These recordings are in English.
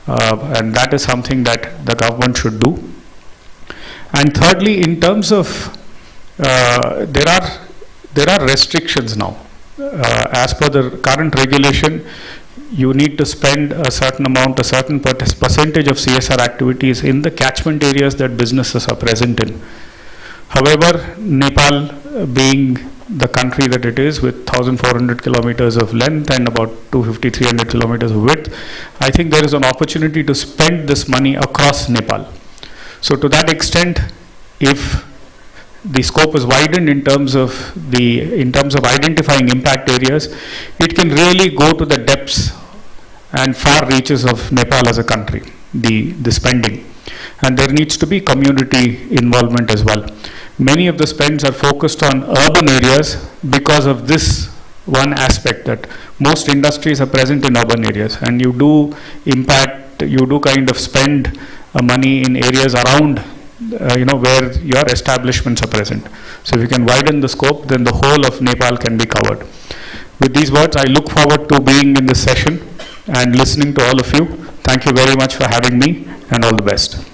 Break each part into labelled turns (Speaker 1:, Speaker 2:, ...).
Speaker 1: and that is something that the government should do. And thirdly, in terms of there are restrictions now. As per the current regulation, you need to spend a certain amount, a certain percentage of CSR activities in the catchment areas that businesses are present in. However, Nepal being the country that it is, with 1,400 kilometers of length and about 250-300 kilometers of width, I think there is an opportunity to spend this money across Nepal. So to that extent, if the scope is widened in terms of identifying impact areas, it can really go to the depths and far reaches of Nepal as a country, the spending. And there needs to be community involvement as well. Many of the spends are focused on urban areas because of this one aspect, that most industries are present in urban areas, and you do kind of spend money in areas around where your establishments are present. So if you can widen the scope, then the whole of Nepal can be covered. With these words, I look forward to being in this session and listening to all of you. Thank you very much for having me, and all the best.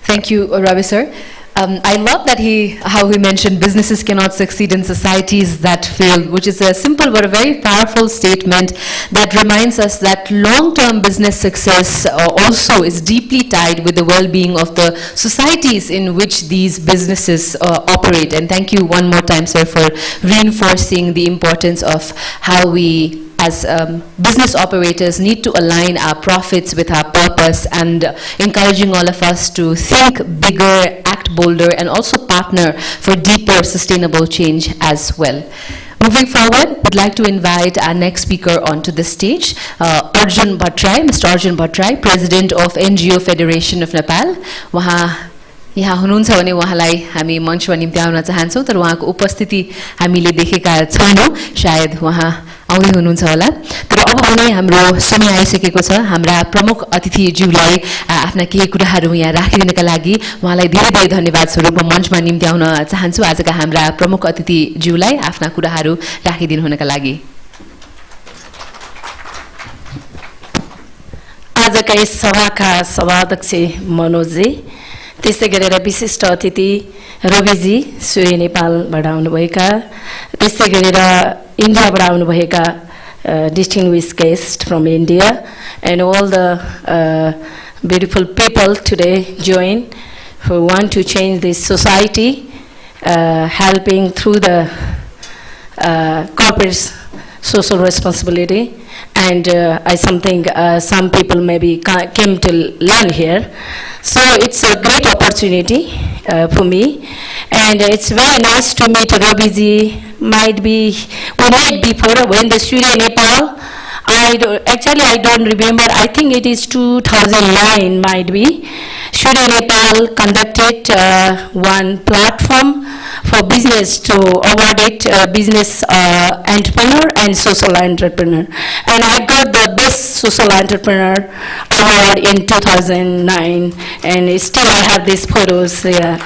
Speaker 2: Thank you, Ravi sir. I love that how he mentioned businesses cannot succeed in societies that fail, which is a simple but a very powerful statement that reminds us that long-term business success also is deeply tied with the well-being of the societies in which these businesses operate. And thank you one more time, sir, for reinforcing the importance of how we as business operators need to align our profits with our purpose, and encouraging all of us to think bigger, act bolder, and also partner for deeper sustainable change as well. Moving forward, I'd like to invite our next speaker onto the stage, Arjun Batray, Mr. Arjun Batray, President of NGO Federation of Nepal. यहाँ हुनुहुन्छ भने उहाँलाई हामी मञ्चमा निम्ति आउन चाहन्छौँ, तर उहाँको उपस्थिति हामीले देखेका छैनौँ, शायद उहाँ आउँदै हुनुहुन्छ होला। तर अब भने हाम्रो समय आइसकेको छ हाम्रा प्रमुख अतिथिज्यूलाई आफ्ना केही कुराहरू यहाँ राखिदिनका लागि उहाँलाई धेरै धेरै धन्यवाद स्वरूप मञ्चमा निम्ति आउन चाहन्छु आजका हाम्रा प्रमुख अतिथिज्यूलाई आफ्ना कुराहरू राखिदिनु हुनका लागि।
Speaker 3: आजका यस सभाका सभाध्यक्ष मनोजजी, त्यसै गरेर विशिष्ट अतिथि रविजी सूर्य नेपालबाट आउनुभएका, त्यसै गरेर इन्डियाबाट आउनुभएका distinguished guests from India, and all the beautiful people today join who want to change this society, helping through the corporate social responsibility. And some people maybe came to learn here. So it's a great opportunity for me. And it's very nice to meet Ravi-ji. We met before when the Surya Nepal. I don't remember. I think it is 2009 might be. Surya Nepal conducted one platform for business to award it business entrepreneur and social entrepreneur. And I got the best social entrepreneur award in 2009. And still I have these photos here.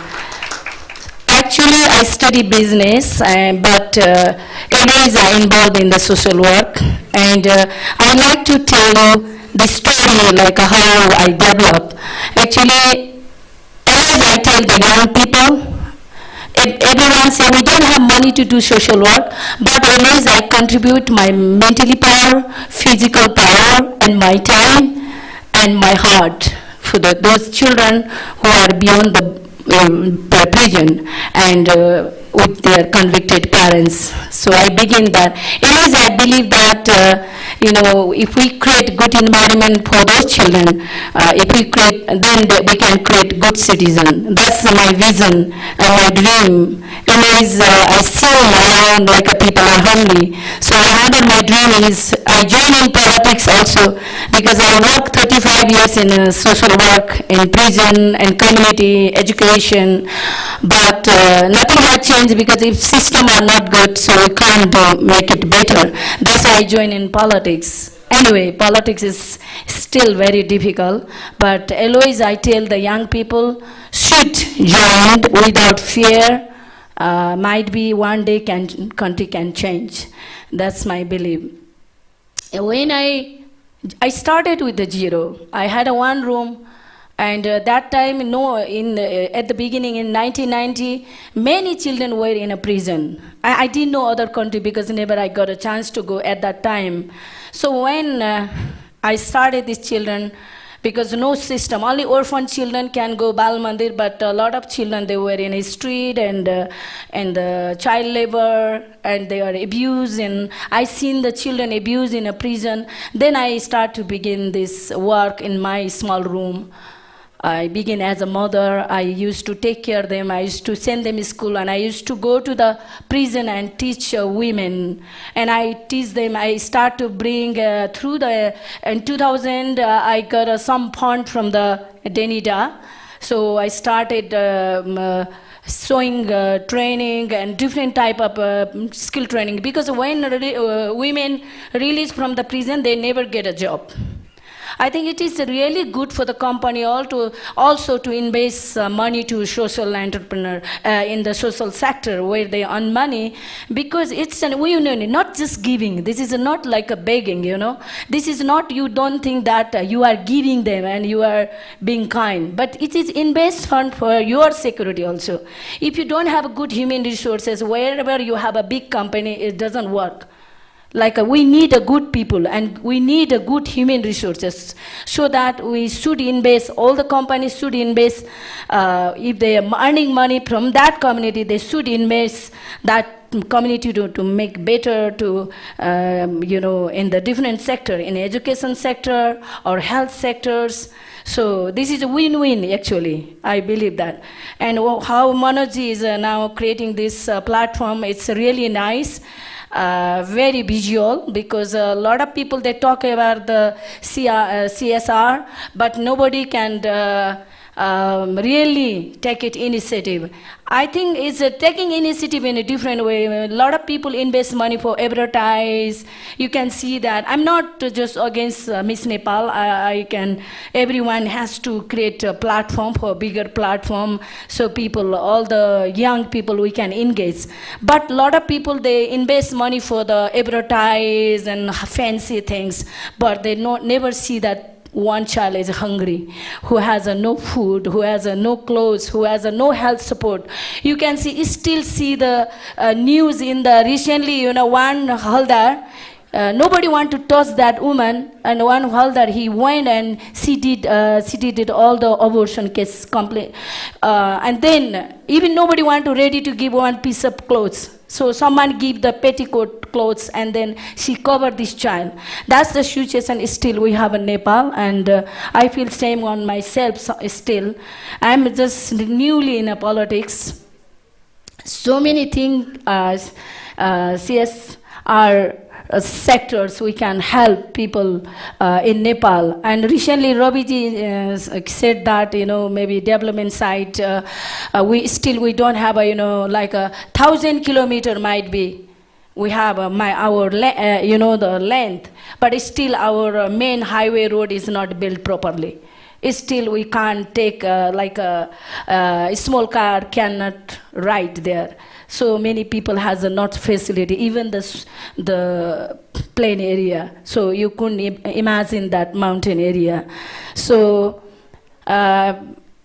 Speaker 3: Actually, I study business, but always I involved in the social work. And I'd like to tell you the story, like how I developed. Actually, as I tell the young people, everyone says we don't have money to do social work, but always I contribute my mentally power, physical power, and my time and my heart for those children who are beyond the prison and with their convicted parents. So I begin that. Anyways, I believe that if we create good environment for those children, then we can create good citizen. That's my vision and my dream. Anyways, I see around like people are hungry. So another my dream is I join in politics also, because I worked 35 years in social work, in prison and community education, but nothing has changed because if system are not good, so we can't make it better. That's why I join in politics. Anyway, politics is still very difficult, but always I tell the young people should join without fear might be one day country can change. That's my belief. When I started with the zero. I had a one room, and that time, at the beginning in 1990, many children were in a prison. I didn't know other country because never I got a chance to go at that time. So when I started these children, because no system, only orphan children can go Bal Mandir, but a lot of children, they were in a street and child labor, and they are abused, and I seen the children abused in a prison. Then I start to begin this work in my small room. I began as a mother. I used to take care of them. I used to send them to school, and I used to go to the prison and teach women. And I teach them. I start to bring in 2000, I got some fund from the DENIDA. So I started sewing training and different type of skill training, because when women released from the prison, they never get a job. I think it is really good for the company also to invest money to social entrepreneur in the social sector where they earn money, because it's not just giving. This is not like a begging, This is not, you don't think that you are giving them and you are being kind, but it is invest fund for your security also. If you don't have good human resources, wherever you have a big company, it doesn't work. Like we need a good people, and we need a good human resources, so that we should invest, all the companies should invest, if they are earning money from that community, they should invest that community to make better, in the different sector, in education sector or health sectors. So this is a win-win, actually. I believe that. And how Manoj is now creating this platform, it's really nice. Very visual, because a lot of people, they talk about the CSR, but nobody can really take it initiative. I think it's taking initiative in a different way. A lot of people invest money for advertise. You can see that. I'm not just against Miss Nepal. Everyone has to create a platform, for a bigger platform, so people, all the young people, we can engage. But a lot of people, they invest money for the advertise and fancy things, but they never see that one child is hungry, who has no food, who has no clothes, who has no health support. You can still see the news in the recently, one Haldar, nobody want to touch that woman, and one Haldar, he went and she did all the abortion case complete, and then even nobody want to ready to give one piece of clothes. So someone give the petticoat clothes, and then she covered this child. That's the situation still we have in Nepal, and I feel same on myself still. I'm just newly in politics. So many things, CSR sectors we can help people in Nepal. And recently Ravi said that, maybe development side, we don't have like 1,000 kilometer might be. We have the length, but still our main highway road is not built properly. Still we can't take like a small car cannot ride there. So many people has not facility, even the plain area. So you couldn't imagine that mountain area. So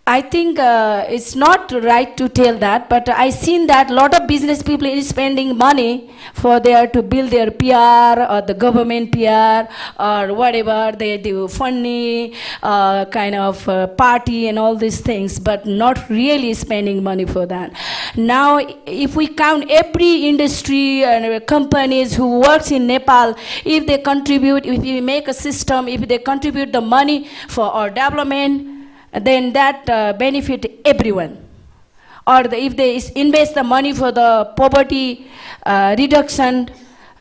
Speaker 3: I think it's not right to tell that, but I seen that a lot of business people is spending money for to build their PR or the government PR or whatever. They do funny kind of party and all these things, but not really spending money for that. Now, if we count every industry and companies who works in Nepal, if they contribute, if we make a system, if they contribute the money for our development, then that benefit everyone. Or if they invest the money for the poverty reduction,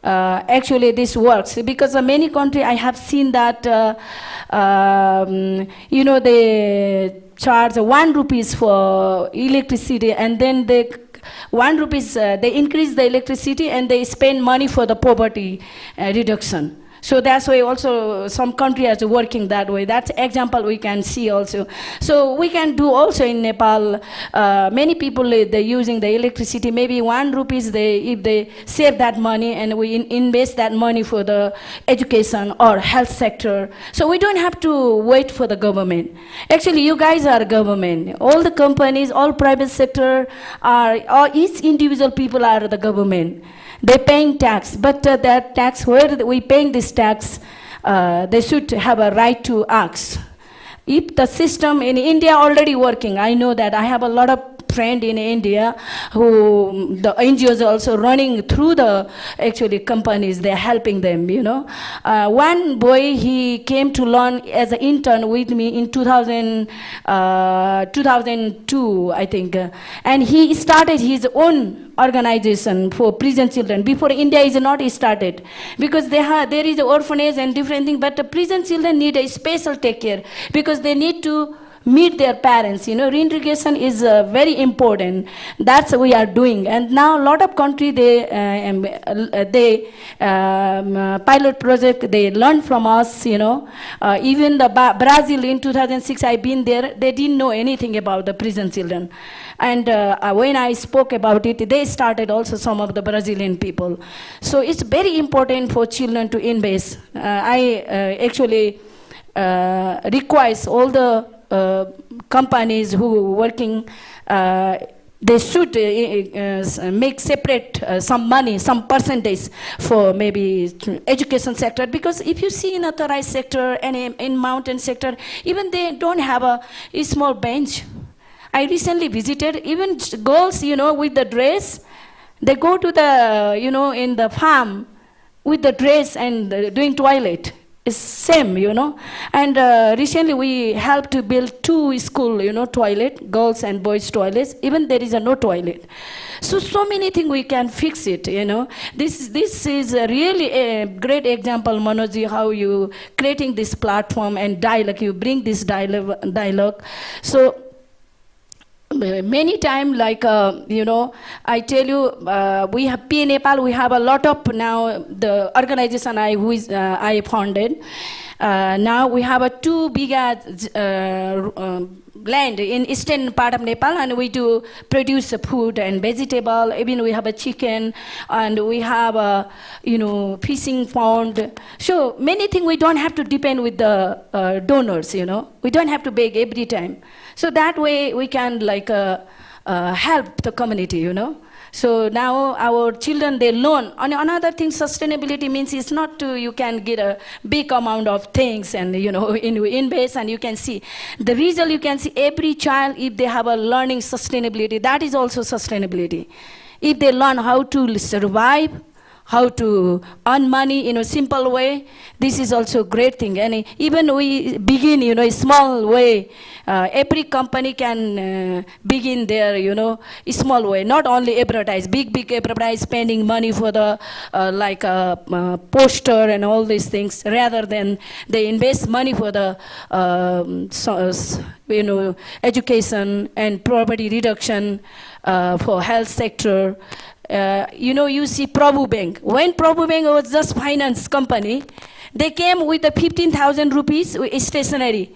Speaker 3: actually this works. Because in many countries I have seen that, they charge 1 rupees for electricity, and then they 1 rupees, they increase the electricity and they spend money for the poverty reduction. So that's why also some countries are working that way. That's example we can see also. So we can do also in Nepal. Many people they're using the electricity. Maybe 1 rupees if they save that money and we invest that money for the education or health sector. So we don't have to wait for the government. Actually, you guys are government. All the companies, all private sector or each individual people are the government. They're paying tax, but that tax, where we paying this tax, they should have a right to ask. If the system in India already working, I know that I have a lot of friend in India who the NGOs are also running through the actually companies, they're helping them, you know. One boy, he came to learn as an intern with me in 2002, I think, and he started his own organization for prison children. Before India is not started, because there is an orphanage and different thing, but the prison children need a special take care because they need to meet their parents. You know, reintegration is very important. That's what we are doing. And now a lot of countries, they pilot project, they learn from us, you know. Even the Brazil in 2006, I've been there, they didn't know anything about the prison children. And when I spoke about it, they started also some of the Brazilian people. So it's very important for children to invest. I actually request all the companies who working, they should make separate some money, some percentage for maybe education sector, because if you see in authorized sector and in mountain sector, even they don't have a small bench. I recently visited, even girls, you know, with the dress, they go to the, you know, in the farm with the dress and doing toilet. It's same, you know. And recently we helped to build 2 school, you know, toilet, girls and boys toilets. Even there is no toilet. So many things we can fix it, you know. This is really a great example, Manoj, how you creating this platform and dialogue. You bring this dialogue. So many times, like, you know, I tell you, we have Nepal, we have a lot of now, the organization I founded. Now we have a 2 big land in eastern part of Nepal, and we do produce food and vegetable. Even we have a chicken, and we have a, you know, fishing pond. So many things we don't have to depend with the donors, you know. We don't have to beg every time. So that way we can like help the community, you know. So now our children, they learn. And another thing, sustainability means it's not to, you can get a big amount of things and, you know, invest and you can see. The result you can see every child, if they have a learning sustainability, that is also sustainability. If they learn how to survive, how to earn money in a simple way, this is also a great thing. And even we begin, you know, a small way. Every company can begin there, you know, a small way. Not only advertise, big advertise, spending money for the like poster and all these things, rather than they invest money for the you know, education and poverty reduction for health sector. You know, you see Prabhu Bank. When Prabhu Bank was just finance company, they came with the 15,000 rupees stationery.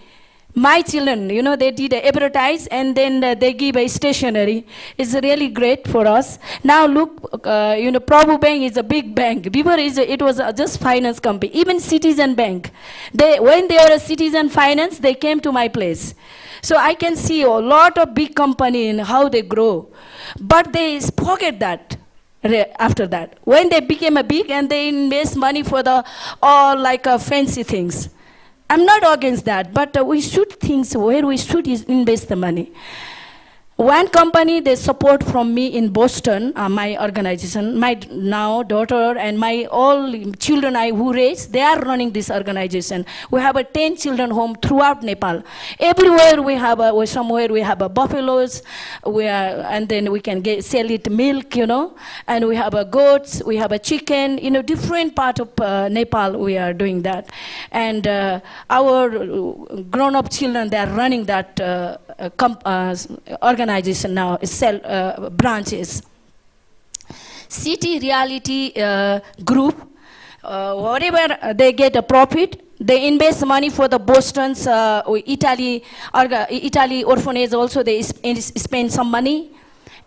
Speaker 3: My children, you know, they did advertise and then they give a stationery. It's really great for us. Now look, you know, Prabhu Bank is a big bank. Before it was just finance company. Even Citizen Bank, when they were a Citizen Finance, they came to my place. So I can see a lot of big company and how they grow. But they forget that. After that, when they became a big and they invest money for the all like fancy things. I'm not against that, but we should think where we should invest the money. One company, they support from me in Boston, my organization, my now daughter and my all children who raise, they are running this organization. We have 10 children home throughout Nepal. Everywhere we have, somewhere we have buffaloes, and then we can sell it milk, you know, and we have goats, we have a chicken, you know, different part of Nepal we are doing that. And our grown-up children, they are running that organization now, branches. City Reality Group, whatever they get a profit, they invest money for the Boston's Italy orphanage also. They spend some money,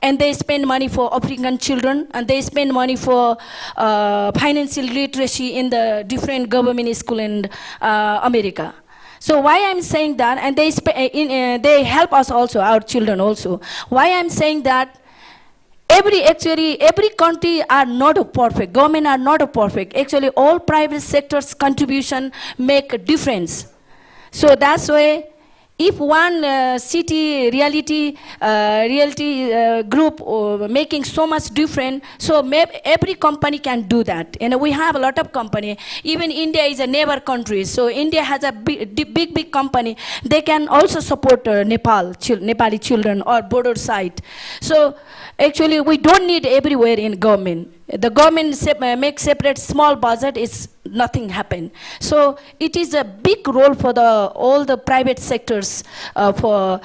Speaker 3: and they spend money for African children, and they spend money for financial literacy in the different government school in America. So why I'm saying that, and they help us also, our children also. Why I'm saying that? Every country are not perfect. Government are not perfect. Actually, all private sectors contribution make a difference. So that's why, if one city reality group making so much different, so every company can do that. And we have a lot of company. Even India is a neighbor country, so India has a big company. They can also support Nepali children or border side. So actually, we don't need everywhere in government. The government make separate small budget, is nothing happen. So it is a big role for all the private sectors for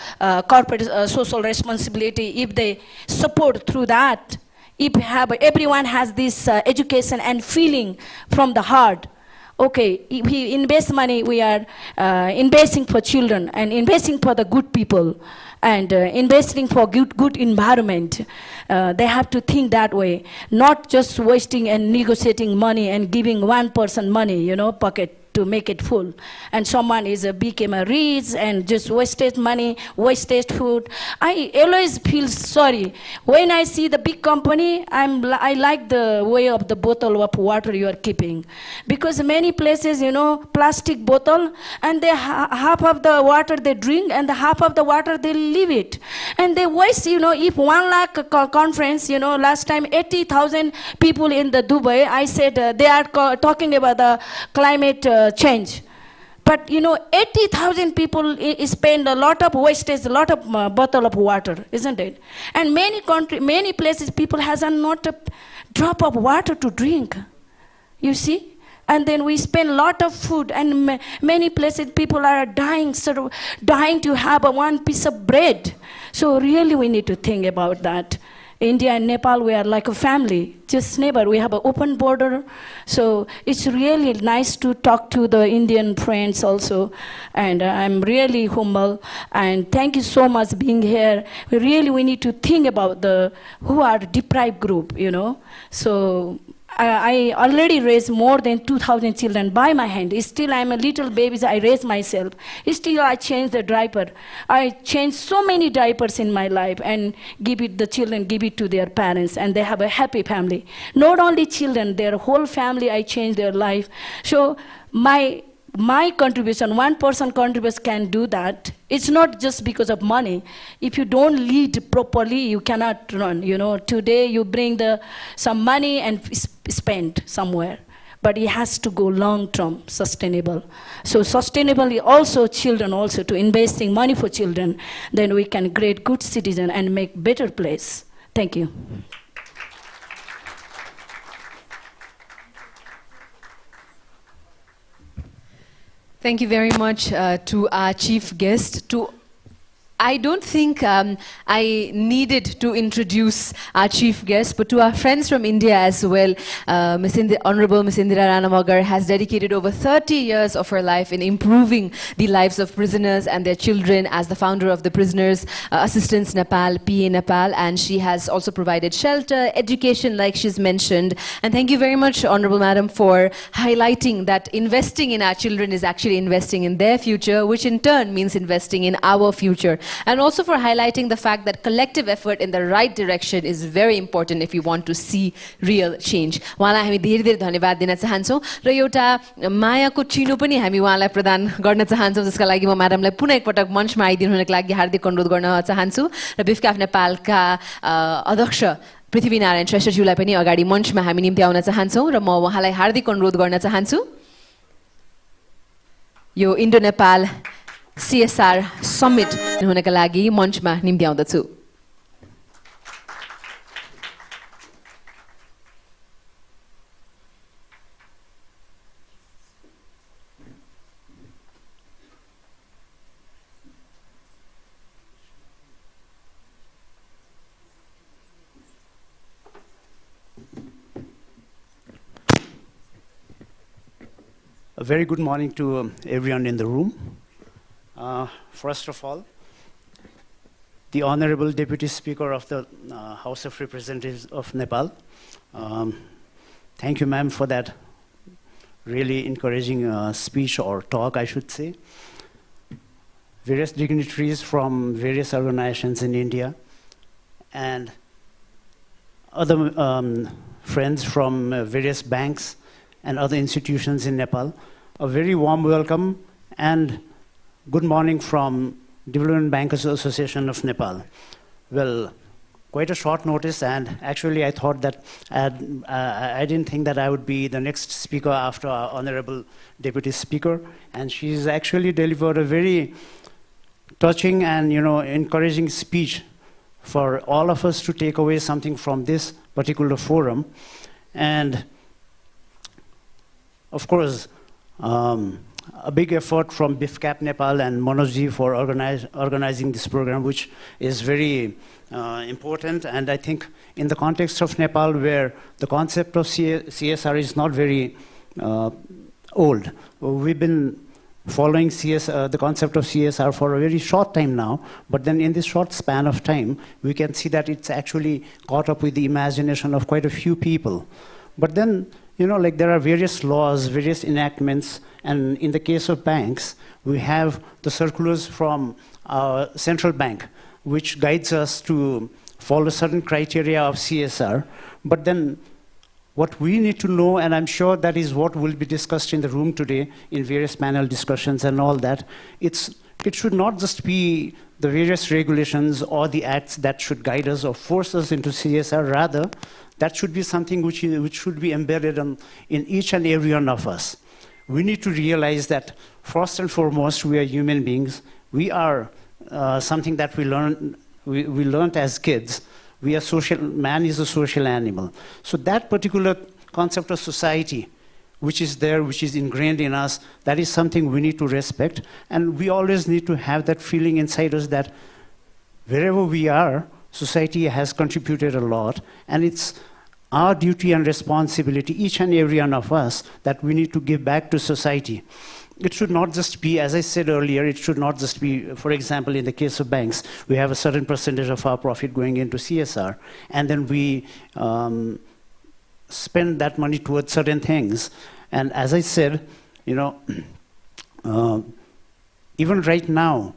Speaker 3: corporate social responsibility. If they support through that, if everyone has this education and feeling from the heart. Okay, if we invest money, we are investing for children and investing for the good people, and investing for good environment. They have to think that way, not just wasting and negotiating money and giving one person money, pocket to make it full. And someone became a rich and just wasted money, wasted food. I always feel sorry. When I see the big company, I like the way of the bottle of water you are keeping. Because many places, plastic bottle, and they half of the water they drink, and the half of the water they leave it. And they waste, if 1 lakh conference, last time 80,000 people in the Dubai, I said they are talking about the climate change. But 80,000 people spend a lot of wastage, a lot of bottle of water, isn't it? And many places people has not a drop of water to drink. You see? And then we spend a lot of food, and many places people are dying to have one piece of bread. So really we need to think about that. India and Nepal, we are like a family, just neighbor. We have an open border. So it's really nice to talk to the Indian friends also. And I'm really humble. And thank you so much being here. We need to think about who are the deprived group, So I already raised more than 2,000 children by my hand. Still, I'm a little baby, I raise myself. Still, I change the diaper. I change so many diapers in my life and the children give it to their parents, and they have a happy family. Not only children, their whole family, I change their life. So my contribution, one person contribution can do that. It's not just because of money. If you don't lead properly, you cannot run. Today you bring some money and spend somewhere. But it has to go long-term, sustainable. So sustainably also children also, to investing money for children, then we can create good citizen and make better place. Thank you.
Speaker 2: Thank you very much to our chief guest. I don't think I needed to introduce our chief guest, but to our friends from India as well. Honorable Ms. Indira Ranamagar has dedicated over 30 years of her life in improving the lives of prisoners and their children as the founder of the Prisoners Assistance Nepal, PA Nepal, and she has also provided shelter, education, like she's mentioned. And thank you very much, Honorable Madam, for highlighting that investing in our children is actually investing in their future, which in turn means investing in our future. And also for highlighting the fact that collective effort in the right direction is very important if you want to see real change. उहाँलाई हामी धेरै धेरै धन्यवाद दिन चाहन्छौँ र एउटा मायाको चिनो पनि हामी उहाँलाई प्रदान गर्न चाहन्छौँ, जसका लागि म म्याडमलाई पुनः एकपटक मञ्चमा आइदिनु हुनको लागि हार्दिक अनुरोध गर्न चाहन्छु र बिफकाफ नेपालका अध्यक्ष पृथ्वीनारायण श्रेष्ठज्यूलाई पनि अगाडि मञ्चमा हामी निम्ति आउन चाहन्छौँ र म उहाँलाई हार्दिक अनुरोध गर्न चाहन्छु यो इन्डो नेपाल CSR Summit हुनका लागि मञ्चमा निम्ति आउँदछु।
Speaker 4: A very good morning to everyone in the room. First of all, the Honorable Deputy Speaker of the House of Representatives of Nepal. Thank you, ma'am, for that really encouraging speech or talk, I should say. Various dignitaries from various organizations in India and other friends from various banks and other institutions in Nepal. A very warm welcome and good morning from Development Bankers Association of Nepal. Well, quite a short notice, and actually I thought that I didn't think that I would be the next speaker after our Honorable Deputy Speaker, and she's actually delivered a very touching and encouraging speech for all of us to take away something from this particular forum. And of course, a big effort from BIFCAP Nepal and Manojji for organizing this program, which is very important. And I think in the context of Nepal, where the concept of CSR is not very old, we've been following the concept of CSR for a very short time now, but then in this short span of time, we can see that it's actually caught up with the imagination of quite a few people. But then, there are various laws, various enactments, and in the case of banks, we have the circulars from our central bank, which guides us to follow certain criteria of CSR. But then what we need to know, and I'm sure that is what will be discussed in the room today in various panel discussions and all that, it should not just be the various regulations or the acts that should guide us or force us into CSR. Rather, that should be something which should be embedded in each and every one of us. We need to realize that first and foremost, we are human beings. We are something that we learned as kids. We are social. Man is a social animal. So that particular concept of society, which is there, which is ingrained in us, that is something we need to respect. And we always need to have that feeling inside us that wherever we are, society has contributed a lot, and it's our duty and responsibility, each and every one of us, that we need to give back to society. It should not just be, as I said earlier, it should not just be, for example, in the case of banks, we have a certain percentage of our profit going into CSR, and then we spend that money towards certain things. And as I said, even right now,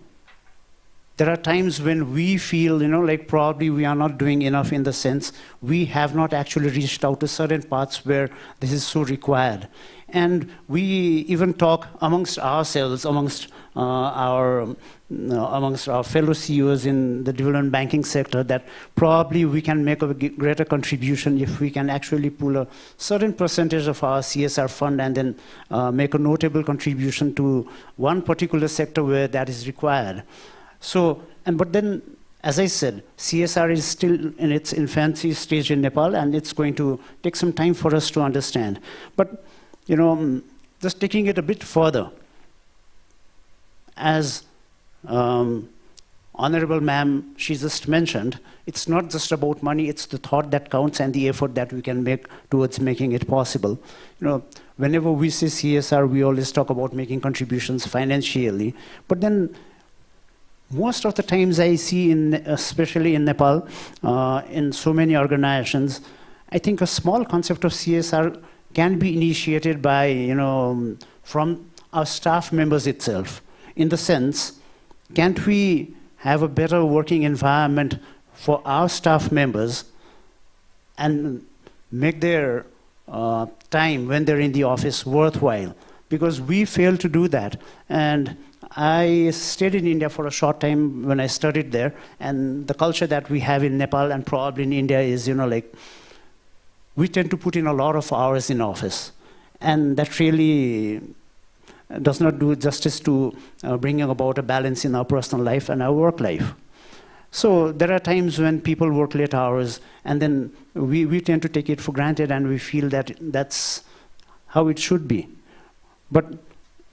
Speaker 4: there are times when we feel, probably we are not doing enough, in the sense we have not actually reached out to certain parts where this is so required. And we even talk amongst ourselves, amongst our fellow CEOs in the development banking sector, that probably we can make a greater contribution if we can actually pull a certain percentage of our CSR fund and then make a notable contribution to one particular sector where that is required. So, but then, as I said, CSR is still in its infancy stage in Nepal, and it's going to take some time for us to understand. But, just taking it a bit further, as Honorable Ma'am, she just mentioned, it's not just about money, it's the thought that counts and the effort that we can make towards making it possible. Whenever we say CSR, we always talk about making contributions financially, but then most of the times I see, especially in Nepal, in so many organizations, I think a small concept of CSR can be initiated by, from our staff members itself. In the sense, can't we have a better working environment for our staff members and make their time when they're in the office worthwhile? Because we fail to do that. And I stayed in India for a short time when I studied there, and the culture that we have in Nepal and probably in India is, we tend to put in a lot of hours in office, and that really does not do justice to bringing about a balance in our personal life and our work life. So there are times when people work late hours, and then we tend to take it for granted, and we feel that that's how it should be. But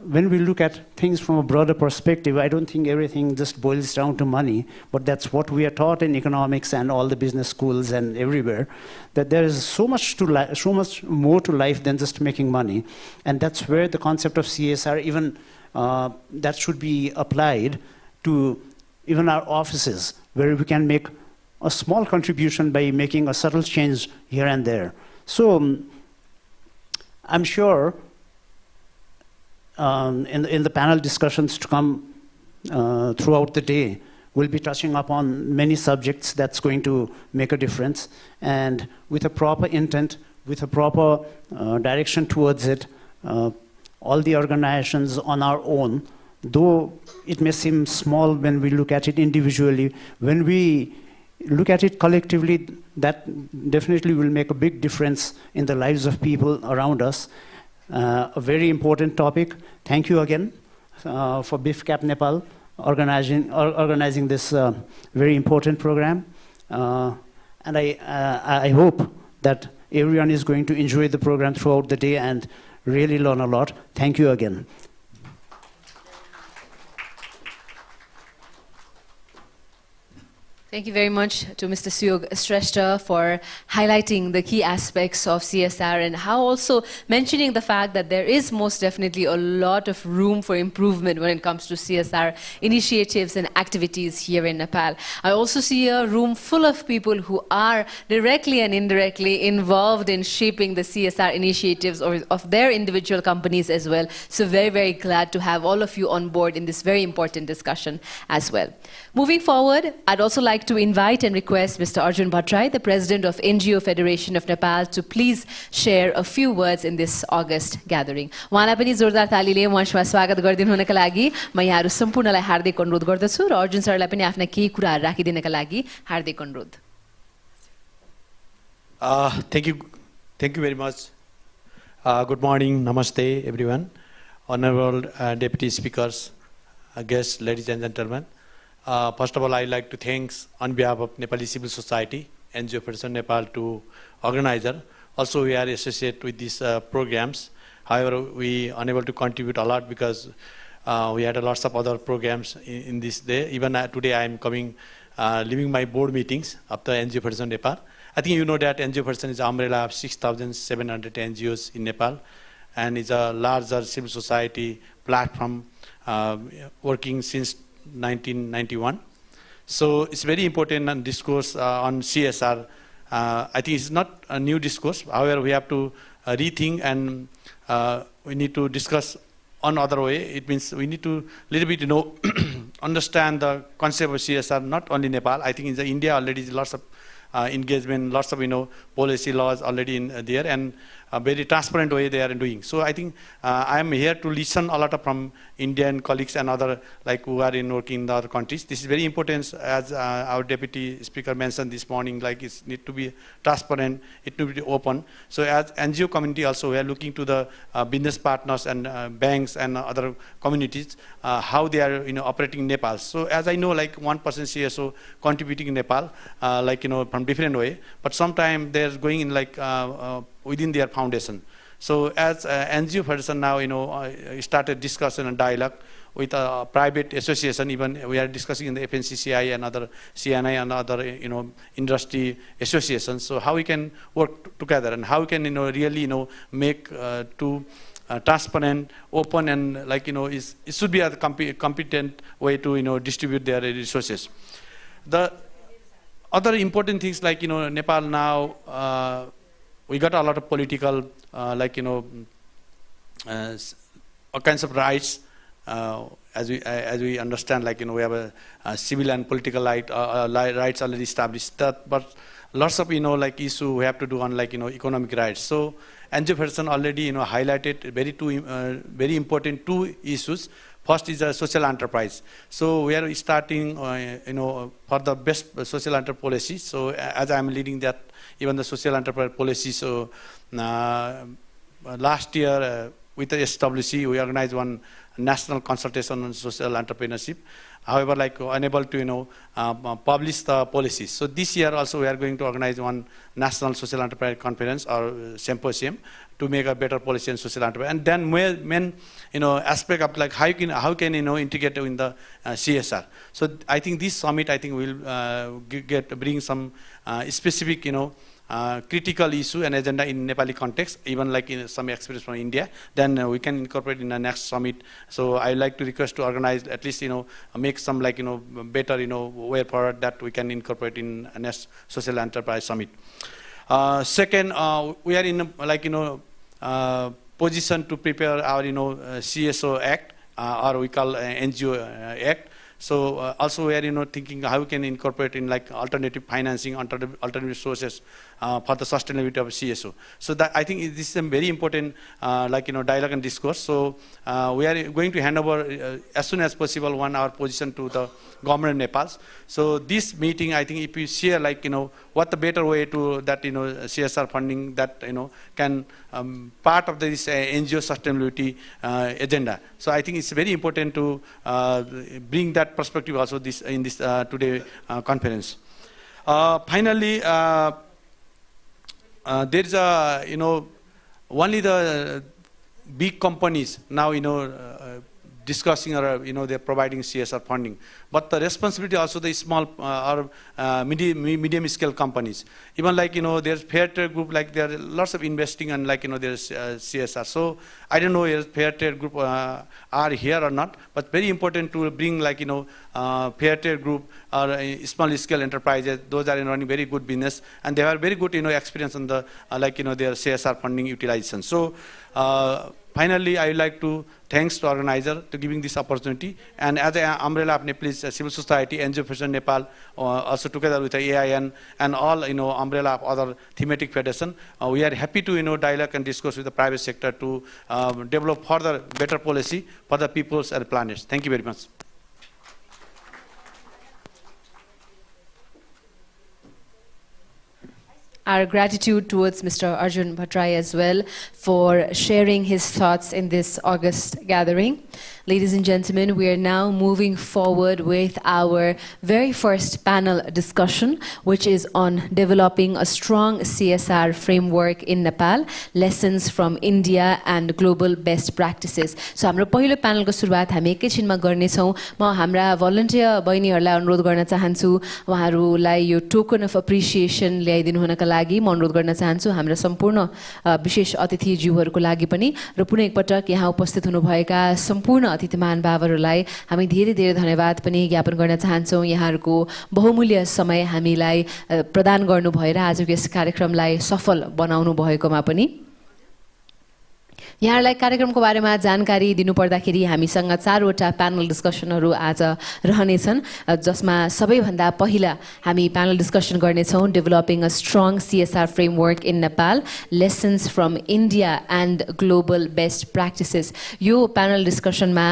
Speaker 4: when we look at things from a broader perspective, I don't think everything just boils down to money, but that's what we are taught in economics and all the business schools and everywhere, that there is so much more to life than just making money. And that's where the concept of CSR, even that should be applied to even our offices, where we can make a small contribution by making a subtle change here and there. So I'm sure in the panel discussions to come throughout the day, we'll be touching upon many subjects that's going to make a difference. And with a proper intent, with a proper direction towards it, all the organizations on our own, though it may seem small when we look at it individually, when we look at it collectively, that definitely will make a big difference in the lives of people around us. A very important topic. Thank you again for BIFCAP Nepal organizing this very important program. And I hope that everyone is going to enjoy the program throughout the day and really learn a lot. Thank you again.
Speaker 2: Thank you very much to Mr. Suyog Shrestha for highlighting the key aspects of CSR and how also mentioning the fact that there is most definitely a lot of room for improvement when it comes to CSR initiatives and activities here in Nepal. I also see a room full of people who are directly and indirectly involved in shaping the CSR initiatives of their individual companies as well. So very, very glad to have all of you on board in this very important discussion as well. Moving forward, I'd also like to invite and request Mr. Arjun Batray, the President of NGO Federation of Nepal, to please share a few words in this August gathering. उहाँलाई पनि जोरदार तालीले मञ्चमा स्वागत गरिदिनु हुनका लागि म यहाँहरु सम्पूर्णलाई हार्दिक अनुरोध गर्दछु र अर्जुन सरलाई पनि आफ्ना केही कुराहरु राखिदिनका लागि हार्दिक अनुरोध.
Speaker 5: Thank you very much. Good morning, namaste everyone. Honorable deputy speakers, guests, ladies and gentlemen. First of all, I'd like to thank on behalf of Nepali Civil Society, NGO Federation Nepal to organizer. Also, we are associated with these programs. However, we are unable to contribute a lot because we had lots of other programs in this day. Even today, I am coming, leaving my board meetings of the NGO Federation Nepal. I think you know that NGO Federation is an umbrella of 6,700 NGOs in Nepal, and is a larger civil society platform working since 1991. So it's very important discourse on CSR. I think it's not a new discourse. However, we have to rethink and we need to discuss on other way. It means we need to little bit understand the concept of CSR not only Nepal. I think in India already lots of engagement, lots of policy laws already in there, and a very transparent way they are doing. So I think I am here to listen a lot from Indian colleagues and other who are working in the other countries. This is very important, as our deputy speaker mentioned this morning. Like it need to be transparent, it need to be open. So as NGO community also, we are looking to the business partners and banks and other communities how they are operating in Nepal. So as I know, 1% CSO contributing in Nepal, from different way, but sometimes they're going in within their foundation. So as NGO Federation now, started discussion and dialogue with a private association. Even we are discussing in the FNCCI and other CNI and other, industry associations. So how we can work together and how we can, really, make to transparent, open, and it should be a competent way to, distribute their resources. The other important things Nepal now, we got a lot of political, all kinds of rights, as we understand, we have a civil and political rights already established. But lots of issue we have to do on economic rights. So NGO Federation already highlighted very important two issues. First is a social enterprise. So we are starting, for the best social enterprise policy. So as I am leading that, even the social enterprise policy. So last year with the SWC, we organized one national consultation on social entrepreneurship. However, unable to publish the policies. So this year also we are going to organize one national social enterprise conference or symposium to make a better policy and social enterprise. And then main aspect of like how can integrate in the CSR. So I think this summit will bring some specific critical issue and agenda in Nepali context, even like in some experience from India, then we can incorporate in the next summit. So I like to request to organize at least make some better way forward that we can incorporate in next social enterprise summit. Second, we are in position to prepare our CSO Act, or we call NGO Act. So also we are thinking how we can incorporate in like alternative financing, alternative sources for the sustainability of CSO. So that I think this is a very important dialogue and discourse. So we are going to hand over as soon as possible our position to the government of Nepal. So this meeting, I think if you share what the better way to that CSR funding that can part of this NGO sustainability agenda. So I think it's very important to bring that perspective also in this today conference. Finally, there is only the big companies now discussing or they're providing CSR funding, but the responsibility also the small or medium scale companies, even there's fair trade group, there are lots of investing and there's CSR. So I don't know if fair trade group are here or not, but very important to bring fair trade group or small scale enterprises. Those are running very good business and they have very good experience on the their CSR funding utilization. So finally, I would like to thanks to organizer to giving this opportunity, and as an umbrella of Nepalese civil society, NGO Federation Nepal, also together with the AIN and all umbrella of other thematic federation, we are happy to dialogue and discuss with the private sector to develop further better policy for the peoples and planets. Thank you very much.
Speaker 2: Our gratitude towards Mr. Arjun Batray as well for sharing his thoughts in this August gathering. Ladies and gentlemen, we are now moving forward with our very first panel discussion, which is on developing a strong CSR framework in Nepal, lessons from India and global best practices. So हाम्रो पहिलो प्यानलको सुरुवात हामी एकैछिनमा गर्नेछौँ। म हाम्रा volunteer बहिनीहरूलाई अनुरोध गर्न चाहन्छु उहाँहरूलाई यो टोकन अफ एप्रिसिएसन ल्याइदिनु हुनका लागि म अनुरोध गर्न चाहन्छु हाम्रा सम्पूर्ण विशेष अतिथिज्यूहरूको लागि पनि र पुनः एकपटक यहाँ उपस्थित हुनुभएका सम्पूर्ण अतिथि महानुभावहरूलाई हामी धेरै धेरै धन्यवाद पनि ज्ञापन गर्न चाहन्छौँ। यहाँहरूको बहुमूल्य समय हामीलाई प्रदान गर्नुभएर आजको यस कार्यक्रमलाई सफल बनाउनु भएकोमा पनि यहाँलाई कार्यक्रमको बारेमा जानकारी दिनुपर्दाखेरि हामीसँग 4 वटा प्यानल डिस्कसनहरू आज रहनेछन्, जसमा सबैभन्दा पहिला हामी प्यानल डिस्कसन गर्नेछौँ developing a strong CSR framework in Nepal, lessons from India and global best practices. यो प्यानल डिस्कसनमा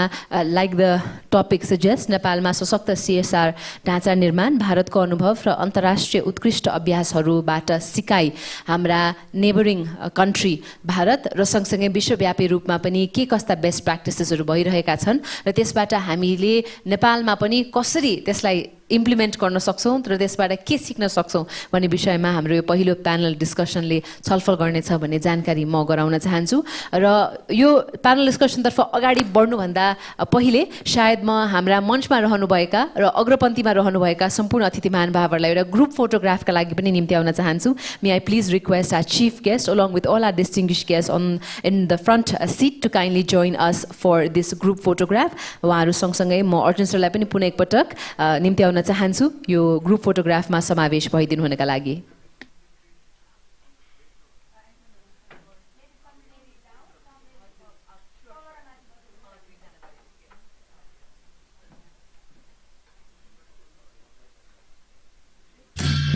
Speaker 2: लाइक द टपिक सजेस्ट नेपालमा सशक्त CSR ढाँचा निर्माण, भारतको अनुभव र अन्तर्राष्ट्रिय उत्कृष्ट अभ्यासहरूबाट सिकाइ, हाम्रा नेबरिङ कन्ट्री भारत र सँगसँगै विश्वव्यापी रूपमा पनि के कस्ता बेस्ट प्र्याक्टिसेसहरू भइरहेका छन् र त्यसबाट हामीले नेपालमा पनि कसरी त्यसलाई इम्प्लिमेन्ट गर्न सक्छौँ र त्यसबाट के सिक्न सक्छौँ भन्ने विषयमा हाम्रो यो पहिलो प्यानल डिस्कसनले छलफल गर्नेछ भन्ने जानकारी म गराउन चाहन्छु। र यो प्यानल डिस्कसनतर्फ अगाडि बढ्नुभन्दा पहिले सायद म हाम्रा मञ्चमा रहनुभएका र अग्रपन्थीमा रहनुभएका सम्पूर्ण अतिथि महानुभावहरूलाई एउटा ग्रुप फोटोग्राफका लागि पनि निम्ति आउन चाहन्छु। May I please request our chief guest along with all our distinguished guests in the front seat to kindly join us for this group photograph। उहाँहरू सँगसँगै म अर्जुन सरलाई पनि पुनः एकपटक निम्ति आउन चाहन्छु यो ग्रुप फोटोग्राफमा समावेश भइदिनु हुनका लागि।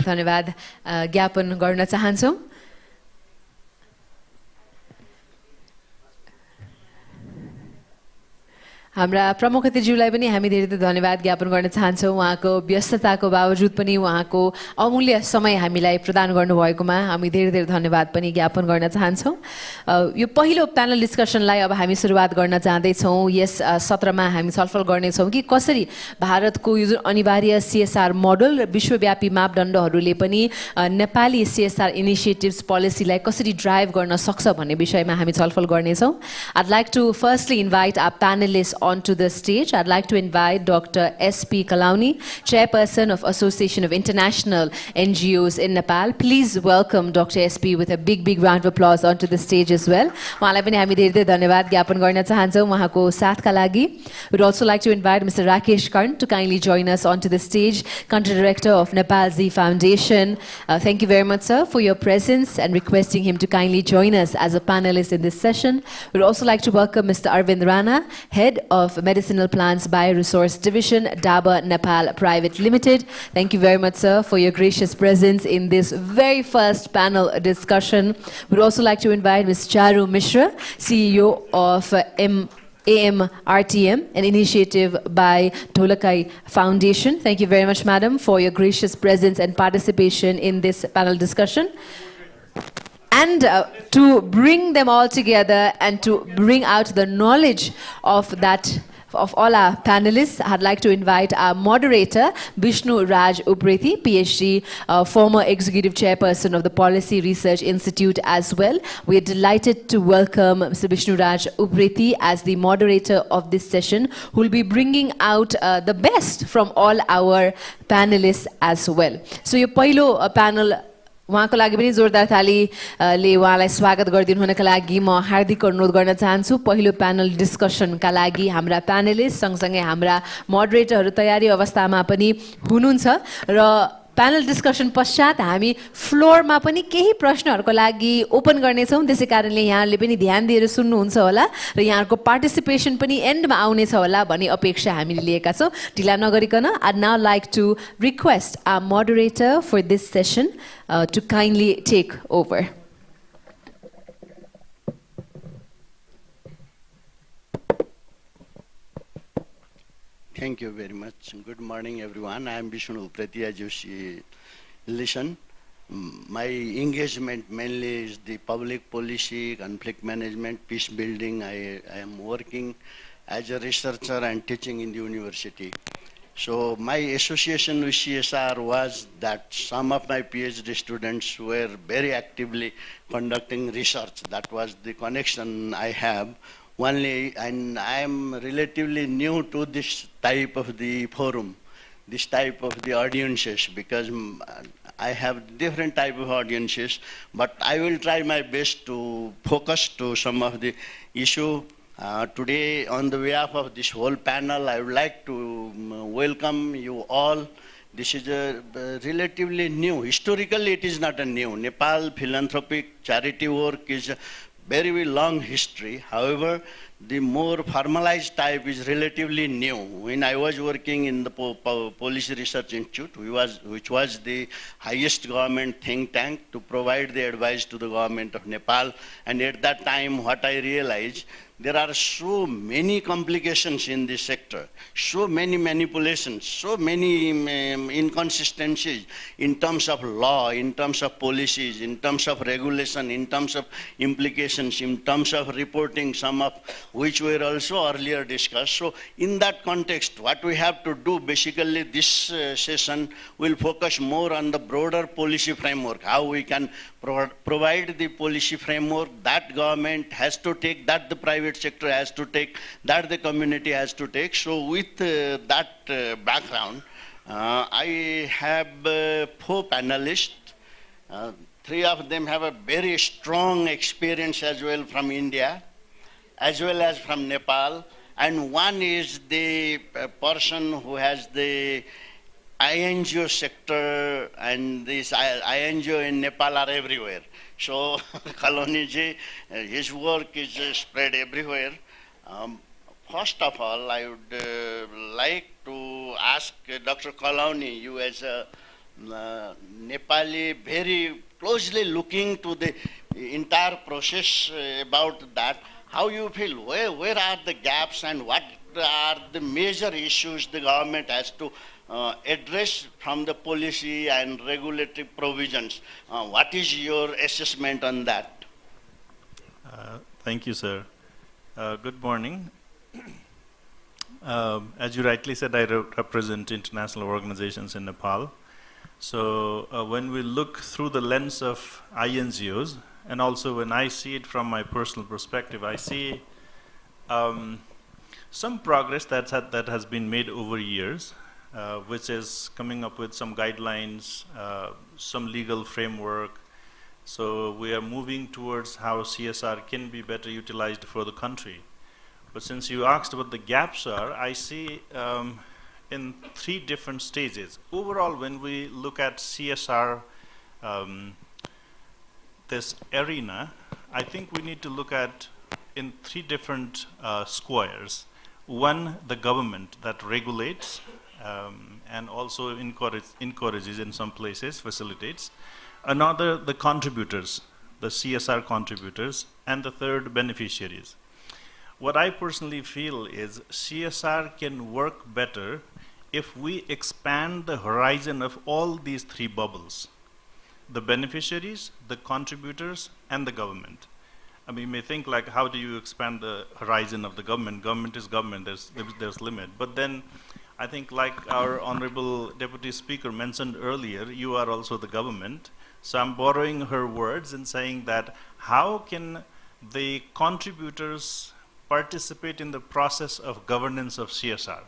Speaker 2: धन्यवाद ज्ञापन गर्न चाहन्छौँ। हाम्रा प्रमुख अतिथिज्यूलाई पनि हामी धेरै धेरै धन्यवाद ज्ञापन गर्न चाहन्छौँ उहाँको व्यस्तताको बावजुद पनि उहाँको अमूल्य समय हामीलाई प्रदान गर्नुभएकोमा हामी धेरै धेरै धन्यवाद पनि ज्ञापन गर्न चाहन्छौँ यो पहिलो प्यानल डिस्कसनलाई अब हामी सुरुवात गर्न चाहँदैछौँ यस सत्रमा हामी छलफल गर्नेछौँ कि कसरी भारतको यो जुन अनिवार्य CSR मोडल र विश्वव्यापी मापदण्डहरूले पनि नेपाली CSR इनिसिएटिभ्स पोलिसीलाई कसरी ड्राइभ गर्न सक्छ भन्ने विषयमा हामी छलफल गर्नेछौँ I'd like to firstly invite our panelists onto the stage. I'd like to invite Dr. S.P. Kalauni, Chairperson of Association of International NGOs in Nepal. Please welcome Dr. S.P. with a big round of applause onto the stage as well. उहाँलाई पनि हामी धेरै धेरै धन्यवाद ज्ञापन गर्न चाहन्छौँ उहाँको साथका लागि. We'd also like to invite Mr. Rakesh Karn to kindly join us onto the stage, Country Director of Nepal Z Foundation. Thank you very much, sir, for your presence and requesting him to kindly join us as a panelist in this session. We'd also like to welcome Mr. Arvind Rana, Head of Medicinal Plants Bioresource Division, INDO-NEPAL Private Limited. Thank you very much, sir, for your gracious presence in this very first panel discussion. We'd also like to invite Ms. Charu Mishra, CEO of AMRTM, an initiative by Dholakai Foundation. Thank you very much, madam, for your gracious presence and participation in this panel discussion. And to bring them all together and to bring out the knowledge of all our panelists, I'd like to invite our moderator, Vishnu Raj Uprethi, PhD, former Executive Chairperson of the Policy Research Institute as well. We are delighted to welcome Mr. Vishnu Raj Uprethi as the moderator of this session, who will be bringing out the best from all our panelists as well. So your पहिलो panel उहाँको लागि पनि जोरदार तालीले उहाँलाई स्वागत गरिदिनु हुनका लागि म हार्दिक अनुरोध गर्न चाहन्छु पहिलो प्यानल डिस्कसनका लागि हाम्रा प्यानलिस्ट सँगसँगै हाम्रा मोडरेटरहरू तयारी अवस्थामा पनि हुनुहुन्छ र प्यानल डिस्कसन पश्चात हामी फ्लोरमा पनि केही प्रश्नहरूको लागि ओपन गर्नेछौँ त्यसै कारणले यहाँले पनि ध्यान दिएर सुन्नुहुन्छ होला र यहाँको पार्टिसिपेसन पनि एन्डमा आउनेछ होला भन्ने अपेक्षा हामीले लिएका छौँ ढिला नगरिकन I'd now like to request our moderator for this session to kindly take over.
Speaker 6: Thank you very much. Good morning, everyone. I am Vishnu Uprethi, as you see, listen. My engagement mainly is the public policy, conflict management, peace building. I am working as a researcher and teaching in the university. So my association with CSR was that some of my PhD students were very actively conducting research. That was the connection I have. Only, and I am relatively new to this type of the forum, this type of the audiences, because I have different type of audiences, but I will try my best to focus to some of the issue. Today, on the behalf of this whole panel, I would like to welcome you all. This is a relatively new. Historically, it is not a new. Nepal philanthropic charity work is a very long history. However, the more formalized type is relatively new. When I was working in the Policy Research Institute, which was the highest government think tank to provide the advice to the government of Nepal, and at that time what I realized, there are so many complications in this sector, so many manipulations, so many inconsistencies in terms of law, in terms of policies, in terms of regulation, in terms of implications, in terms of reporting, some of which were also earlier discussed. So in that context, what we have to do, basically this session will focus more on the broader policy framework, how we can provide the policy framework that government has to take, that the private sector has to take, that the community has to take. So with that background, I have 4 panelists. 3 of them have a very strong experience as well from India, as well as from Nepal, and one is the person who has the INGO sector, and this INGO in Nepal are everywhere. So Kalauni ji, his work is spread everywhere. First of all, I would like to ask Dr. Kalauni, you as a Nepali, very closely looking to the entire process about that, how you feel, where are the gaps and what are the major issues the government has to address from the policy and regulatory provisions? What is your assessment on that?
Speaker 7: Thank you, sir. Good morning. As you rightly said, I represent international organizations in Nepal. So when we look through the lens of INGOs, and also when I see it from my personal perspective, I see some progress that has been made over years, which is coming up with some guidelines, some legal framework. So we are moving towards how CSR can be better utilized for the country. But since you asked what the gaps are, I see in 3 different stages. Overall, when we look at CSR, this arena, I think we need to look at in 3 different squares. One, the government that regulates and also encourages in some places, facilitates. Another, the contributors, the CSR contributors, and the third, beneficiaries. What I personally feel is CSR can work better if we expand the horizon of all these 3 bubbles: the beneficiaries, the contributors, and the government. I mean, you may think like, how do you expand the horizon of the government? Government is government, there's limit. But then I think like our Honorable Deputy Speaker mentioned earlier, you are also the government. So I'm borrowing her words and saying that how can the contributors participate in the process of governance of CSR?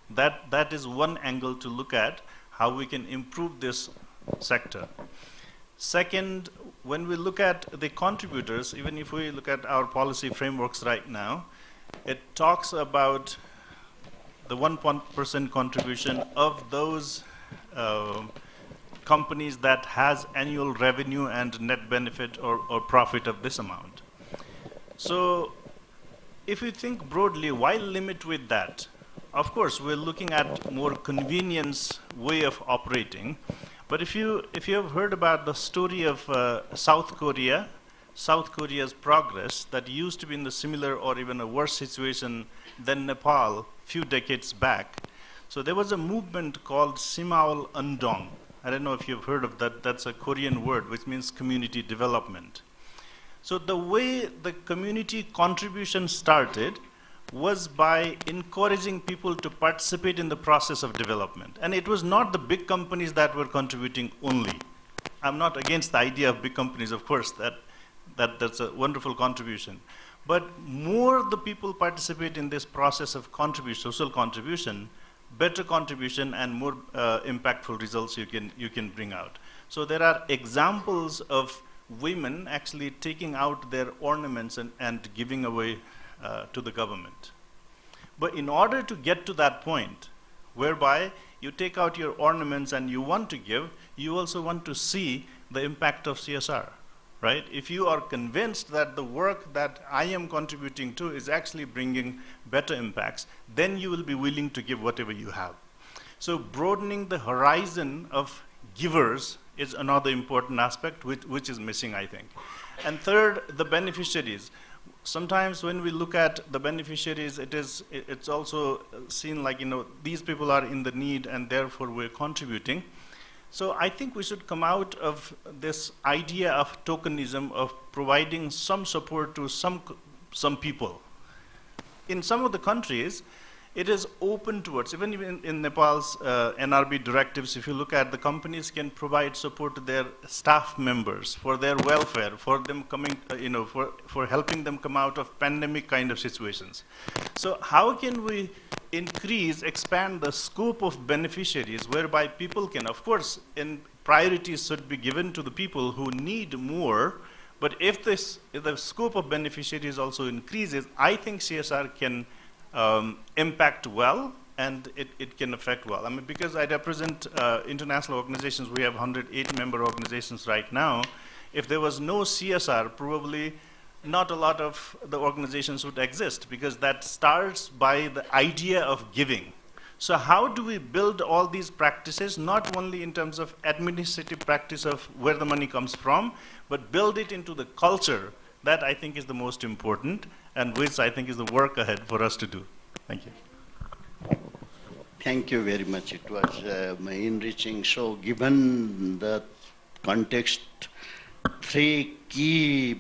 Speaker 7: That is one angle to look at how we can improve this sector. Second, when we look at the contributors, even if we look at our policy frameworks right now, it talks about the 1% contribution of those companies that has annual revenue and net benefit or profit of this amount. So if you think broadly, why limit with that? Of course, we're looking at more convenience way of operating. But if you have heard about the story of South Korea's progress that used to be in the similar or even a worse situation than Nepal few decades back. So there was a movement called Simaol Undong. I don't know if you've heard of that. That's a Korean word which means community development. So the way the community contribution started was by encouraging people to participate in the process of development. And it was not the big companies that were contributing only. I'm not against the idea of big companies, of course, that's a wonderful contribution. But more the people participate in this process of contribution, social contribution, better contribution and more impactful results you can bring out. So there are examples of women actually taking out their ornaments and giving away to the government. But in order to get to that point, whereby you take out your ornaments and you want to give, you also want to see the impact of CSR, right? If you are convinced that the work that I am contributing to is actually bringing better impacts, then you will be willing to give whatever you have. So broadening the horizon of givers is another important aspect which is missing, I think. And third, the beneficiaries. Sometimes when we look at the beneficiaries, it's also seen like, these people are in the need and therefore we're contributing. So I think we should come out of this idea of tokenism, of providing some support to some people. In some of the countries, it is open towards, even in Nepal's NRB directives, if you look at, the companies can provide support to their staff members for their welfare, for them coming, for helping them come out of pandemic kind of situations. So how can we expand the scope of beneficiaries whereby people can, of course, priorities should be given to the people who need more, but if the scope of beneficiaries also increases, I think CSR can impact well, and it can affect well. I mean, because I represent international organizations, we have 108 member organizations right now. If there was no CSR, probably not a lot of the organizations would exist, because that starts by the idea of giving. So how do we build all these practices, not only in terms of administrative practice of where the money comes from, but build it into the culture? That I think is the most important, and which I think is the work ahead for us to do. Thank you.
Speaker 6: Thank you very much. It was enriching. So given the context, three key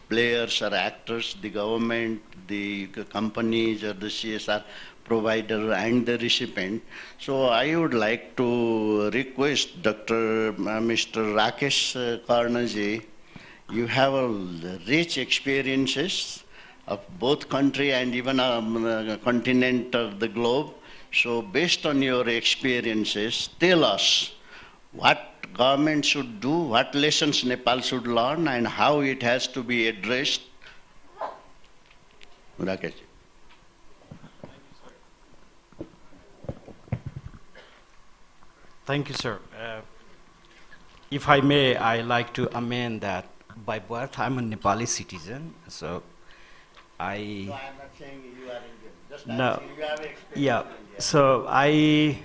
Speaker 6: players or actors, the government, the companies or the CSR provider and the recipient. So I would like to request Mr. Rakesh Karnaji, you have a rich experiences of both country and even continent of the globe. So based on your experiences, tell us what government should do, what lessons Nepal should learn, and how it has to be addressed. Rakesh.
Speaker 8: Thank you, sir. If I may, I like to amend that by birth I'm a Nepali citizen, so I...
Speaker 6: No, I'm not saying you are Indian. Just
Speaker 8: No.
Speaker 6: asking you have experience
Speaker 8: Yeah,
Speaker 6: in India.
Speaker 8: so I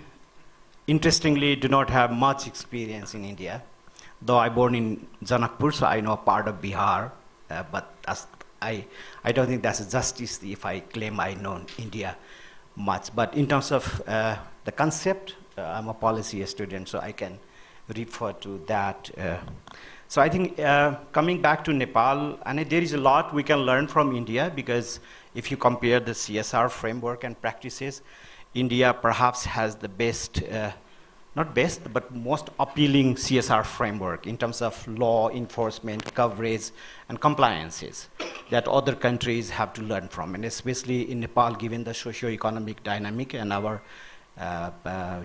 Speaker 8: interestingly do not have much experience in India, though I born in Janakpur, so I know part of Bihar, but I don't think that's a justice if I claim I know India much. But in terms of the concept, I'm a policy student, so I can refer to that. So I think coming back to Nepal, and there is a lot we can learn from India, because if you compare the CSR framework and practices, India perhaps has the best, not best, but most appealing CSR framework in terms of law enforcement, coverage, and compliances that other countries have to learn from. And especially in Nepal, given the socio-economic dynamic and our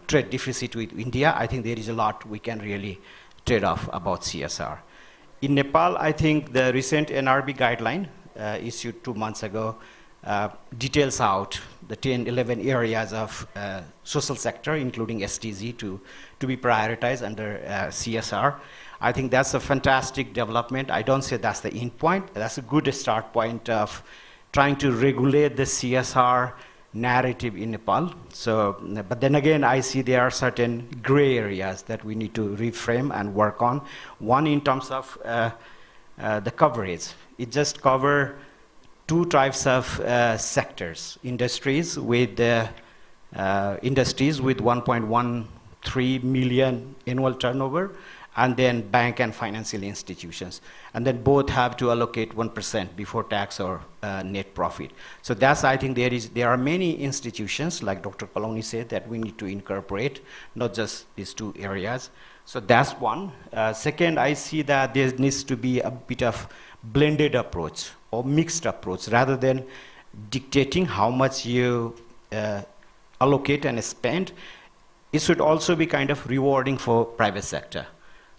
Speaker 8: trade deficit with India, I think there is a lot we can really trade off about CSR. In Nepal, I think the recent NRB guideline issued 2 months ago details out the 10, 11 areas of social sector, including SDG, to be prioritized under CSR. I think that's a fantastic development. I don't say that's the end point. That's a good start point of trying to regulate the CSR narrative in Nepal. So, but then again, I see there are certain gray areas that we need to reframe and work on. One, in terms of the coverage. It just covers 2 types of sectors: industries with 1.13 million annual turnover, and then bank and financial institutions. And then both have to allocate 1% before tax or net profit. So that's, I think there are many institutions, like Dr. Kaloni said, that we need to incorporate, not just these 2 areas. So that's one. Second, I see that there needs to be a bit of blended approach or mixed approach, rather than dictating how much you allocate and spend. It should also be kind of rewarding for private sector.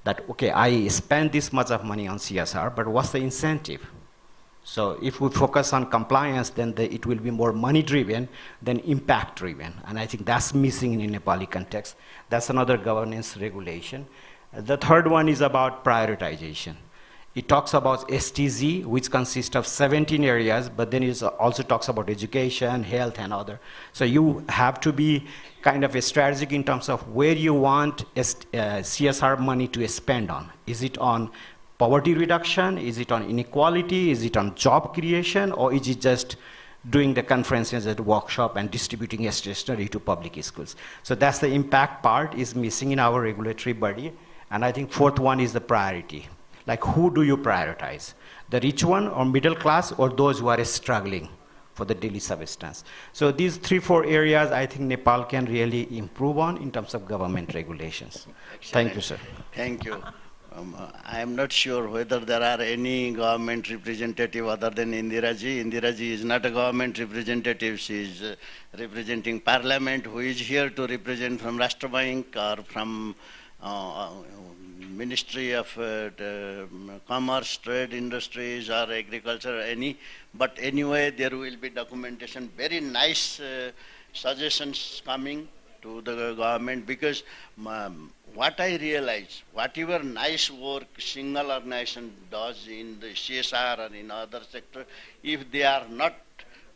Speaker 8: That, okay, I spend this much of money on CSR, but what's the incentive? So if we focus on compliance, then it will be more money-driven than impact-driven. And I think that's missing in a Nepali context. That's another governance regulation. The third one is about prioritization. It talks about STG, which consists of 17 areas, but then it also talks about education, health, and other. So you have to be kind of a strategic in terms of where you want CSR money to spend on. Is it on poverty reduction? Is it on inequality? Is it on job creation? Or is it just doing the conferences at workshop and distributing stationery to public schools? So that's the impact part is missing in our regulatory body. And I think fourth one is the priority. Like, who do you prioritize? The rich one or middle class, or those who are struggling for the daily subsistence? So these 3-4 areas I think Nepal can really improve on in terms of government regulations.
Speaker 6: Excellent.
Speaker 8: Thank you, sir.
Speaker 6: Thank you. I am not sure whether there are any government representative other than Indiraji. Indiraji is not a government representative. She is representing Parliament, who is here to represent from Rashtra Bank or from Ministry of Commerce, Trade, Industries, or Agriculture, any. But anyway, there will be documentation, very nice suggestions coming to the government, because what I realize, whatever nice work single organization does in the CSR or in other sector, if they are not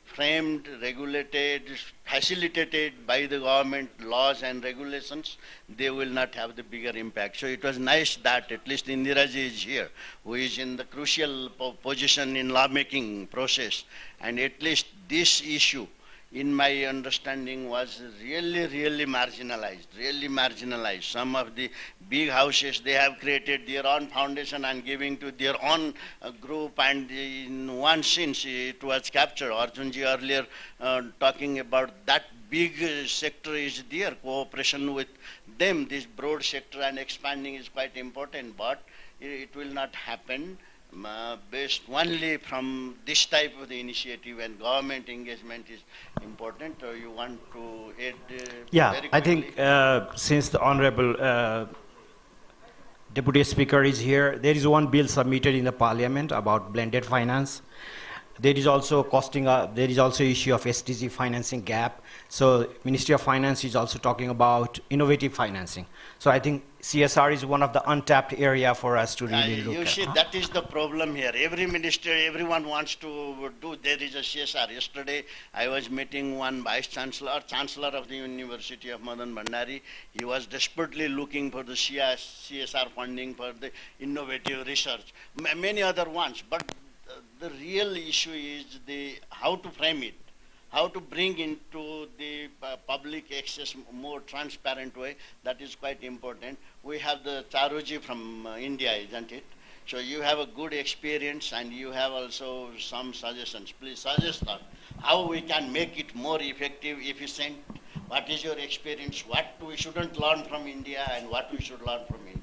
Speaker 6: framed, regulated, facilitated by the government laws and regulations, they will not have the bigger impact. So it was nice that at least Indiraji is here, who is in the crucial position in lawmaking process, and at least this issue in my understanding, was really marginalized. Some of the big houses, they have created their own foundation and giving to their own group, and in one sense, it was captured. Arjunji earlier talking about that big sector is there, cooperation with them, this broad sector and expanding is quite important, but it will not happen based only from this type of the initiative, and government engagement is important. You want to add
Speaker 8: Yeah,
Speaker 6: very
Speaker 8: I
Speaker 6: quickly?
Speaker 8: think since the Honorable Deputy Speaker is here, there is one bill submitted in the Parliament about blended finance. There is also there is also issue of SDG financing gap. So Ministry of Finance is also talking about innovative financing. So I think CSR is one of the untapped area for us to really look at.
Speaker 6: You see, that is the problem here. Every minister, everyone wants to do, there is a CSR. Yesterday, I was meeting one Vice Chancellor of the University of Madan Bhandari. He was desperately looking for the CSR funding for the innovative research. Many other ones, but the real issue is how to frame it, how to bring into the public access more transparent way. That is quite important. We have the Charuji from India, isn't it? So you have a good experience and you have also some suggestions. Please suggest that how we can make it more effective, efficient. What is your experience? What we shouldn't learn from India and what we should learn from India?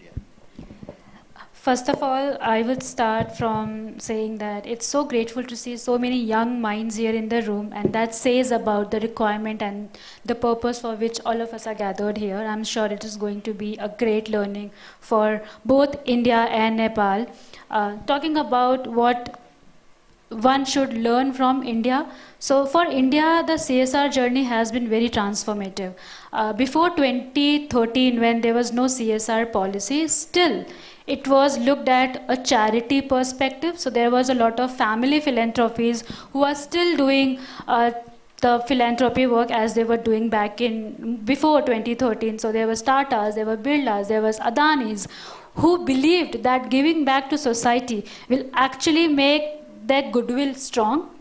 Speaker 9: First of all, I would start from saying that it's so grateful to see so many young minds here in the room, and that says about the requirement and the purpose for which all of us are gathered here. I'm sure it is going to be a great learning for both India and Nepal. Talking about what one should learn from India. So for India, the CSR journey has been very transformative. Before 2013, when there was no CSR policy, still it was looked at a charity perspective. So there was a lot of family philanthropies who are still doing the philanthropy work as they were doing back in before 2013. So there were Tatas, there were Birlas, there was Adanis, who believed that giving back to society will actually make their goodwill strong.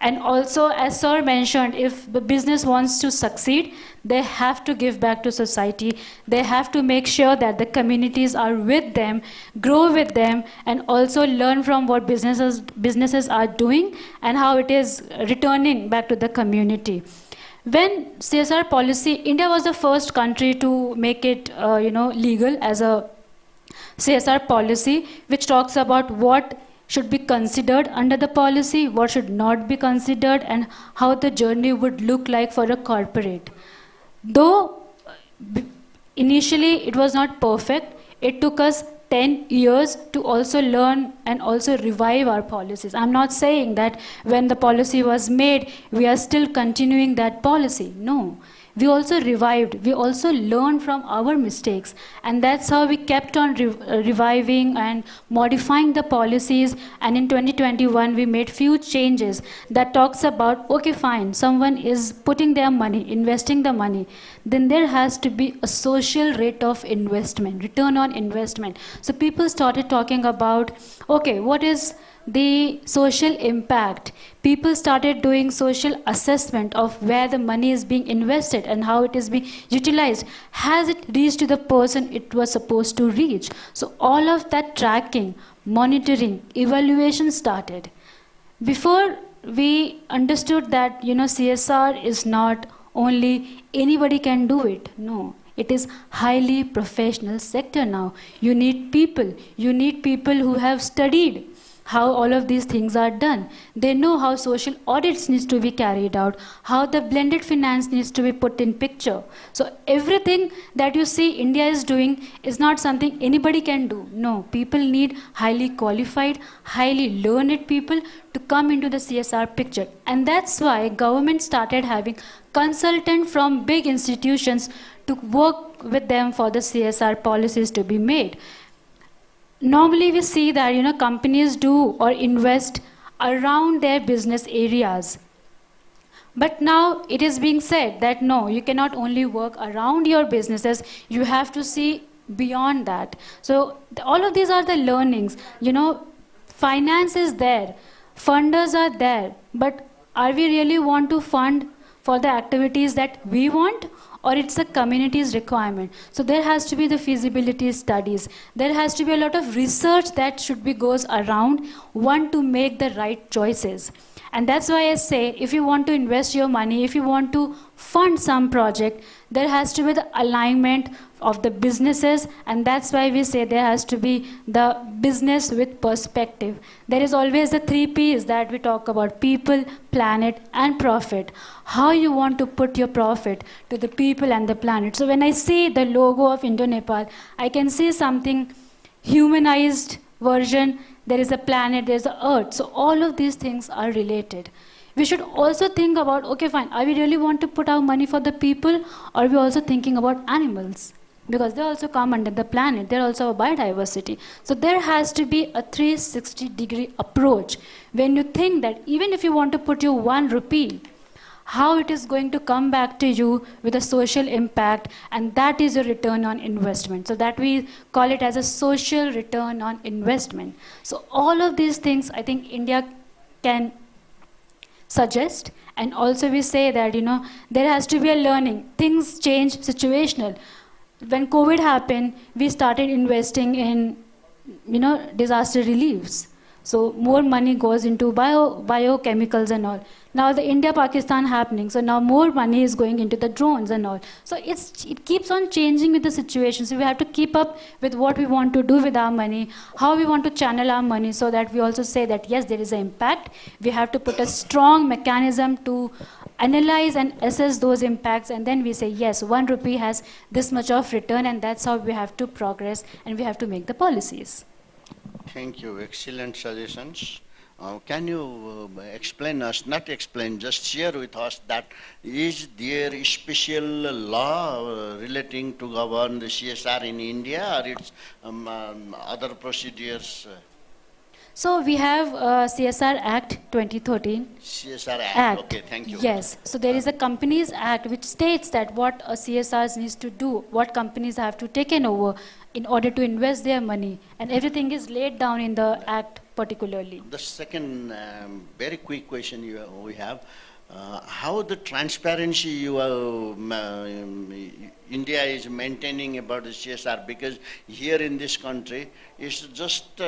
Speaker 9: And also, as Sir mentioned, if the business wants to succeed, they have to give back to society. They have to make sure that the communities are with them, grow with them, and also learn from what businesses are doing and how it is returning back to the community. When CSR policy, India was the first country to make it legal as a CSR policy, which talks about what should be considered under the policy, what should not be considered, and how the journey would look like for a corporate. Though initially it was not perfect, it took us 10 years to also learn and also revive our policies. I'm not saying that when the policy was made, we are still continuing that policy. No. We also revived, we also learned from our mistakes, and that's how we kept on reviving and modifying the policies. And in 2021 we made few changes that talks about, okay fine, someone is putting their money, investing the money, then there has to be a social rate of investment, return on investment. So people started talking about, okay, what is the social impact? People started doing social assessment of where the money is being invested and how it is being utilized. Has it reached to the person it was supposed to reach? So all of that tracking, monitoring, evaluation started. Before we understood that CSR is not only anybody can do it. No. It is highly professional sector now. You need people who have studied how all of these things are done. They know how social audits needs to be carried out, how the blended finance needs to be put in picture. So everything that you see India is doing is not something anybody can do. No, people need highly qualified, highly learned people to come into the CSR picture. And that's why government started having consultants from big institutions to work with them for the CSR policies to be made. Normally we see that companies do or invest around their business areas. But now it is being said that no, you cannot only work around your businesses, you have to see beyond that. So all of these are the learnings. Finance is there, funders are there, but are we really want to fund for the activities that we want, or it's a community's requirement. So there has to be the feasibility studies. There has to be a lot of research that should be goes around one to make the right choices. And that's why I say, if you want to invest your money, if you want to fund some project, there has to be the alignment of the businesses, and that's why we say there has to be the business with perspective. There is always the 3 P's that we talk about: people, planet, and profit. How you want to put your profit to the people and the planet. So when I see the logo of INDO-NEPAL, I can see something humanized version. There is a planet, there's the earth. So all of these things are related. We should also think about, okay, fine, are we really want to put our money for the people, or are we also thinking about animals? Because they also come under the planet, they're also a biodiversity. So there has to be a 360-degree approach. When you think that even if you want to put your 1 rupee, how it is going to come back to you with a social impact, and that is your return on investment. So that we call it as a social return on investment. So all of these things, I think India can suggest, and also we say that, there has to be a learning. Things change situational. When COVID happened, we started investing in, disaster reliefs. So more money goes into biochemicals and all. Now the India-Pakistan happening, so now more money is going into the drones and all. So it keeps on changing with the situation. So we have to keep up with what we want to do with our money, how we want to channel our money, so that we also say that yes, there is an impact. We have to put a strong mechanism to analyze and assess those impacts, and then we say yes, 1 rupee has this much of return, and that's how we have to progress, and we have to make the policies.
Speaker 6: Thank you. Excellent suggestions. Can you explain us, not explain, just share with us that is there a special law relating to govern the CSR in India, or it's other procedures?
Speaker 9: So we have CSR Act 2013.
Speaker 6: CSR Act, okay, thank you.
Speaker 9: Yes, so there is a Companies Act which states that what a CSR needs to do, what companies have to take over in order to invest their money, and everything is laid down in the Act particularly.
Speaker 6: The second very quick question we have, how the transparency India is maintaining about the CSR, because here in this country it's just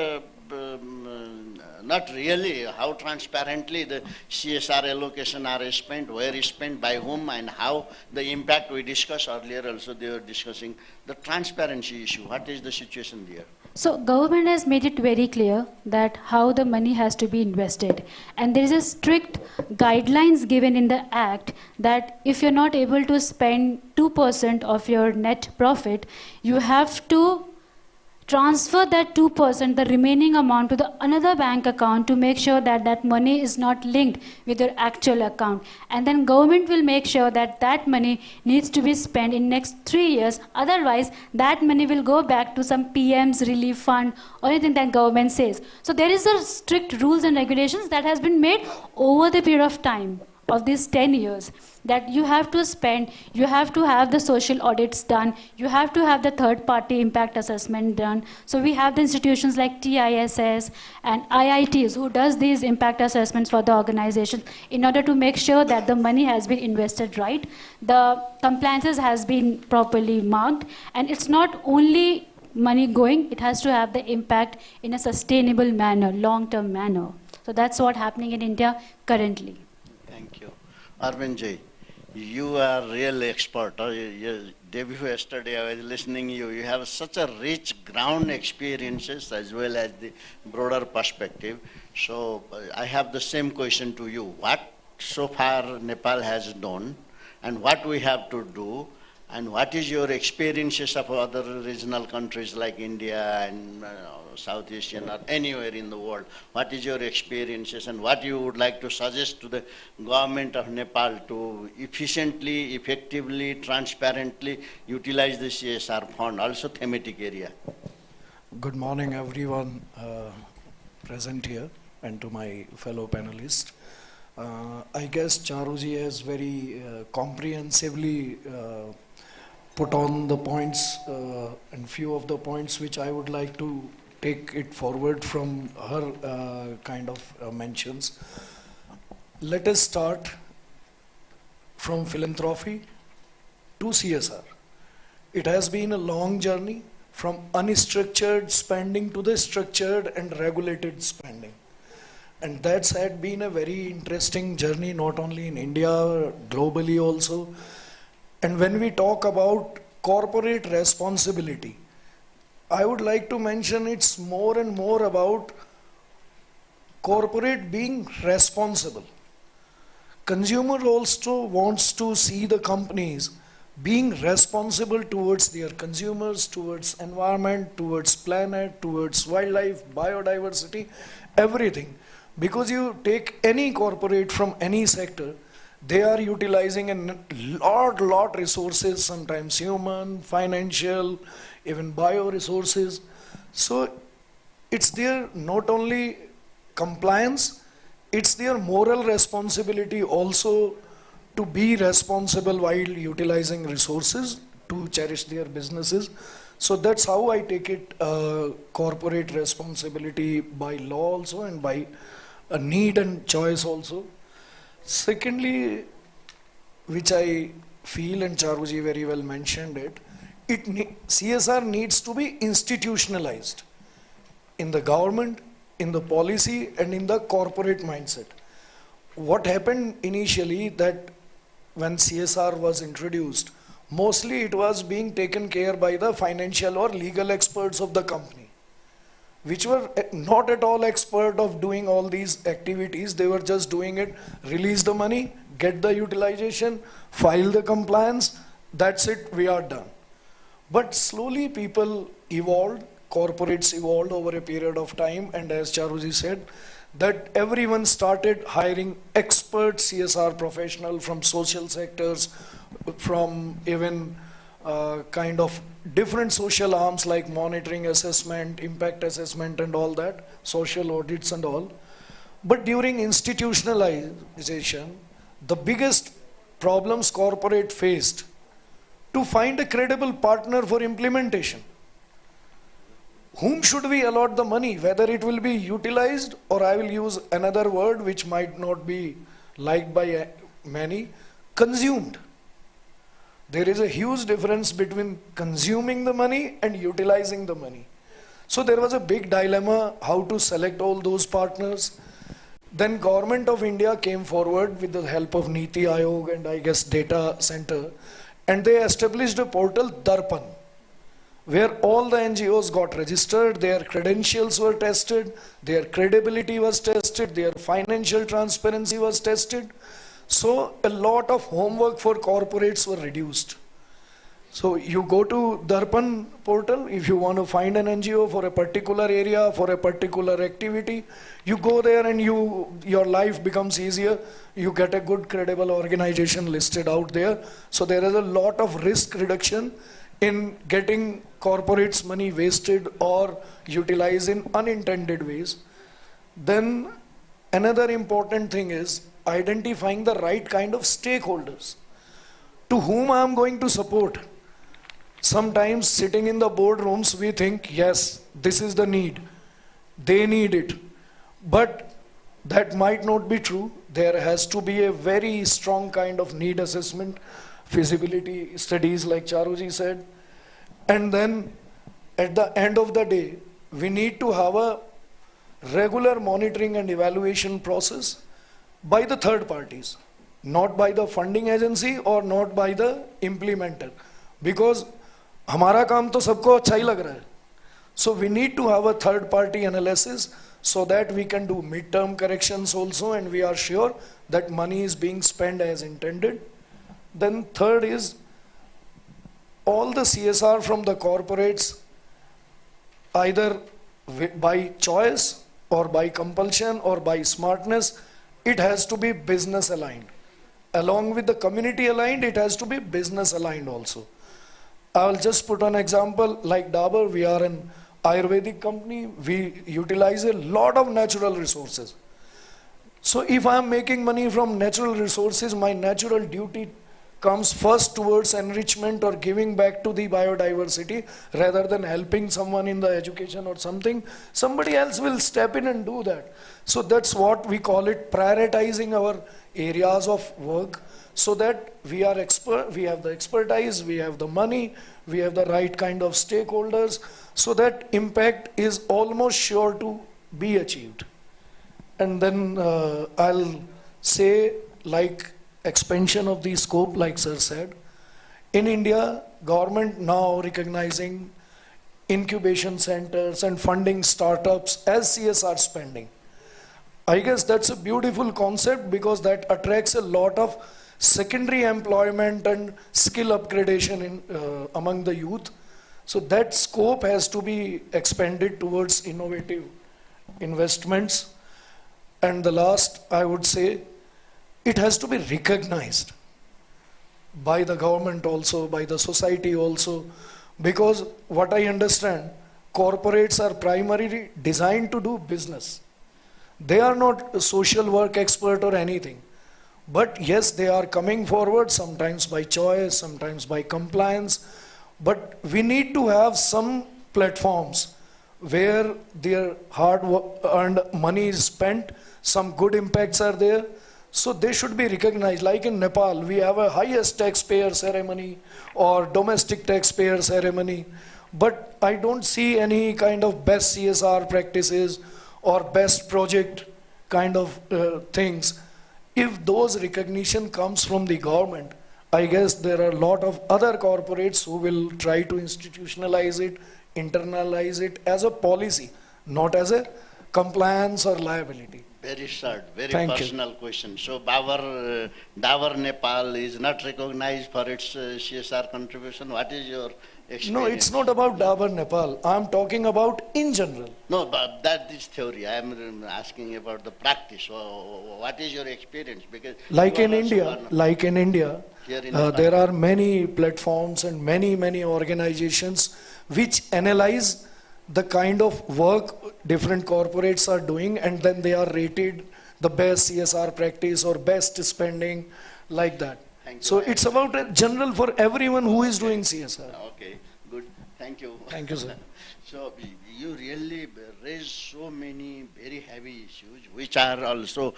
Speaker 6: not really how transparently the CSR allocation are spent, where is spent, by whom, and how the impact we discussed earlier. Also they were discussing the transparency issue. What is the situation there?
Speaker 9: So government has made it very clear that how the money has to be invested, and there is a strict guidelines given in the Act that if you're not able to spend 2% of your net profit, you have to transfer that 2%, the remaining amount, to the another bank account to make sure that that money is not linked with your actual account. And then government will make sure that that money needs to be spent in next 3 years. Otherwise, that money will go back to some PM's relief fund or anything that government says. So there is a strict rules and regulations that has been made over the period of time of these 10 years, that you have to spend, you have to have the social audits done, you have to have the third-party impact assessment done. So we have the institutions like TISS and IITs who does these impact assessments for the organization in order to make sure that the money has been invested right, the compliances has been properly marked, and it's not only money going, it has to have the impact in a sustainable manner, long-term manner. So that's what's happening in India currently.
Speaker 6: Thank you. Arvindji, you are really expert. Day before yesterday I was listening to you. You have such a rich ground experiences as well as the broader perspective. So I have the same question to you. What so far Nepal has done, and what we have to do, and what is your experiences of other regional countries like India and South Asian or anywhere in the world? What is your experiences, and what you would like to suggest to the government of Nepal to efficiently, effectively, transparently utilize the CSR fund, also thematic area?
Speaker 10: Good morning everyone present here and to my fellow panelists. I guess Charuji has very comprehensively put on the points and few of the points which I would like to take it forward from her kind of mentions. Let us start from philanthropy to CSR. It has been a long journey from unstructured spending to the structured and regulated spending. And that's had been a very interesting journey, not only in India, globally also. And when we talk about corporate responsibility, I would like to mention it's more and more about corporate being responsible. Consumer also wants to see the companies being responsible towards their consumers, towards environment, towards planet, towards wildlife, biodiversity, everything. Because you take any corporate from any sector, they are utilizing a lot resources, sometimes human, financial, even bio resources. So it's their not only compliance, it's their moral responsibility also to be responsible while utilizing resources to cherish their businesses. So that's how I take it, corporate responsibility by law also and by a need and choice also. Secondly, which I feel, and Charuji very well mentioned it, CSR needs to be institutionalized in the government, in the policy, and in the corporate mindset. What happened initially that when CSR was introduced, mostly it was being taken care by the financial or legal experts of the company, which were not at all expert of doing all these activities. They were just doing it, release the money, get the utilization, file the compliance, that's it, we are done. But slowly people evolved, corporates evolved over a period of time, and as Charuji said, that everyone started hiring expert CSR professional from social sectors, from even kind of different social arms like monitoring assessment, impact assessment and all that, social audits and all. But during institutionalization, the biggest problems corporate faced to find a credible partner for implementation. Whom should we allot the money? Whether it will be utilized, or I will use another word which might not be liked by many, consumed. There is a huge difference between consuming the money and utilizing the money. So there was a big dilemma how to select all those partners. Then Government of India came forward with the help of Niti Aayog and I guess Data Center, and they established a portal, Darpan, where all the NGOs got registered, their credentials were tested, their credibility was tested, their financial transparency was tested. So a lot of homework for corporates were reduced. So you go to Darpan portal, if you want to find an NGO for a particular area, for a particular activity, you go there and your life becomes easier. You get a good credible organization listed out there. So there is a lot of risk reduction in getting corporates' money wasted or utilized in unintended ways. Then another important thing is identifying the right kind of stakeholders to whom I am going to support. Sometimes sitting in the boardrooms, we think, yes, this is the need. They need it. But that might not be true. There has to be a very strong kind of need assessment, feasibility studies like Charuji said. And then at the end of the day, we need to have a regular monitoring and evaluation process by the third parties, not by the funding agency or not by the implementer. Because हमारा काम तो सबको अच्छा ही लग रहा है. So we need to have a third party analysis so that we can do mid-term corrections also and we are sure that money is being spent as intended. Then third is all the CSR from the corporates, either by choice or by compulsion or by smartness, it has to be business aligned. Along with the community aligned, it has to be business aligned also. I'll just put an example like Dabur. We are an Ayurvedic company. We utilize a lot of natural resources. So if I'm making money from natural resources, my natural duty comes first towards enrichment or giving back to the biodiversity rather than helping someone in the education or something, somebody else will step in and do that. So that's what we call it, prioritizing our areas of work so that we are we have the expertise, we have the money, we have the right kind of stakeholders, so that impact is almost sure to be achieved. And then I'll say, like, expansion of the scope, like sir said. In India, government now recognizing incubation centers and funding startups as CSR spending. I guess that's a beautiful concept because that attracts a lot of secondary employment and skill upgradation in, among the youth. So that scope has to be expanded towards innovative investments. And the last, I would say, it has to be recognized by the government also, by the society also, because what I understand, corporates are primarily designed to do business. They are not a social work expert or anything. But yes, they are coming forward, sometimes by choice, sometimes by compliance. But we need to have some platforms where their hard-earned money is spent, some good impacts are there. So they should be recognized. Like in Nepal, we have a highest taxpayer ceremony or domestic taxpayer ceremony. But I don't see any kind of best CSR practices or best project kind of things. If those recognition comes from the government, I guess there are a lot of other corporates who will try to institutionalize it, internalize it as a policy, not as a compliance or liability.
Speaker 6: Very short, very
Speaker 10: Thank
Speaker 6: personal question. So Dabur Nepal is not recognized for its CSR contribution. What is your experience?
Speaker 10: No, it's not about Dabur Nepal. I'm talking about in general.
Speaker 6: No, but that is theory. I am asking about the practice. So what is your experience? Because
Speaker 10: Like
Speaker 6: you are
Speaker 10: in
Speaker 6: also
Speaker 10: India,
Speaker 6: here in Nepal.
Speaker 10: there are many platforms and many organizations which analyze the kind of work different corporates are doing, and then they are rated the best CSR practice or best spending, like that.
Speaker 6: Thank you.
Speaker 10: So it's about a general for everyone who is doing CSR.
Speaker 6: Okay, good. Thank you.
Speaker 10: Thank you, sir.
Speaker 6: So you really raised so many very heavy issues, which are also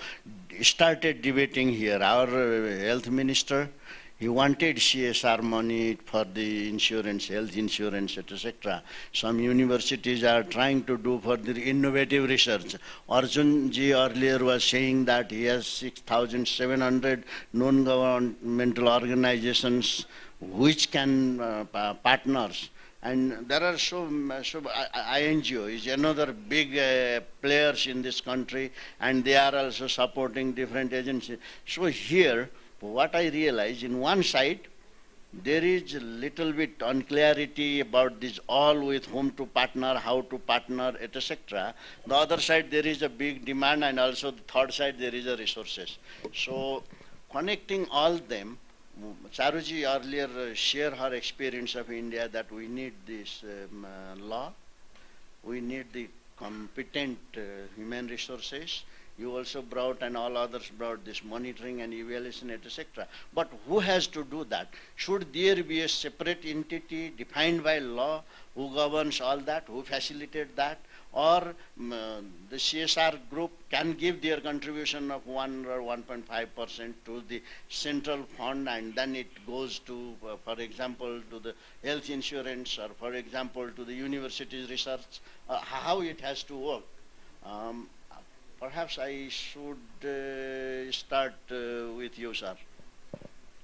Speaker 6: started debating here. Our health minister, he wanted CSR money for the insurance, health insurance, etc. Some universities are trying to do for the innovative research. Arjun ji earlier was saying that he has 6,700 non-governmental organizations which can partners. And there are INGO is another big players in this country, and they are also supporting different agencies. So here, what I realize, in one side, there is a little bit unclarity about this, all with whom to partner, how to partner, etc. The other side, there is a big demand, and also the third side, there is a resources. So connecting all them, Charuji earlier shared her experience of India that we need this law, we need the competent human resources. You also brought, and all others brought, this monitoring and evaluation, etc. But who has to do that? Should there be a separate entity defined by law who governs all that, who facilitates that? Or the CSR group can give their contribution of 1 or 1.5% to the central fund, and then it goes to, for example, to the health insurance, or for example, to the university's research, how it has to work. Perhaps I should start with you, sir.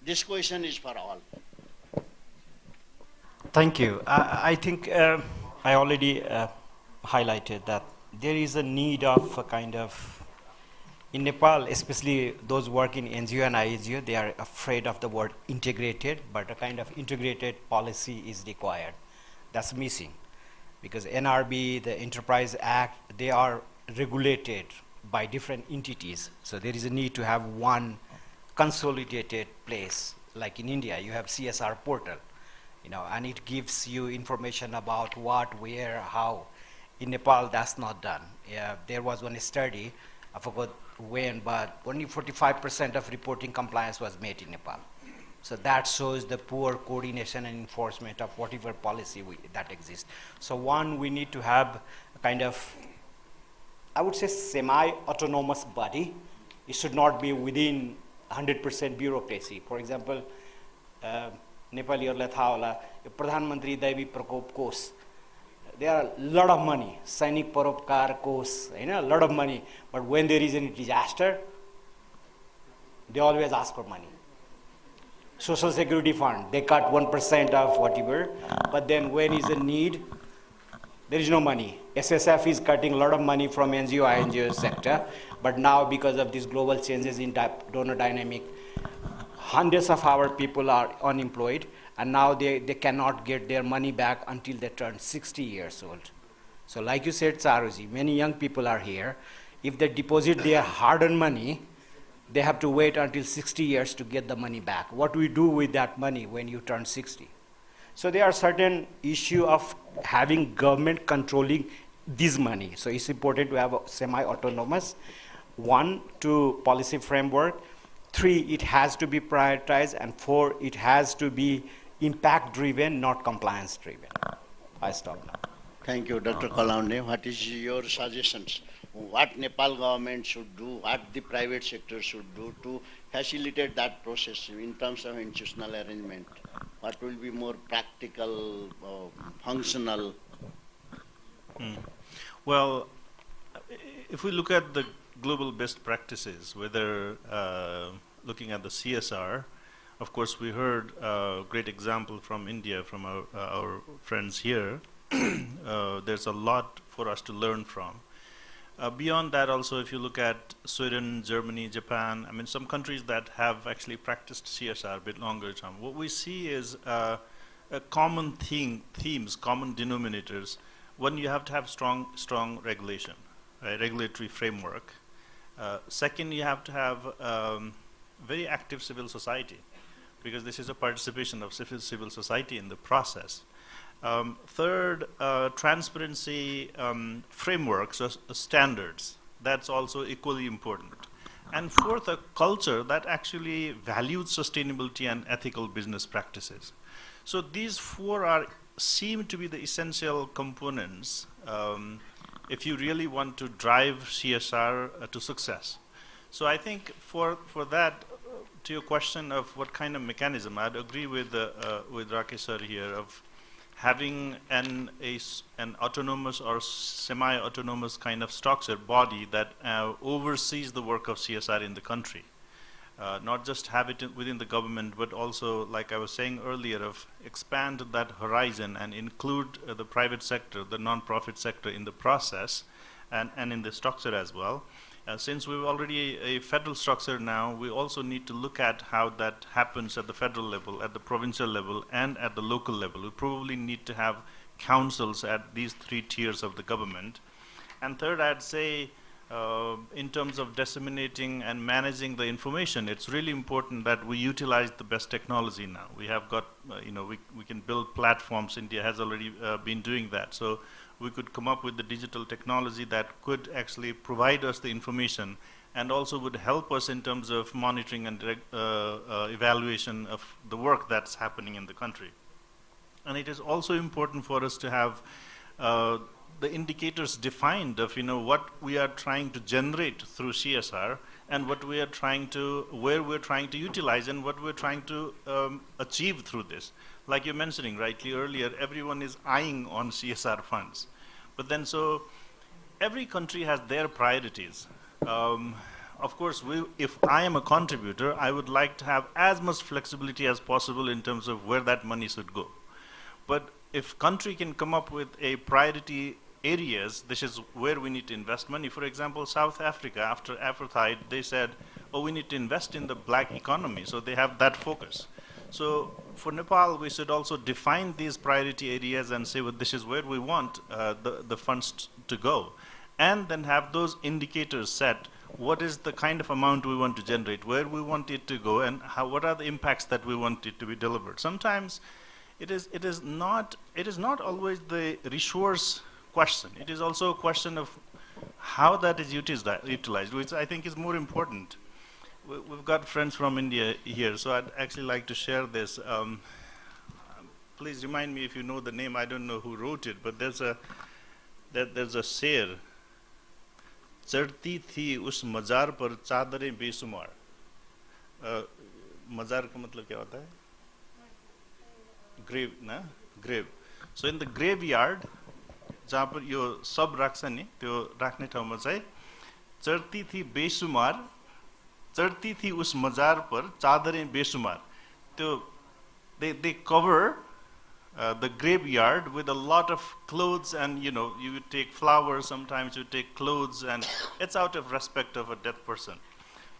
Speaker 6: This question is for all.
Speaker 8: Thank you. I think I already highlighted that there is a need of a kind of, in Nepal, especially those working in NGO and INGO, they are afraid of the word integrated, but a kind of integrated policy is required. That's missing, because NRB, the Enterprise Act, they are regulated by different entities. So there is a need to have one consolidated place. Like in India, you have CSR portal, and it gives you information about what, where, how. In Nepal, that's not done. There was one study, I forgot when, but only 45% of reporting compliance was made in Nepal. So that shows the poor coordination and enforcement of whatever policy that exists. So one, we need to have a kind of, I would say, semi-autonomous body. It should not be within 100% bureaucracy. For example, Nepali Pradhan Mantri Daivi Prakop Kos. There are a lot of money, Sainik Paropkar Kos, a lot of money. But when there is a disaster, they always ask for money. Social Security Fund, they cut 1% of whatever, but then when is a need, there is no money. SSF is cutting a lot of money from NGO, INGO sector, but now because of these global changes in donor dynamic, hundreds of our people are unemployed, and now they cannot get their money back until they turn 60 years old. So like you said, Charuji, many young people are here. If they deposit their hard-earned money, they have to wait until 60 years to get the money back. What do we do with that money when you turn 60? So there are certain issue of having government controlling this money. So it's important to have a semi-autonomous. 1, 2, policy framework. 3, it has to be prioritized. And 4, it has to be impact-driven, not compliance-driven. I stop now.
Speaker 6: Thank you, Dr. Kalaunde. What is your suggestions? What Nepal government should do, what the private sector should do to facilitate that process in terms of institutional arrangement? What will be more practical, functional?
Speaker 7: Well, if we look at the global best practices, whether looking at the CSR, of course we heard a great example from India, from our friends here. There's a lot for us to learn from. Beyond that also, if you look at Sweden, Germany, Japan, I mean some countries that have actually practiced CSR a bit longer term, what we see is a common themes, common denominators. One, you have to have strong regulation, right? Regulatory framework. Second, you have to have very active civil society, because this is a participation of civil society in the process. Third, transparency frameworks or standards. That's also equally important. And fourth, a culture that actually values sustainability and ethical business practices. So these 4 seem to be the essential components if you really want to drive CSR to success. So I think for that, to your question of what kind of mechanism, I'd agree with Rakesh sir here of having an autonomous or semi-autonomous kind of structure body that oversees the work of CSR in the country. Not just have it within the government, but also, like I was saying earlier, of expand that horizon and include the private sector, the non-profit sector in the process and in the structure as well. Since we're already a federal structure now, we also need to look at how that happens at the federal level, at the provincial level, and at the local level. We probably need to have councils at these 3 tiers of the government. And third, I'd say, in terms of disseminating and managing the information, it's really important that we utilize the best technology now. We have got, we can build platforms. India has already been doing that. So we could come up with the digital technology that could actually provide us the information and also would help us in terms of monitoring and evaluation of the work that's happening in the country. And it is also important for us to have the indicators defined of what we are trying to generate through CSR and what we are trying to, where we're trying to utilize and what we're trying to achieve through this. Like you're mentioning rightly earlier, everyone is eyeing on CSR funds. But then so every country has their priorities. Of course, if I am a contributor, I would like to have as much flexibility as possible in terms of where that money should go. But if country can come up with a priority areas, this is where we need to invest money. For example, South Africa, after apartheid, they said, oh, we need to invest in the black economy. So they have that focus. So for Nepal, we should also define these priority areas and say, well, this is where we want the funds to go. And then have those indicators set. What is the kind of amount we want to generate, where we want it to go, and what are the impacts that we want it to be delivered. Sometimes it is not always the resource question. It is also a question of how that is utilized, which I think is more important. we've got friends from India here, so I'd actually like to share this. Please remind me if you know the name. I don't know who wrote it, but there's a शेर, चढ़ती थी उस मजार पर चादरें बेशुमार. मजार का मतलब क्या होता है? Grave, ना? Grave. So in the graveyard, जहाँ पर यो सब राख्छ नि, त्यो राख्ने ठाउँमा चाहिँ चढ़ती थी बेशुमार, चढ़ती थी उस मजार पर चादरें बेशुमार. त्यो they cover the graveyard with a lot of clothes, and you know, you would take flowers, sometimes you take clothes, and it's out of respect of a dead person.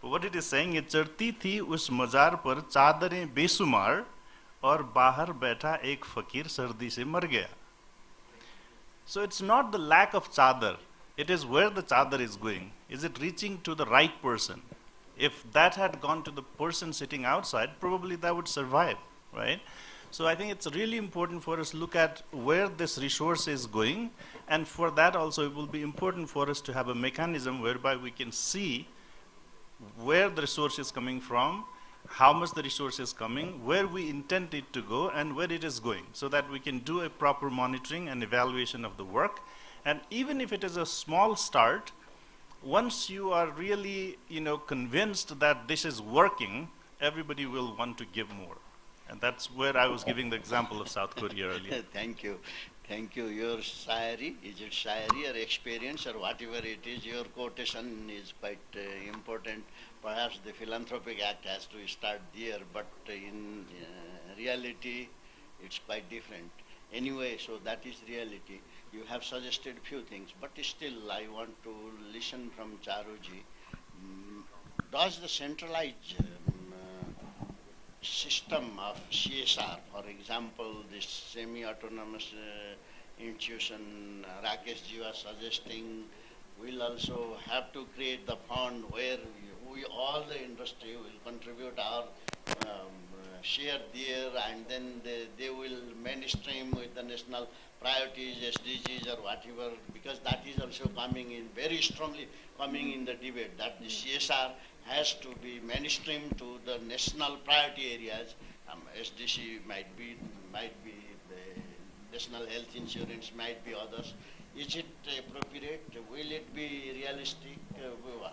Speaker 7: But what it is saying is, चढ़ती थी उस मजार पर चादरें बेशुमार और बाहर बैठा एक फकीर सर्दी से मर गया. So it's not the lack of chadar, it is where the chadar is going. Is it reaching to the right person? If that had gone to the person sitting outside, probably that would survive, right? So I think it's really important for us to look at where this resource is going, and for that also it will be important for us to have a mechanism whereby we can see where the resource is coming from, how much the resource is coming, where we intend it to go, and where it is going, so that we can do a proper monitoring and evaluation of the work. And even if it is a small start, once you are really, you know, convinced that this is working, everybody will want to give more. And that's where I was giving the example of South Korea earlier.
Speaker 6: Thank you. Thank you. Your shayari, is it shayari or experience or whatever it is, your quotation is quite important. Perhaps the Philanthropic Act has to start there, but in reality, it's quite different. Anyway, so that is reality. You have suggested few things, but still I want to listen from Charuji. Does the centralized system of CSR, for example, this semi-autonomous institution Rakesh ji was suggesting, will also have to create the fund where we, all the industry, will contribute our share there, and then they will mainstream with the national priorities, SDGs or whatever, because that is also coming in very strongly, coming in the debate, that the CSR has to be mainstream to the national priority areas. SDC might be the national health insurance, might be others. Is it appropriate? Will it be realistic?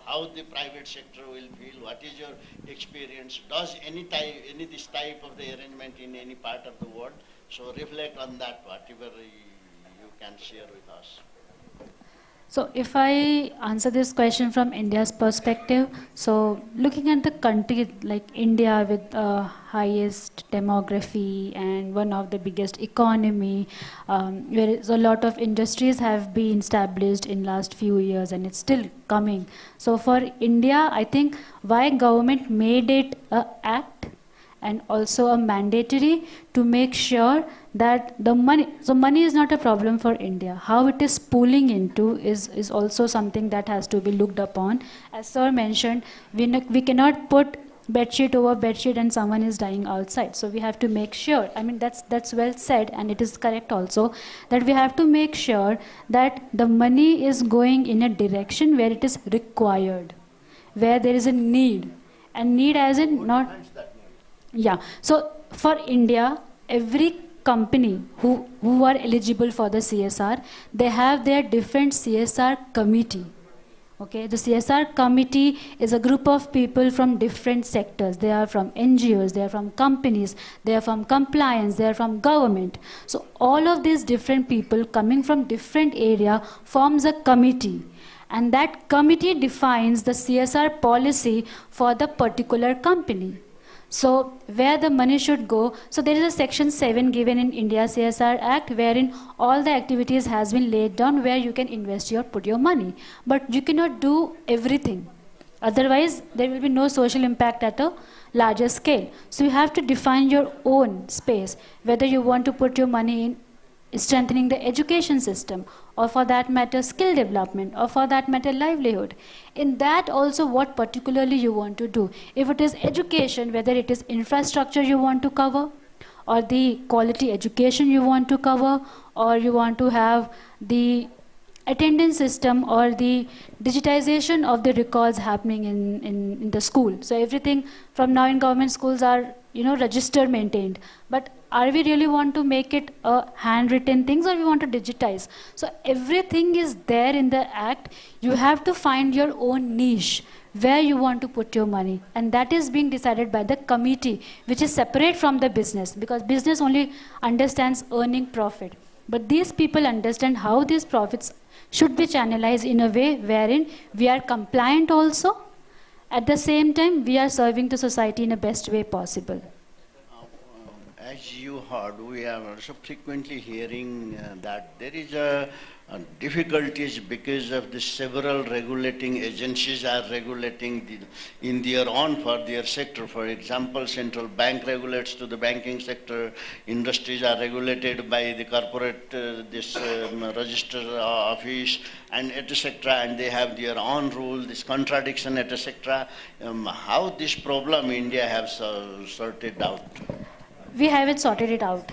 Speaker 6: How the private sector will feel? What is your experience? Does this type of the arrangement in any part of the world? So reflect on that, whatever you can share with us.
Speaker 9: So if I answer this question from India's perspective, so looking at the country like India with highest demography and one of the biggest economy, where a lot of industries have been established in last few years and it's still coming. So for India, I think why government made it an act and also a mandatory to make sure that the money, so money is not a problem for India. How it is pooling into is also something that has to be looked upon. As sir mentioned, we cannot put bedsheet over bedsheet and someone is dying outside. So we have to make sure, I mean that's well said, and it is correct also, that we have to make sure that the money is going in a direction where it is required, where there is a need, and need as in not, yeah. So for India, every company who are eligible for the CSR, they have their different CSR committee. Okay, the CSR committee is a group of people from different sectors. They are from NGOs, they are from companies, they are from compliance, they are from government. So all of these different people coming from different area forms a committee. And that committee defines the CSR policy for the particular company. So where the money should go, so there is a section 7 given in India CSR Act wherein all the activities has been laid down where you can invest your, put your money. But you cannot do everything. Otherwise, there will be no social impact at a larger scale. So you have to define your own space, whether you want to put your money in strengthening the education system, or for that matter skill development, or for that matter livelihood. In that also what particularly you want to do. If it is education, whether it is infrastructure you want to cover, or the quality education you want to cover, or you want to have the attendance system or the digitization of the records happening in the school. So everything from now in government schools are, register maintained. But are we really want to make it a handwritten things, or we want to digitize? So everything is there in the act. You have to find your own niche where you want to put your money, and that is being decided by the committee, which is separate from the business, because business only understands earning profit. But these people understand how these profits should be channelized in a way wherein we are compliant also. At the same time, we are serving the society in the best way possible.
Speaker 6: As you heard, we are also frequently hearing that there is a difficulties because of the several regulating agencies are regulating in their own for their sector. For example, central bank regulates to the banking sector, industries are regulated by the corporate register office, and etc. And they have their own rule, this contradiction, etc. How this problem India have sorted out?
Speaker 9: We haven't sorted it out,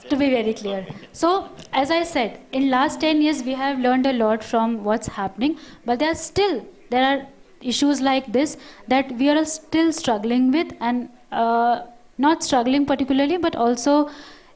Speaker 9: to be very clear. So, as I said, in last 10 years, we have learned a lot from what's happening, but there are issues like this that we are still struggling with, and not struggling particularly, but also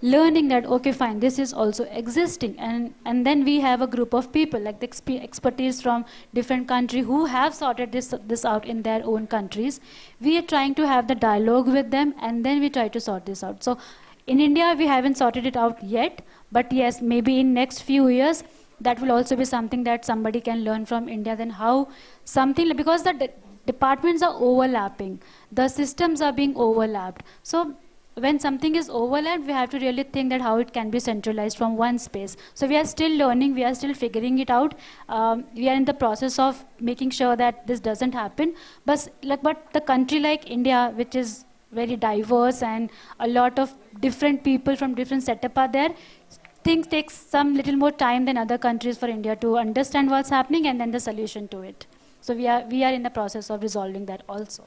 Speaker 9: learning that, okay, fine, this is also existing. And then we have a group of people, like the expertise from different countries who have sorted this out in their own countries. We are trying to have the dialogue with them, and then we try to sort this out. So in India, we haven't sorted it out yet, but yes, maybe in next few years, that will also be something that somebody can learn from India, then how something, because the departments are overlapping, the systems are being overlapped. So when something is overlapped, we have to really think that how it can be centralized from one space. So we are still learning, we are still figuring it out. We are in the process of making sure that this doesn't happen. But the country like India, which is very diverse and a lot of different people from different setup are there, things take some little more time than other countries for India to understand what's happening and then the solution to it. So we are in the process of resolving that also.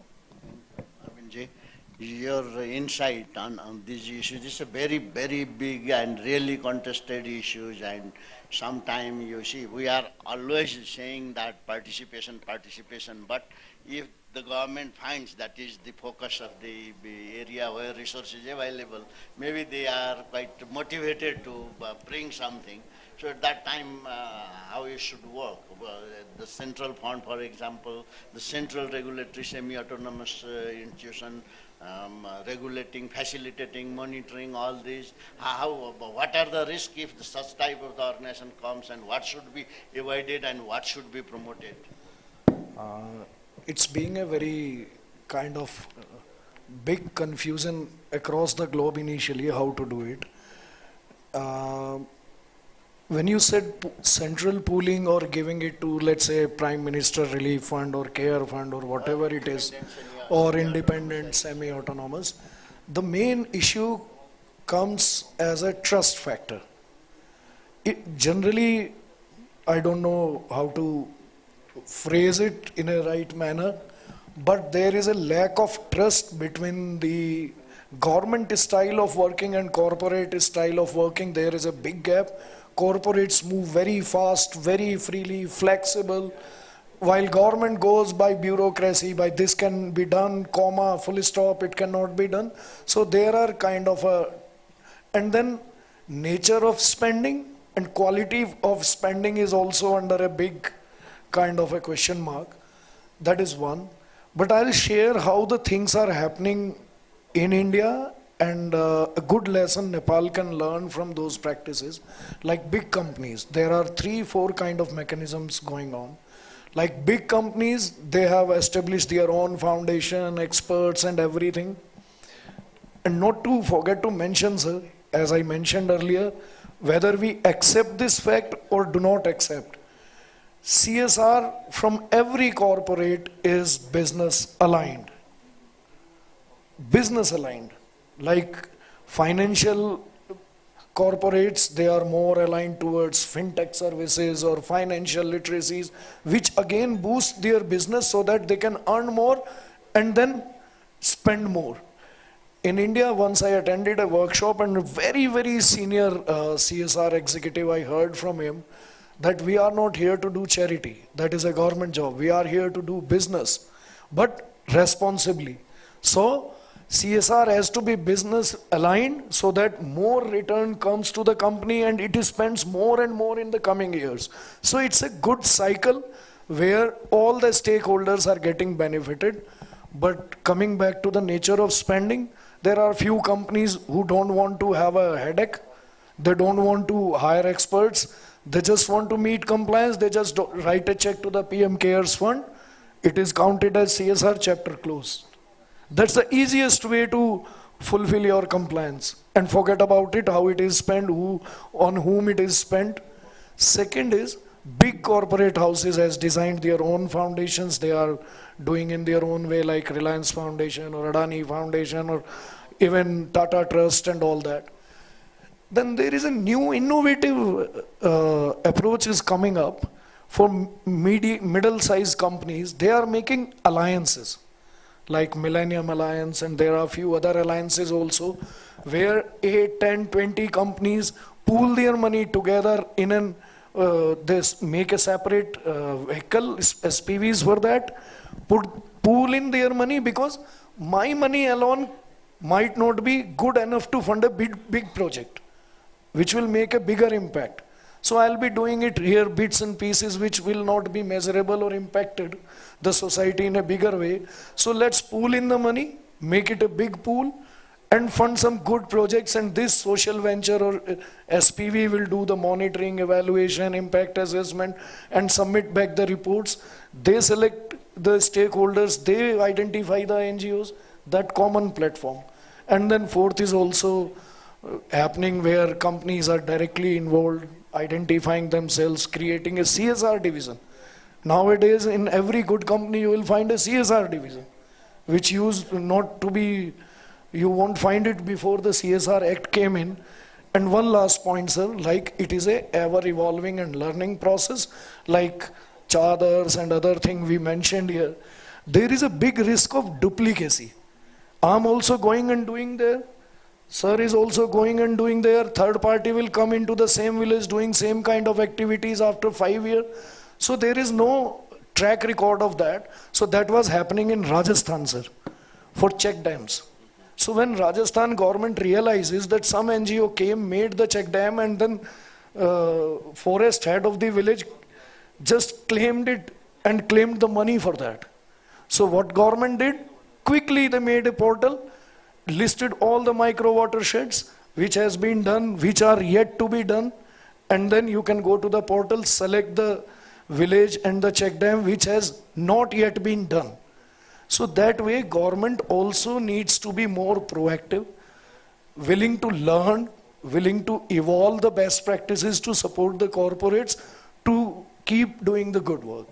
Speaker 6: Your insight on these issues. This is a very, very big and really contested issues, and sometimes you see we are always saying that participation, but if the government finds that is the focus of the area where resources available, maybe they are quite motivated to bring something. So at that time, how it should work. The central fund, for example, the central regulatory semi-autonomous institution, regulating, facilitating, monitoring, all these. What are the risks if such type of the organization comes, and what should be avoided and what should be promoted?
Speaker 10: It's being a very kind of big confusion across the globe initially how to do it. When you said central pooling or giving it to, let's say, Prime Minister Relief Fund or Care Fund or whatever it is, or independent, semi-autonomous, the main issue comes as a trust factor. Generally, I don't know how to phrase it in a right manner, but there is a lack of trust between the government style of working and corporate style of working. There is a big gap. Corporates move very fast, very freely, flexible, while government goes by bureaucracy, by this can be done, comma, full stop, it cannot be done. So there are kind of and then nature of spending and quality of spending is also under a big kind of a question mark. That is one. But I'll share how the things are happening in India, and a good lesson Nepal can learn from those practices. Like big companies, there are 3-4 kind of mechanisms going on. Like big companies, they have established their own foundation, experts and everything. And not to forget to mention, sir, as I mentioned earlier, whether we accept this fact or do not accept, CSR from every corporate is business aligned. Business aligned. Like financial corporates, they are more aligned towards fintech services or financial literacies, which again boost their business so that they can earn more and then spend more. In India, once I attended a workshop and a very, very senior CSR executive, I heard from him that we are not here to do charity. That is a government job. We are here to do business, but responsibly. So CSR has to be business aligned so that more return comes to the company and it spends more and more in the coming years. So it's a good cycle where all the stakeholders are getting benefited. But coming back to the nature of spending, there are few companies who don't want to have a headache. They don't want to hire experts. They just want to meet compliance. They just write a check to the PM Cares Fund. It is counted as CSR, chapter closed. That's the easiest way to fulfill your compliance and forget about it, how it is spent, on whom it is spent. Second is, big corporate houses has designed their own foundations. They are doing in their own way, like Reliance Foundation or Adani Foundation or even Tata Trust and all that. Then there is a new innovative approach is coming up for middle-sized companies. They are making alliances like Millennium Alliance, and there are a few other alliances also, where 8, 10, 20 companies pool their money together in an they make a separate vehicle, SPVs for that, pool in their money, because my money alone might not be good enough to fund a big project, which will make a bigger impact. So I'll be doing it here, bits and pieces, which will not be measurable or impacted the society in a bigger way. So let's pool in the money, make it a big pool, and fund some good projects, and this social venture or SPV will do the monitoring, evaluation, impact assessment, and submit back the reports. They select the stakeholders, they identify the NGOs, that common platform. And then fourth is also happening where companies are directly involved, identifying themselves, creating a CSR division. Nowadays, in every good company, you will find a CSR division, which used not to be, you won't find it before the CSR Act came in. And one last point, sir, like it is a ever evolving and learning process, like chadars and other thing we mentioned here. There is a big risk of duplicacy. I'm also going and doing there. Sir is also going and doing there. Third party will come into the same village doing same kind of activities after 5 years. So there is no track record of that. So that was happening in Rajasthan, sir, for check dams. So when Rajasthan government realizes that some NGO came, made the check dam, and then forest head of the village just claimed it and claimed the money for that. So what government did? Quickly they made a portal, listed all the micro watersheds which has been done, which are yet to be done, and then you can go to the portal, select the village and the check dam which has not yet been done. So that way government also needs to be more proactive, willing to learn, willing to evolve the best practices to support the corporates to keep doing the good work.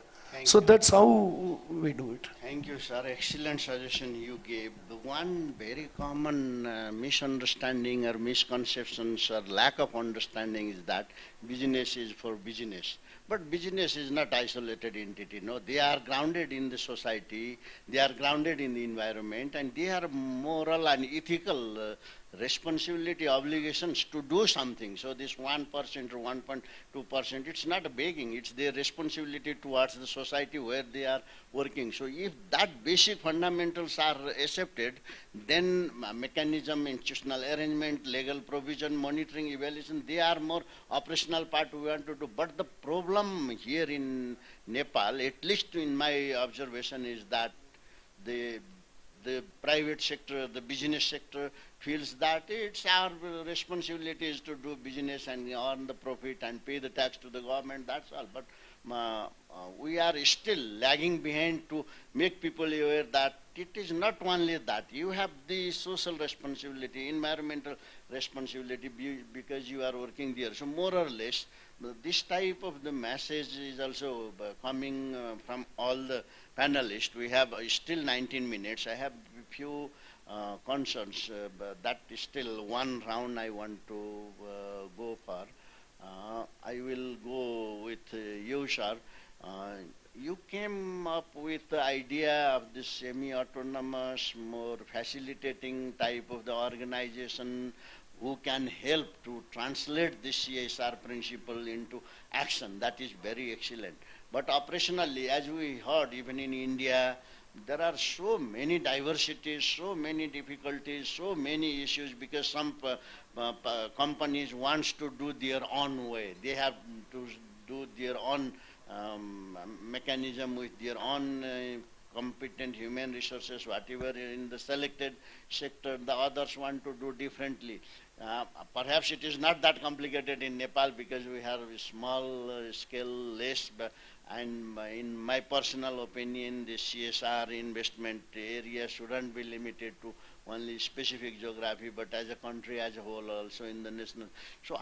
Speaker 10: So that's how we do it.
Speaker 6: Thank you, sir. Excellent suggestion you gave. The one very common misunderstanding or misconceptions or lack of understanding is that business is for business. But business is not isolated entity. No, they are grounded in the society, they are grounded in the environment, and they have moral and ethical responsibility, obligations to do something. So this 1% or 1.2%, it's not a begging, it's their responsibility towards the society where they are working. So if that basic fundamentals are accepted, then mechanism, institutional arrangement, legal provision, monitoring, evaluation, they are more operational part we want to do. But the problem here in Nepal, at least in my observation, is that the private sector, the business sector feels that it's our responsibility is to do business and earn the profit and pay the tax to the government, that's all. But we are still lagging behind to make people aware that it is not only that. You have the social responsibility, environmental responsibility because you are working there. So more or less, this type of the message is also coming from all the panelists. We have still 19 minutes. I have a few concerns, but that is still one round I want to go for. I will go with you, sir. You came up with the idea of this semi-autonomous, more facilitating type of the organization. who can help to translate this CSR principle into action. That is very excellent. But operationally, as we heard, even in India, there are so many diversities, so many difficulties, so many issues, because some companies wants to do their own way. They have to do their own mechanism with their own competent human resources, whatever in the selected sector, the others want to do differently. Perhaps it is not that complicated in Nepal because we have a small scale less, and in my personal opinion, the CSR investment area shouldn't be limited to only specific geography, but as a country as a whole also in the national. So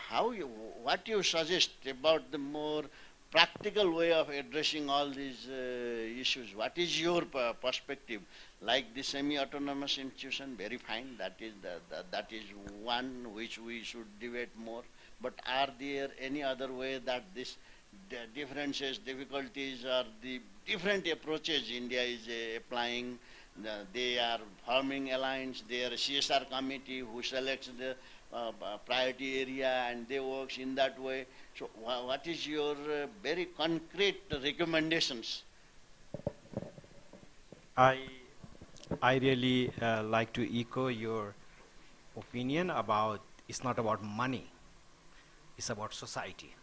Speaker 6: what you suggest about the more practical way of addressing all these issues? What is your perspective? Like the semi-autonomous institution, very fine. That is one which we should debate more. But are there any other way that this differences, difficulties, or the different approaches India is applying? They are forming alliance. They are a CSR committee who selects the priority area, and they work in that way. So what is your very concrete recommendations?
Speaker 8: I really like to echo your opinion about it's not about money, it's about society.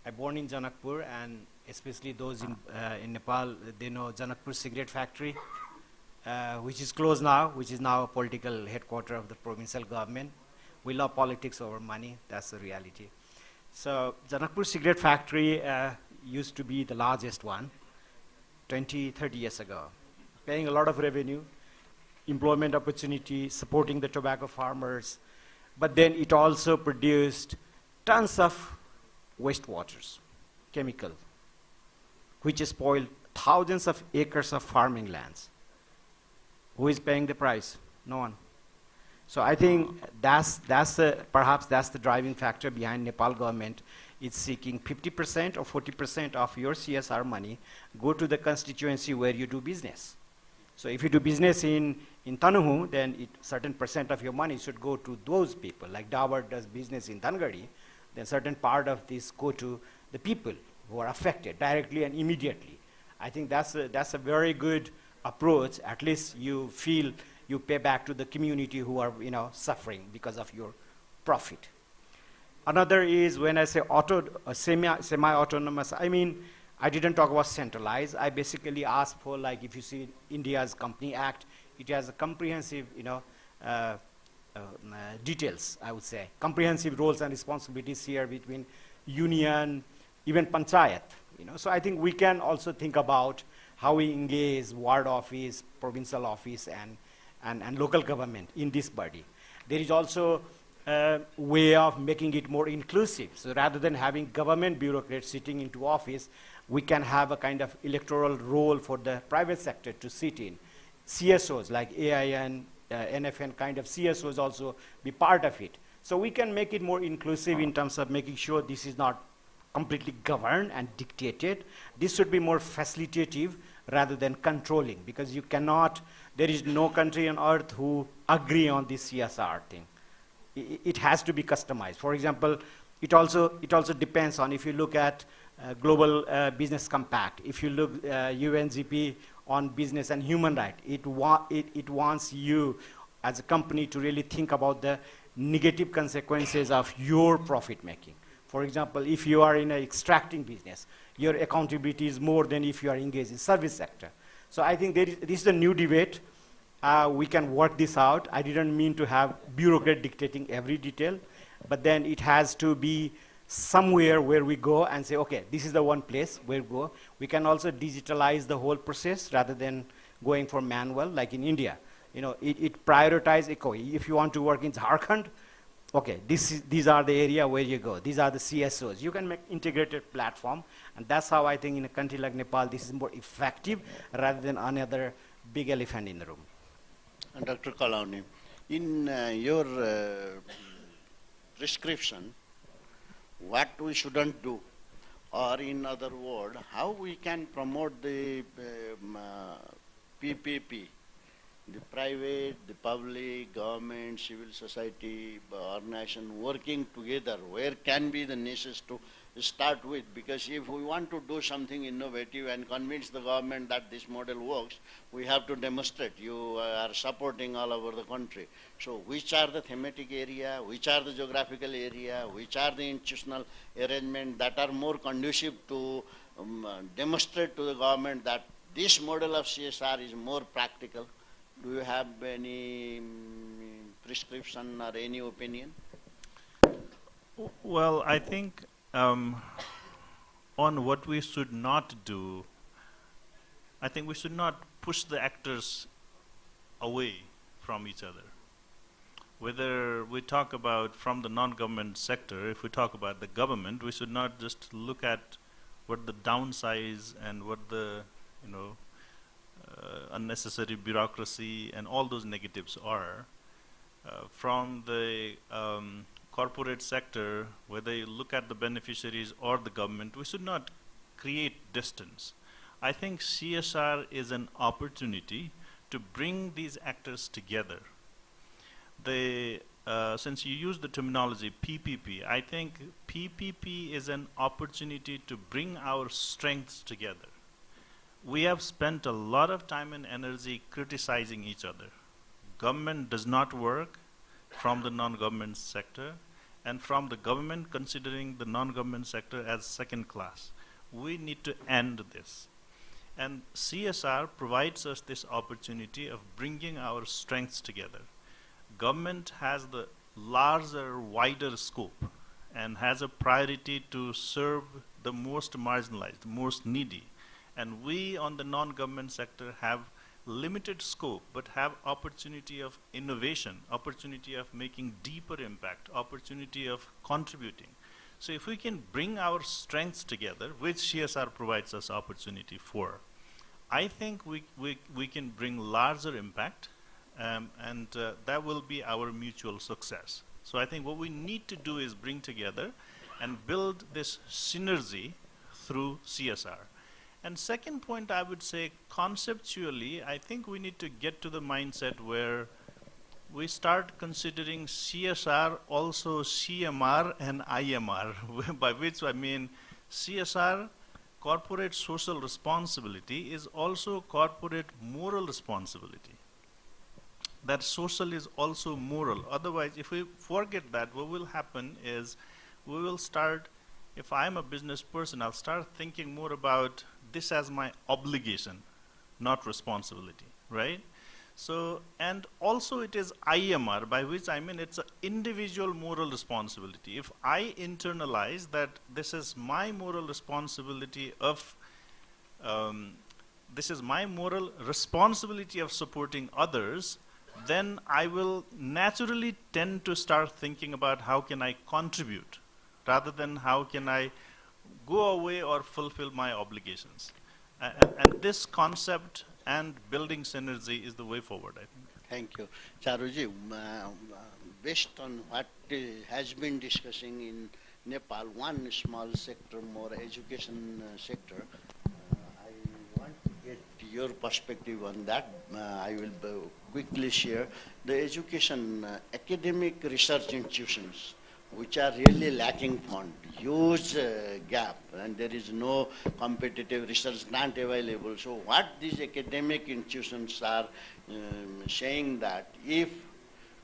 Speaker 8: I'm born in Janakpur, and especially those in Nepal, they know Janakpur cigarette factory, which is closed now, which is now a political headquarters of the provincial government. We love politics over money, that's the reality. So Janakpur cigarette factory used to be the largest one 20, 30 years ago, paying a lot of revenue, employment opportunity, supporting the tobacco farmers, but then it also produced tons of wastewaters, chemical, which spoiled thousands of acres of farming lands. Who is paying the price? No one. So I think perhaps that's the driving factor behind Nepal government. It's seeking 50% or 40% of your CSR money go to the constituency where you do business. So if you do business in Tanuhu, then certain percent of your money should go to those people. Like Dabar does business in Dhangadi, then certain part of this go to the people who are affected directly and immediately. I think that's a very good approach. At least you feel you pay back to the community who are suffering because of your profit. Another is when I say semi-autonomous, I mean I didn't talk about centralized. I basically asked for, like, if you see India's Company Act, it has a comprehensive details, I would say, comprehensive roles and responsibilities here between union, even panchayat. So I think we can also think about how we engage ward office, provincial office, and local government in this body. There is also a way of making it more inclusive. So rather than having government bureaucrats sitting into office, we can have a kind of electoral role for the private sector to sit in. CSOs like AIN, NFN kind of CSOs also be part of it. So we can make it more inclusive in terms of making sure this is not completely governed and dictated. This should be more facilitative rather than controlling, because you cannot, there is no country on earth who agree on this CSR thing. It has to be customized. For example, it also depends on, if you look at Global Business Compact, if you look UNGP on business and human rights, it wants you as a company to really think about the negative consequences of your profit making. For example, if you are in an extracting business, your accountability is more than if you are engaged in service sector. So I think this is a new debate. We can work this out. I didn't mean to have bureaucrat dictating every detail, but then it has to be somewhere where we go and say, okay, this is the one place where we go. We can also digitalize the whole process rather than going for manual, like in India. It prioritizes eco. If you want to work in Jharkhand, okay, these are the area where you go. These are the CSOs. You can make integrated platform, and that's how I think in a country like Nepal, this is more effective rather than another big elephant in the room.
Speaker 6: And Dr. Kalauni, in your prescription, what we shouldn't do, or in other words, how we can promote the PPP the private, the public, government, civil society, organization working together, where can be the niches to start with, because if we want to do something innovative and convince the government that this model works, we have to demonstrate. You are supporting all over the country. So which are the thematic area, which are the geographical area, which are the institutional arrangement that are more conducive to demonstrate to the government that this model of CSR is more practical? Do you have any prescription or any opinion?
Speaker 7: Well, I think on what we should not do, I think we should not push the actors away from each other. Whether we talk about from the non-government sector, if we talk about the government, we should not just look at what the downsize and what the, unnecessary bureaucracy and all those negatives are. From the corporate sector, whether you look at the beneficiaries or the government, we should not create distance. I think CSR is an opportunity to bring these actors together. Since you use the terminology PPP, I think PPP is an opportunity to bring our strengths together. We have spent a lot of time and energy criticizing each other. Government does not work from the non-government sector, and from the government considering the non-government sector as second class. We need to end this. And CSR provides us this opportunity of bringing our strengths together. Government has the larger, wider scope and has a priority to serve the most marginalized, the most needy. And we on the non-government sector have limited scope, but have opportunity of innovation, opportunity of making deeper impact, opportunity of contributing. So if we can bring our strengths together, which CSR provides us opportunity for, I think we can bring larger impact, and that will be our mutual success. So I think what we need to do is bring together and build this synergy through CSR. And second point, I would say conceptually, I think we need to get to the mindset where we start considering CSR also CMR and IMR, by which I mean CSR, corporate social responsibility, is also corporate moral responsibility. That social is also moral. Otherwise, if we forget that, what will happen is we will start, if I'm a business person, I'll start thinking more about this as my obligation, not responsibility, right? So, and also it is IMR, by which I mean it's an individual moral responsibility. If I internalize that this is my moral responsibility of, this is my moral responsibility of supporting others, then I will naturally tend to start thinking about how can I contribute, rather than how can I go away or fulfill my obligations. And this concept and building synergy is the way forward, I think.
Speaker 6: Thank you. Charuji, based on what has been discussing in Nepal, one small sector, more education sector, I want to get your perspective on that. I will quickly share. The education, academic research institutions, which are really lacking fund, huge gap, and there is no competitive research grant available. So what these academic institutions are saying that if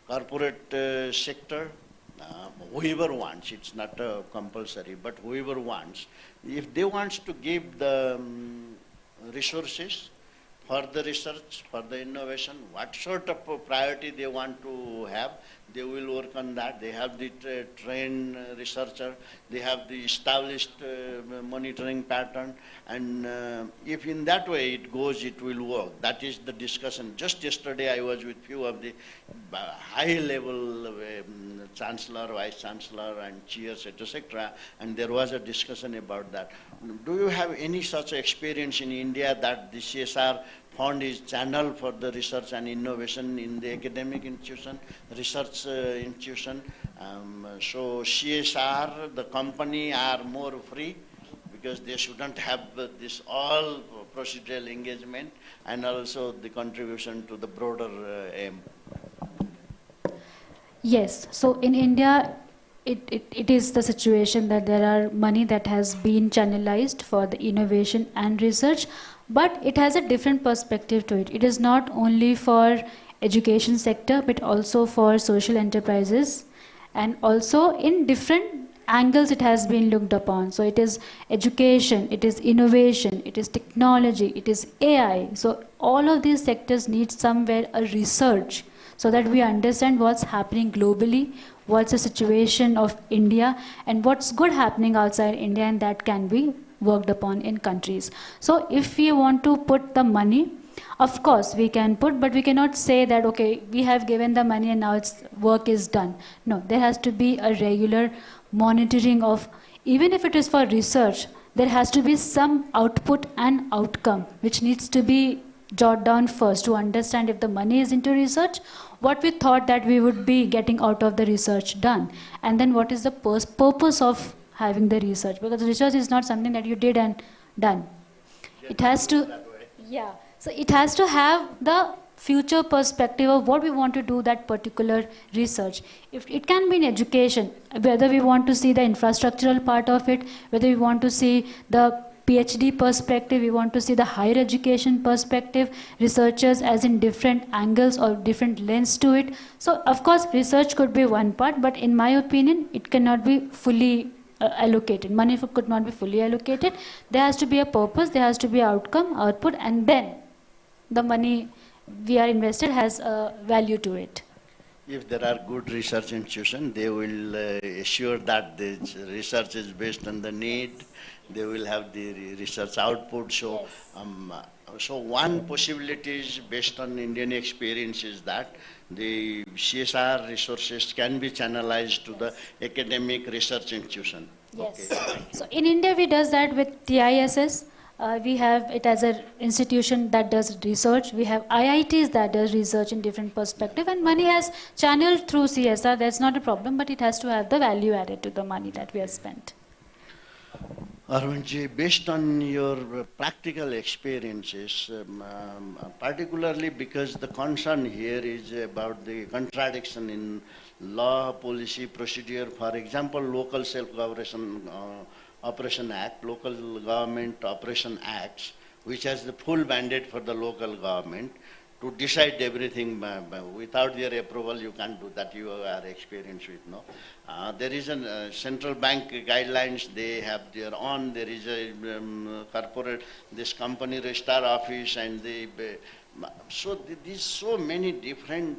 Speaker 6: corporate sector, whoever wants, it's not compulsory, but whoever wants, if they want to give the resources for the research, for the innovation, what sort of priority they want to have, they will work on that. They have the trained researcher, they have the established monitoring pattern, and if in that way it goes, it will work. That is the discussion. Just yesterday I was with few of the high-level chancellor, vice chancellor, and chairs, etc., and there was a discussion about that. Do you have any such experience in India that the CSR fund is channeled for the research and innovation in the academic institution, research institution? So CSR, the company are more free because they shouldn't have this all procedural engagement and also the contribution to the broader aim.
Speaker 9: Yes, so in India, it is the situation that there are money that has been channelized for the innovation and research, but it has a different perspective to it. It is not only for education sector, but also for social enterprises, and also in different angles it has been looked upon. So it is education, it is innovation, it is technology, it is AI. So all of these sectors need somewhere a research so that we understand what's happening globally, what's the situation of India, and what's good happening outside India, and that can be worked upon in countries. So if we want to put the money, of course we can put, but we cannot say that, okay, we have given the money and now its work is done. No, there has to be a regular monitoring of, even if it is for research, there has to be some output and outcome which needs to be jot down first to understand if the money is into research, what we thought that we would be getting out of the research done, and then what is the purpose of having the research, because research is not something that you did and done. It has to, yeah, so it has to have the future perspective of what we want to do that particular research. If it can be in education, whether we want to see the infrastructural part of it, whether we want to see the PhD perspective, we want to see the higher education perspective, researchers as in different angles or different lens to it. So of course research could be one part, but in my opinion it cannot be fully allocated. Money could not be fully allocated. There has to be a purpose, there has to be outcome, output, and then the money we are invested has a value to it.
Speaker 6: If there are good research institutions, they will assure that the research is based on the need. They will have the research output. So, yes. So one possibility is based on Indian experience is that the CSR resources can be channelized to the academic research institution.
Speaker 9: Yes.
Speaker 6: Okay.
Speaker 9: So in India we does that with TISS. We have it as an institution that does research. We have IITs that does research in different perspective, and money has channeled through CSR. That's not a problem, but it has to have the value added to the money that we have spent.
Speaker 6: Arjunji, based on your practical experiences, particularly because the concern here is about the contradiction in law, policy, procedure, for example, Local Self-Government Operation Act, Local Government Operation Acts, which has the full mandate for the local government to decide everything. Without their approval, you can't do that. You are experienced with, no? There is a central bank guidelines, they have their own. There is a corporate, this company registrar office, and so these so many different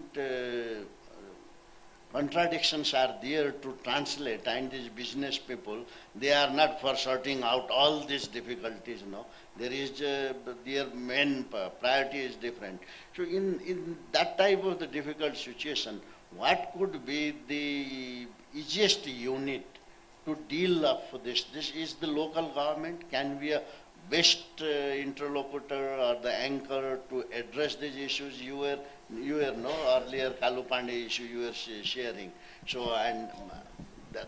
Speaker 6: contradictions are there to translate, and these business people, they are not for sorting out all these difficulties, no. There is, their main priority is different. So in that type of the difficult situation, what could be the easiest unit to deal with this? This is the local government, can be a best interlocutor or the anchor to address these issues. You were no earlier Kalu Pandey issue you were sharing. So, and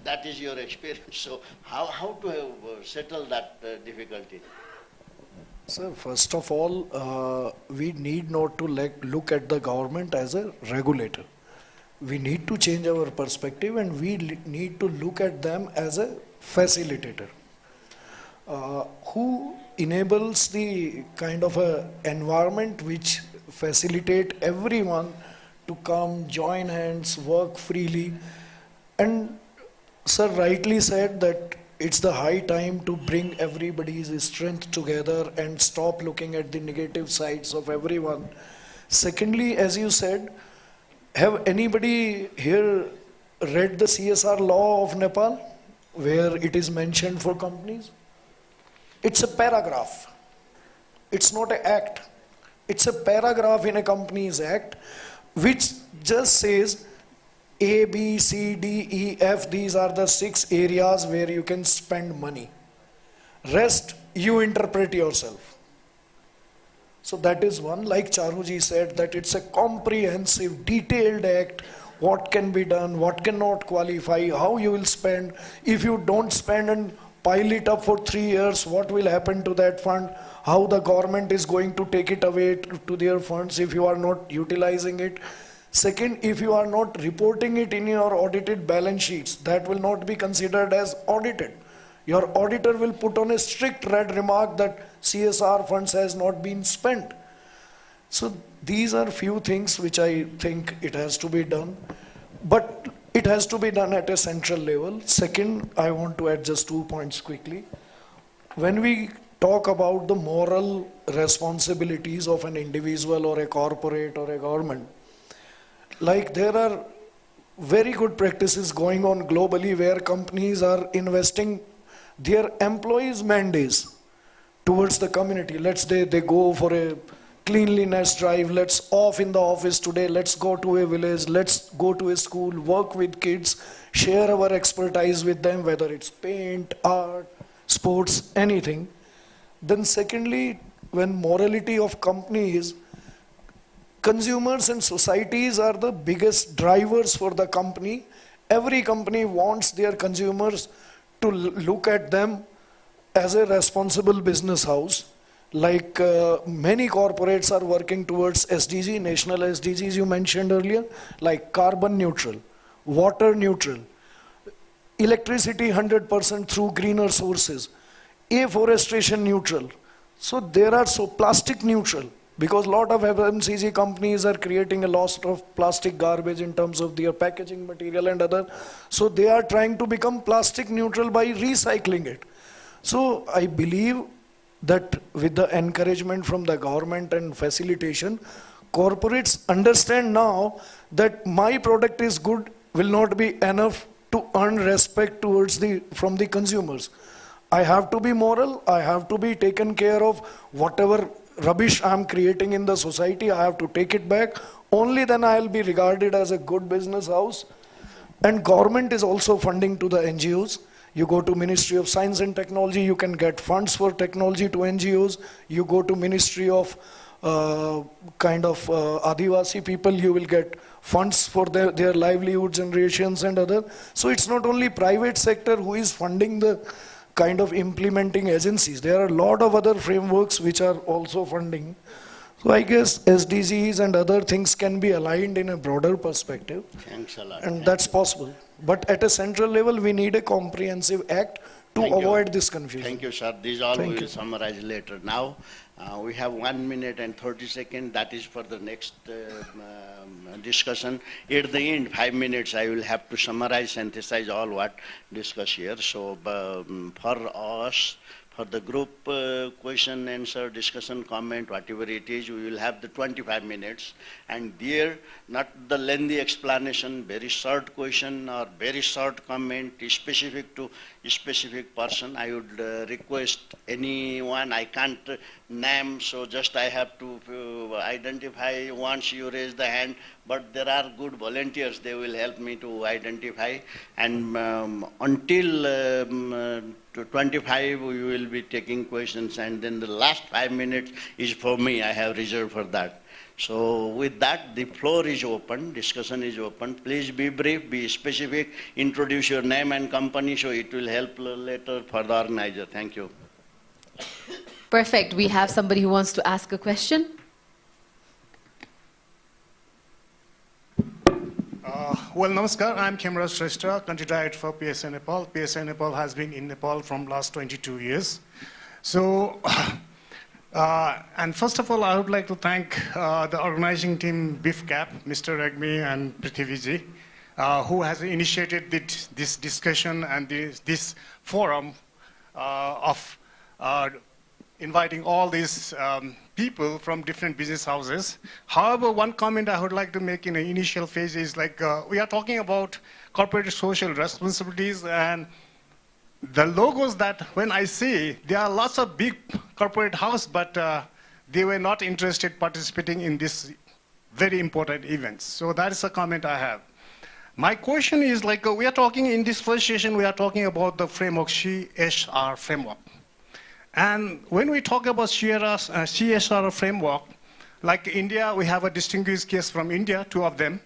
Speaker 6: that is your experience. So how to settle that difficulty?
Speaker 10: Sir, first of all, we need not to look at the government as a regulator. We need to change our perspective, and we need to look at them as a facilitator who enables the kind of a environment which facilitate everyone to come, join hands, work freely. And sir rightly said that it's the high time to bring everybody's strength together and stop looking at the negative sides of everyone. Secondly, as you said, have anybody here read the CSR law of Nepal, where it is mentioned for companies? It's a paragraph. It's not an act. It's a paragraph in a company's act which just says A, B, C, D, E, F, these are the 6 areas where you can spend money. Rest, you interpret yourself. So that is one, like Charuji said, that it's a comprehensive, detailed act, what can be done, what cannot qualify, how you will spend. If you don't spend and pile it up for 3 years, what will happen to that fund, how the government is going to take it away to their funds if you are not utilizing it. Second, if you are not reporting it in your audited balance sheets, that will not be considered as audited. Your auditor will put on a strict red remark that CSR funds has not been spent. So these are few things which I think it has to be done, but it has to be done at a central level. Second, I want to add just 2 points quickly. When we talk about the moral responsibilities of an individual or a corporate or a government, like there are very good practices going on globally where companies are investing their employees' mandates towards the community. Let's say they go for a cleanliness drive, let's off in the office today, let's go to a village, let's go to a school, work with kids, share our expertise with them, whether it's paint, art, sports, anything. Then secondly, when morality of companies, consumers and societies are the biggest drivers for the company. Every company wants their consumers to look at them as a responsible business house. Like many corporates are working towards SDG, national SDGs you mentioned earlier, like carbon neutral, water neutral, electricity 100% through greener sources, afforestation neutral. So there are plastic neutral, because a lot of FMCG companies are creating a lot of plastic garbage in terms of their packaging material and other. So they are trying to become plastic neutral by recycling it. So I believe that with the encouragement from the government and facilitation, corporates understand now that my product is good will not be enough to earn respect towards from the consumers. I have to be moral, I have to be taken care of. Whatever rubbish I am creating in the society, I have to take it back. Only then I will be regarded as a good business house. And government is also funding to the NGOs. You go to Ministry of Science and Technology, you can get funds for technology to NGOs. You go to Ministry of Adivasi people, you will get funds for their livelihood generations and other. So it's not only private sector who is funding the kind of implementing agencies. There are a lot of other frameworks which are also funding. So I guess SDGs and other things can be aligned in a broader perspective.
Speaker 6: Thanks a lot.
Speaker 10: And that's possible. But at a central level, we need a comprehensive act to avoid this confusion.
Speaker 6: Thank you, sir. These all we will summarize later. Now, we have 1 minute and 30 seconds. That is for the next discussion. At the end, 5 minutes, I will have to summarize, synthesize all what discussed here. So, for us, for the group question, answer, discussion, comment, whatever it is, we will have the 25 minutes. And there, not the lengthy explanation, very short question or very short comment specific to a specific person. I would request anyone, I can't name, so just I have to identify once you raise the hand, but there are good volunteers, they will help me to identify. And until 25, we will be taking questions, and then the last 5 minutes is for me, I have reserved for that. So with that, the floor is open, discussion is open. Please be brief, be specific, introduce your name and company, so it will help later for the organizer. Thank you.
Speaker 2: Perfect. We have somebody who wants to ask a question.
Speaker 11: Well, namaskar. I'm Khemraj Shrestha, country director for PSA Nepal. PSA Nepal has been in Nepal from last 22 years. So, and first of all, I would like to thank the organizing team, BIFCAP, Mr. Ragmi and Prithiviji, who has initiated this discussion and this forum of inviting all these people from different business houses. However, one comment I would like to make in the initial phase is like, we are talking about corporate social responsibilities, and the logos that when I see, there are lots of big corporate houses, but they were not interested participating in this very important events. So that is a comment I have. My question is like, we are talking in this first session, we are talking about the framework, CSR framework. And when we talk about CSR framework, like India, we have a distinguished case from India, 2 of them,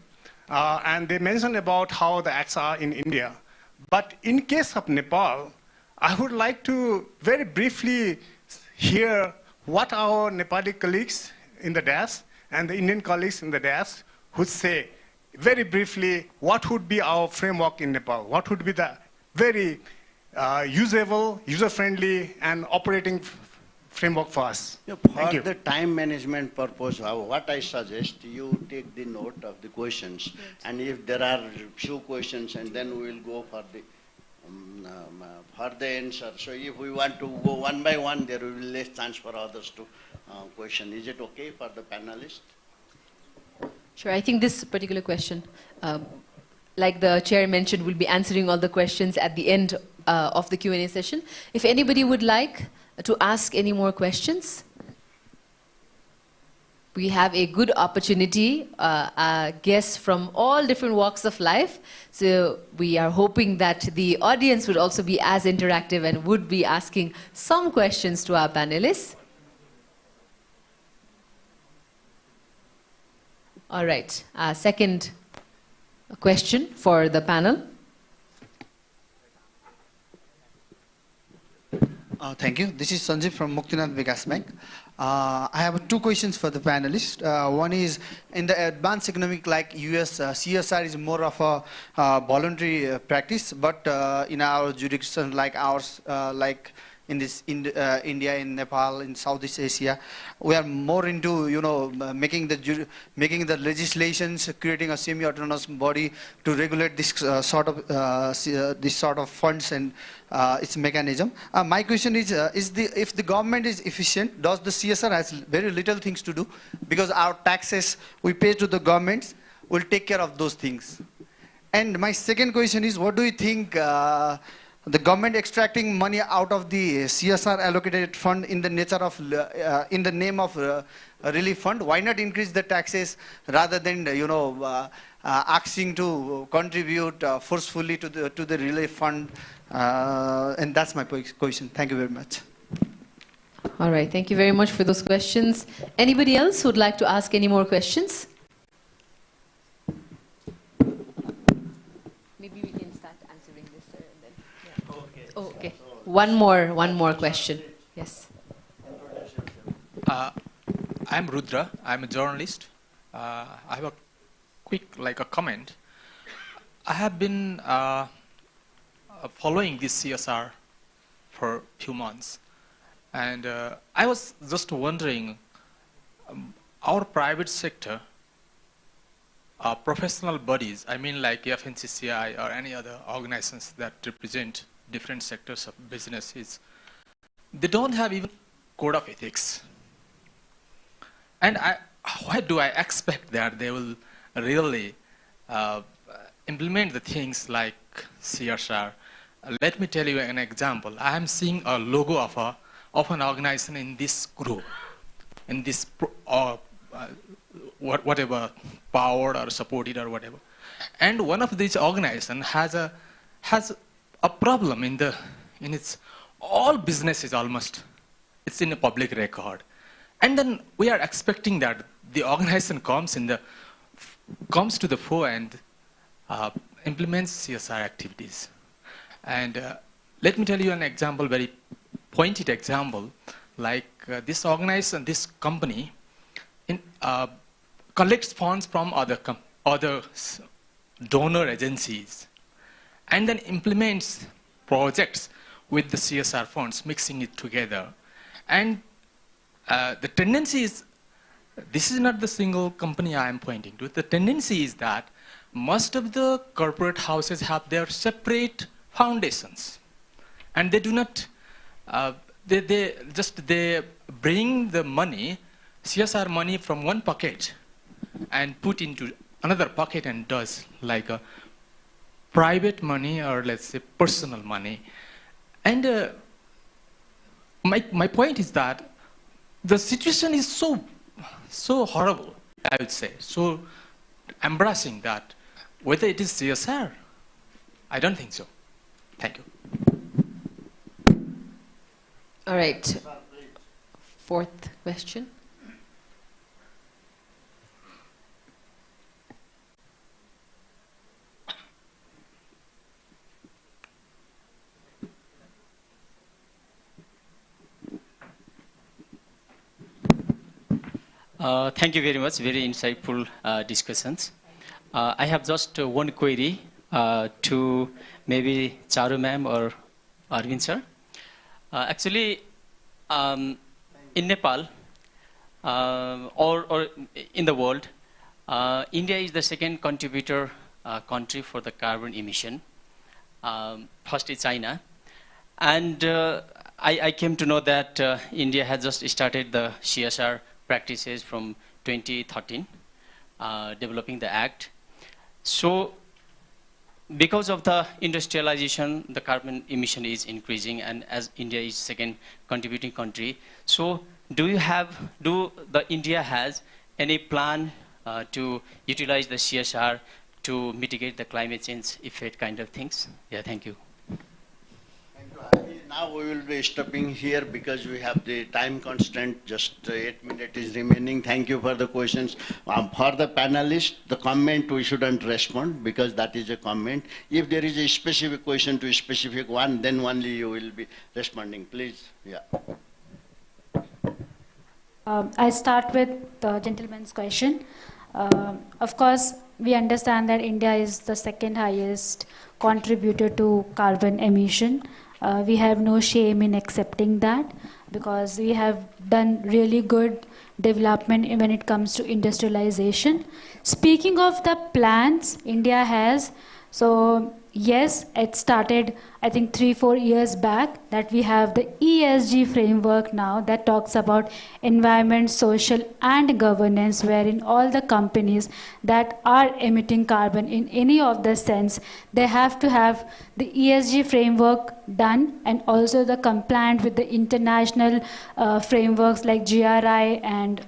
Speaker 11: and they mentioned about how the acts are in India. But in case of Nepal, I would like to very briefly hear what our Nepali colleagues in the dais and the Indian colleagues in the dais would say very briefly what would be our framework in Nepal, what would be the very usable, user-friendly and operating framework for us.
Speaker 6: For the time management purpose, what I suggest, you take the note of the questions, and if there are few questions, and then we will go for the answer. So if we want to go one by one, there will be less chance for others to question. Is it okay for the panelists?
Speaker 2: Sure, I think this particular question, like the chair mentioned, we'll be answering all the questions at the end of the Q&A session. If anybody would like to ask any more questions, we have a good opportunity, guests from all different walks of life. So we are hoping that the audience would also be as interactive and would be asking some questions to our panelists. All right, second question for the panel.
Speaker 12: Thank you. This is Sanjeev from Muktinath Vikas Bank. I have two questions for the panelists. One is, in the advanced economic like US, CSR is more of a voluntary practice, but in our jurisdiction like ours, like in India, in Nepal, in Southeast Asia, we are more into making the legislations, creating a semi-autonomous body to regulate this sort of funds and its mechanism. My question is if the government is efficient, does the CSR has very little things to do, because our taxes we pay to the governments will take care of those things. And my second question is, what do you think? The government extracting money out of the CSR allocated fund in the nature of, in the name of relief fund, why not increase the taxes rather than, asking to contribute forcefully to the relief fund? And that's my question. Thank you very much.
Speaker 2: All right, thank you very much for those questions. Anybody else who would like to ask any more questions? Maybe we can start answering this, sir, and then. Yeah. Okay. Oh, okay. One more question. Yes.
Speaker 13: I'm Rudra. I'm a journalist. I have a quick, a comment. I have been following this CSR for a few months, and I was just wondering, our private sector, professional bodies, I mean like FNCCI or any other organizations that represent different sectors of businesses, they don't have even code of ethics. And why do I expect that they will really implement the things like CSR? Let me tell you an example. I am seeing a logo of an organization in this group, in this whatever, powered or supported or whatever. And one of these organizations has a problem in its all businesses almost. It's in a public record. And then we are expecting that the organization comes to the fore and implements CSR activities. And let me tell you an example, very pointed example, like this organization, this company collects funds from other donor agencies and then implements projects with the CSR funds, mixing it together. And the tendency is, this is not the single company I am pointing to, the tendency is that most of the corporate houses have their separate foundations, and they do not, they bring the money, CSR money, from one pocket and put into another pocket and does like a private money, or let's say personal money. And my point is that the situation is so horrible, I would say, so embarrassing, that whether it is CSR, I don't think so. Thank you.
Speaker 2: All right. Fourth question.
Speaker 14: Thank you very much. Very insightful discussions. I have just one query to maybe Charu ma'am or Arvind sir. Actually, in Nepal or in the world, India is the second contributor country for the carbon emission. First is China. And I came to know that India has just started the CSR practices from 2013, developing the act. So because of the industrialization, the carbon emission is increasing, and as India is second contributing country, so do the India has any plan to utilize the CSR to mitigate the climate change effect kind of things? Yeah, thank you.
Speaker 6: Now we will be stopping here because we have the time constraint, just 8 minutes is remaining. Thank you for the questions. For the panelists, the comment we shouldn't respond because that is a comment. If there is a specific question to a specific one, then only you will be responding. Please, yeah.
Speaker 9: I start with the gentleman's question. Of course, we understand that India is the second highest contributor to carbon emission. We have no shame in accepting that because we have done really good development when it comes to industrialization. Speaking of the plans India has, so yes, it started I think 3-4 years back that we have the ESG framework now that talks about environment, social and governance, wherein all the companies that are emitting carbon in any of the sense, they have to have the ESG framework done and also the compliant with the international frameworks like GRI and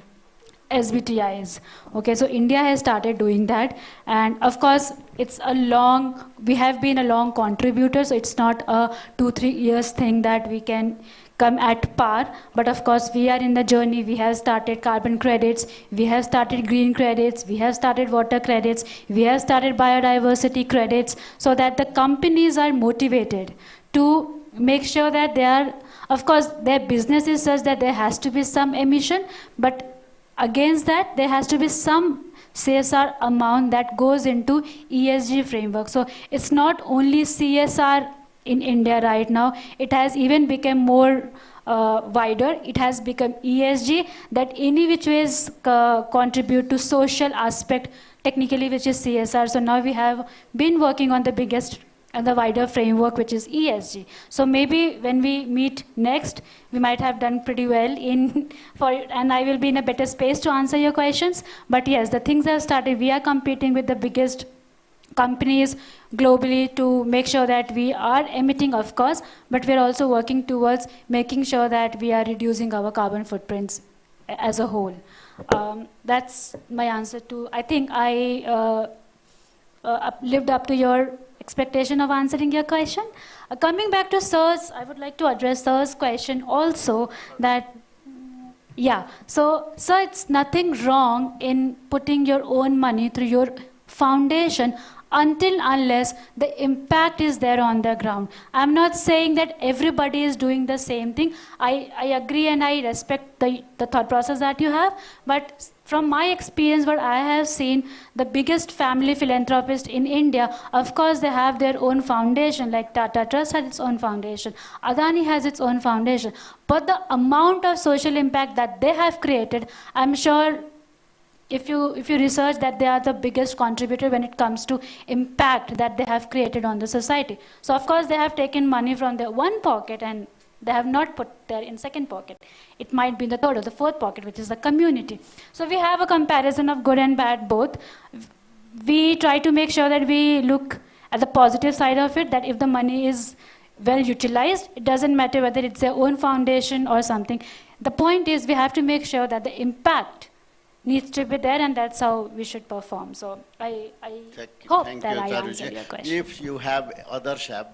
Speaker 9: SBTIs. Okay, so India has started doing that, and of course we have been a long contributor, so it's not a 2-3 years thing that we can come at par, but of course we are in the journey. We have started carbon credits, we have started green credits, we have started water credits, we have started biodiversity credits, so that the companies are motivated to make sure that they are, of course their business is such that there has to be some emission, but against that, there has to be some CSR amount that goes into ESG framework. So it's not only CSR in India right now, it has even become more wider. It has become ESG, that any which ways contribute to social aspect, technically which is CSR. So now we have been working on the biggest and the wider framework, which is ESG. So maybe when we meet next, we might have done pretty well and I will be in a better space to answer your questions. But yes, the things have started. We are competing with the biggest companies globally to make sure that we are emitting, of course, but we're also working towards making sure that we are reducing our carbon footprints as a whole. That's my answer to, I think I lived up to your expectation of answering your question. Coming back to Sir's, I would like to address Sir's question also that, yeah, so Sir, it's nothing wrong in putting your own money through your foundation unless the impact is there on the ground. I'm not saying that everybody is doing the same thing. I agree and I respect the thought process that you have, but from my experience, what I have seen, the biggest family philanthropist in India, of course they have their own foundation, like Tata Trust has its own foundation, Adani has its own foundation, but the amount of social impact that they have created, I'm sure if you research that they are the biggest contributor when it comes to impact that they have created on the society. So of course they have taken money from their one pocket and they have not put there in second pocket. It might be in the third or the fourth pocket, which is the community. So we have a comparison of good and bad both. We try to make sure that we look at the positive side of it, that if the money is well utilized, it doesn't matter whether it's their own foundation or something. The point is we have to make sure that the impact needs to be there, and that's how we should perform. So I hope that I answered your question.
Speaker 6: If you have others have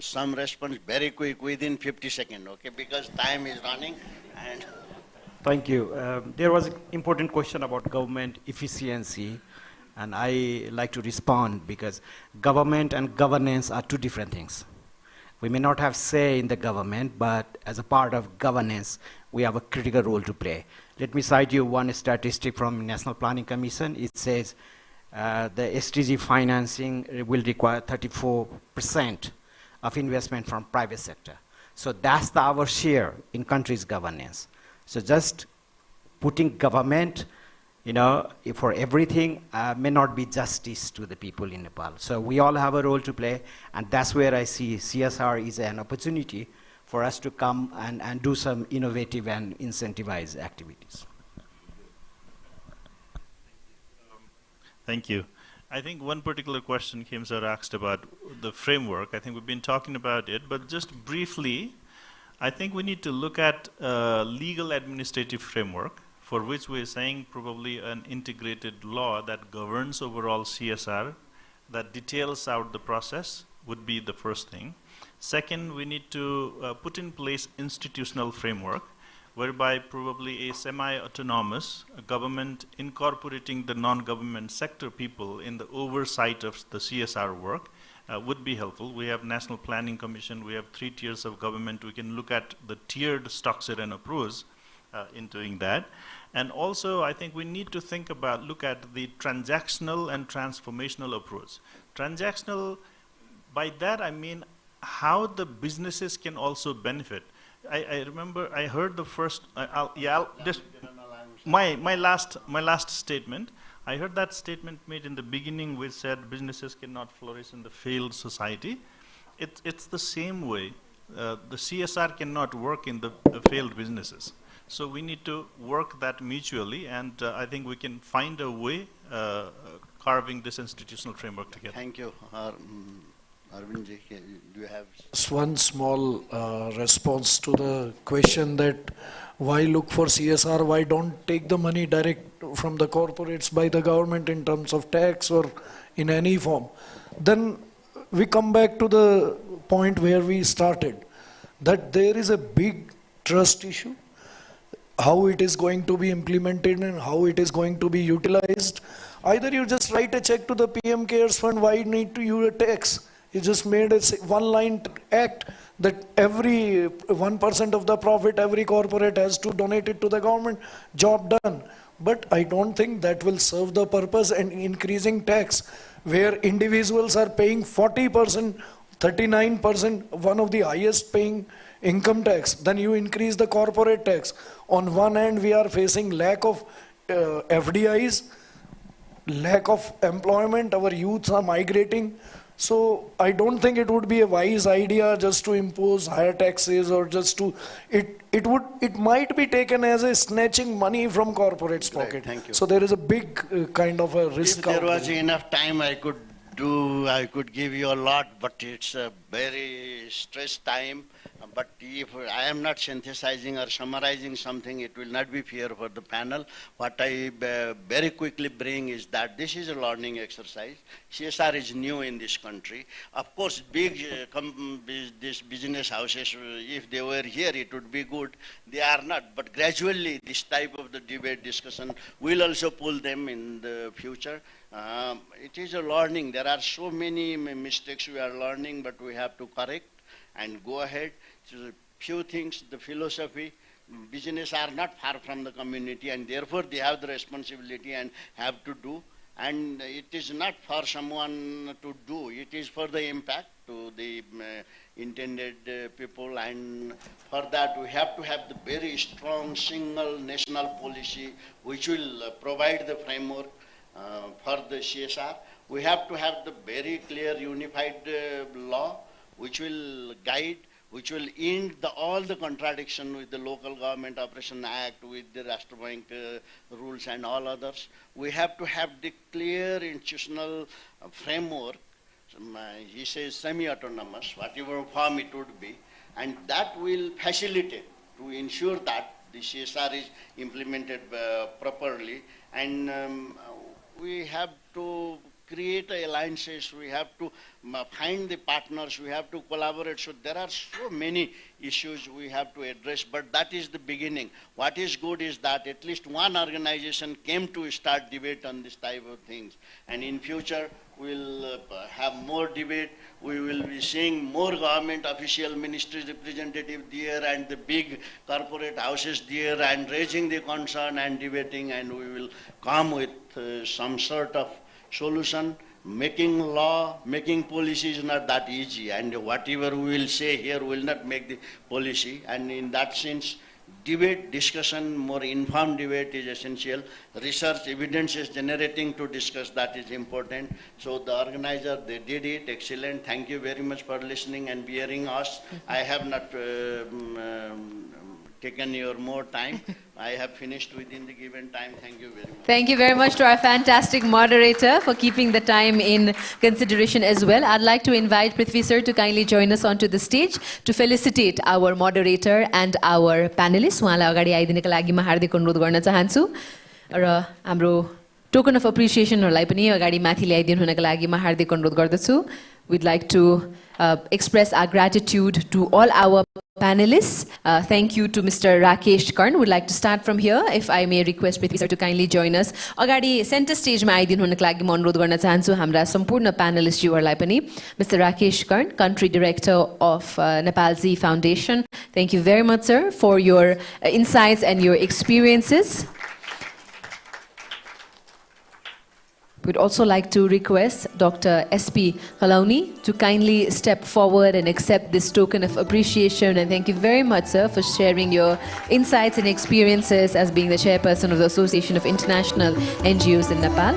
Speaker 6: some response, very quick, within 50 seconds, okay, because time is running. And
Speaker 8: thank you. There was an important question about government efficiency, and I like to respond because government and governance are two different things. We may not have say in the government, but as a part of governance, we have a critical role to play. Let me cite you one statistic from National Planning Commission. It says the SDG financing will require 34% of investment from private sector. So that's our share in country's governance. So just putting government, for everything may not be justice to the people in Nepal. So we all have a role to play, and that's where I see CSR is an opportunity for us to come and do some innovative and incentivized activities.
Speaker 7: Thank you. I think one particular question came sir asked about the framework. I think we've been talking about it, but just briefly, I think we need to look at legal administrative framework, for which we're saying probably an integrated law that governs overall CSR, that details out the process would be the first thing. Second, we need to put in place institutional framework, whereby probably a semi-autonomous government incorporating the non-government sector people in the oversight of the CSR work would be helpful. We have National Planning Commission, we have 3 tiers of government. We can look at the tiered structure and approach in doing that. And also, I think we need to look at the transactional and transformational approach. Transactional, by that I mean how the businesses can also benefit. I remember I heard the first, my last statement, I heard that statement made in the beginning which said businesses cannot flourish in the failed society. It's the same way. The CSR cannot work in the failed businesses. So we need to work that mutually, and I think we can find a way carving this institutional framework together.
Speaker 6: Thank you. Arvindji, do you have?
Speaker 10: Just one small response to the question that why look for CSR, why don't take the money direct from the corporates by the government in terms of tax or in any form. Then we come back to the point where we started, that there is a big trust issue, how it is going to be implemented and how it is going to be utilized. Either you just write a check to the PM Cares Fund, why need to use a tax? You just made a one-line act that every 1% of the profit, every corporate has to donate it to the government, job done. But I don't think that will serve the purpose, and increasing tax, where individuals are paying 40%, 39%, one of the highest paying income tax, then you increase the corporate tax. On one hand, we are facing lack of FDIs, lack of employment, our youths are migrating. So I don't think it would be a wise idea just to impose higher taxes, or just to, it might be taken as a snatching money from corporates' pocket.
Speaker 6: Thank you.
Speaker 10: So there is a big kind of a risk.
Speaker 6: If there was enough time, I could give you a lot, but it's a very stressed time. But if I am not synthesizing or summarizing something, it will not be fair for the panel. What I very quickly bring is that this is a learning exercise. CSR is new in this country. Of course, big these business houses, if they were here, it would be good. They are not. But gradually, this type of the debate discussion will also pull them in the future. It is a learning. There are so many mistakes we are learning, but we have to correct and go ahead. So few things, the philosophy, business are not far from the community, and therefore they have the responsibility and have to do. And it is not for someone to do, it is for the impact to the intended people, and for that we have to have the very strong single national policy which will provide the framework for the CSR. We have to have the very clear unified law which will guide, which will end all the contradiction with the Local Government Operation Act, with the Rashtra Bank rules and all others. We have to have the clear institutional framework. He says semi-autonomous, whatever form it would be, and that will facilitate to ensure that the CSR is implemented properly. And we have to create alliances, we have to find the partners, we have to collaborate. So there are so many issues we have to address, but that is the beginning. What is good is that at least one organization came to start debate on this type of things. And in future, we'll have more debate. We will be seeing more government official ministries representative there and the big corporate houses there and raising the concern and debating, and we will come with some sort of solution. Making law, making policy is not that easy, and whatever we will say here will not make the policy. And in that sense, debate, discussion, more informed debate is essential. Research, evidence is generating to discuss, that is important. So the organizer, they did it, excellent. Thank you very much for listening and bearing us. I have not taken your more time. I have finished within the given time. Thank you very much.
Speaker 2: Thank you very much to our fantastic moderator for keeping the time in consideration as well. I'd like to invite Prithvi sir to kindly join us onto the stage to felicitate our moderator and our panelists. उहाँलाई अगाडि आइदिनका लागि म हार्दिक अनुरोध गर्न चाहन्छु र हाम्रो token of एप्रिसिएसनहरुलाई पनि अगाडि माथि ल्याइदिनु हुनका लागि म हार्दिक अनुरोध गर्दछु. We'd like to express our gratitude to all our panelists. Thank you to Mr. Rakesh Karn. We'd like to start from here. If I may request Prithvi sir to kindly join us. अगाडि center stage मा आइदिनु हुनका लागि म अनुरोध गर्न चाहन्छु हाम्रा सम्पूर्ण panelists ज्यूहरुलाई पनि. Mr. Rakesh Karn, Country Director of Nepal Z Foundation. Thank you very much, sir, for your insights and your experiences. We'd also like to request Dr. S.P. Halauni to kindly step forward and accept this token of appreciation. And thank you very much, sir, for sharing your insights and experiences as being the chairperson of the Association of International NGOs in Nepal.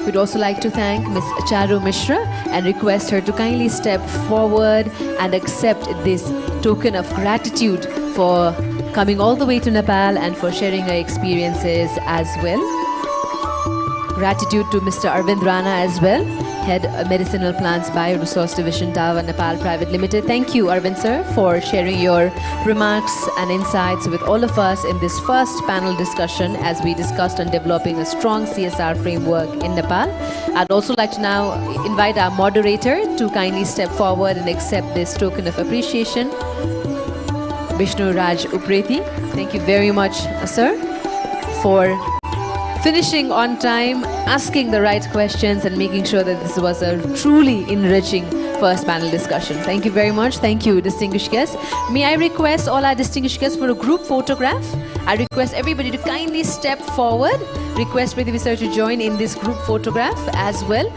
Speaker 2: We'd also like to thank Ms. Charu Mishra and request her to kindly step forward and accept this token of gratitude for coming all the way to Nepal and for sharing her experiences as well. Gratitude to Mr. Arvind Rana as well, Head Medicinal Plants Bioresource Division, Dawa Nepal Private Limited. Thank you, Arvind sir, for sharing your remarks and insights with all of us in this first panel discussion as we discussed on developing a strong CSR framework in Nepal. I'd also like to now invite our moderator to kindly step forward and accept this token of appreciation. Vishnu Raj Upreti. Thank you very much, sir, for finishing on time, asking the right questions and making sure that this was a truly enriching first panel discussion. Thank you very much. Thank you, distinguished guests. May I request all our distinguished guests for a group photograph? I request everybody to kindly step forward. Request Prithvi sir to join in this group photograph as well.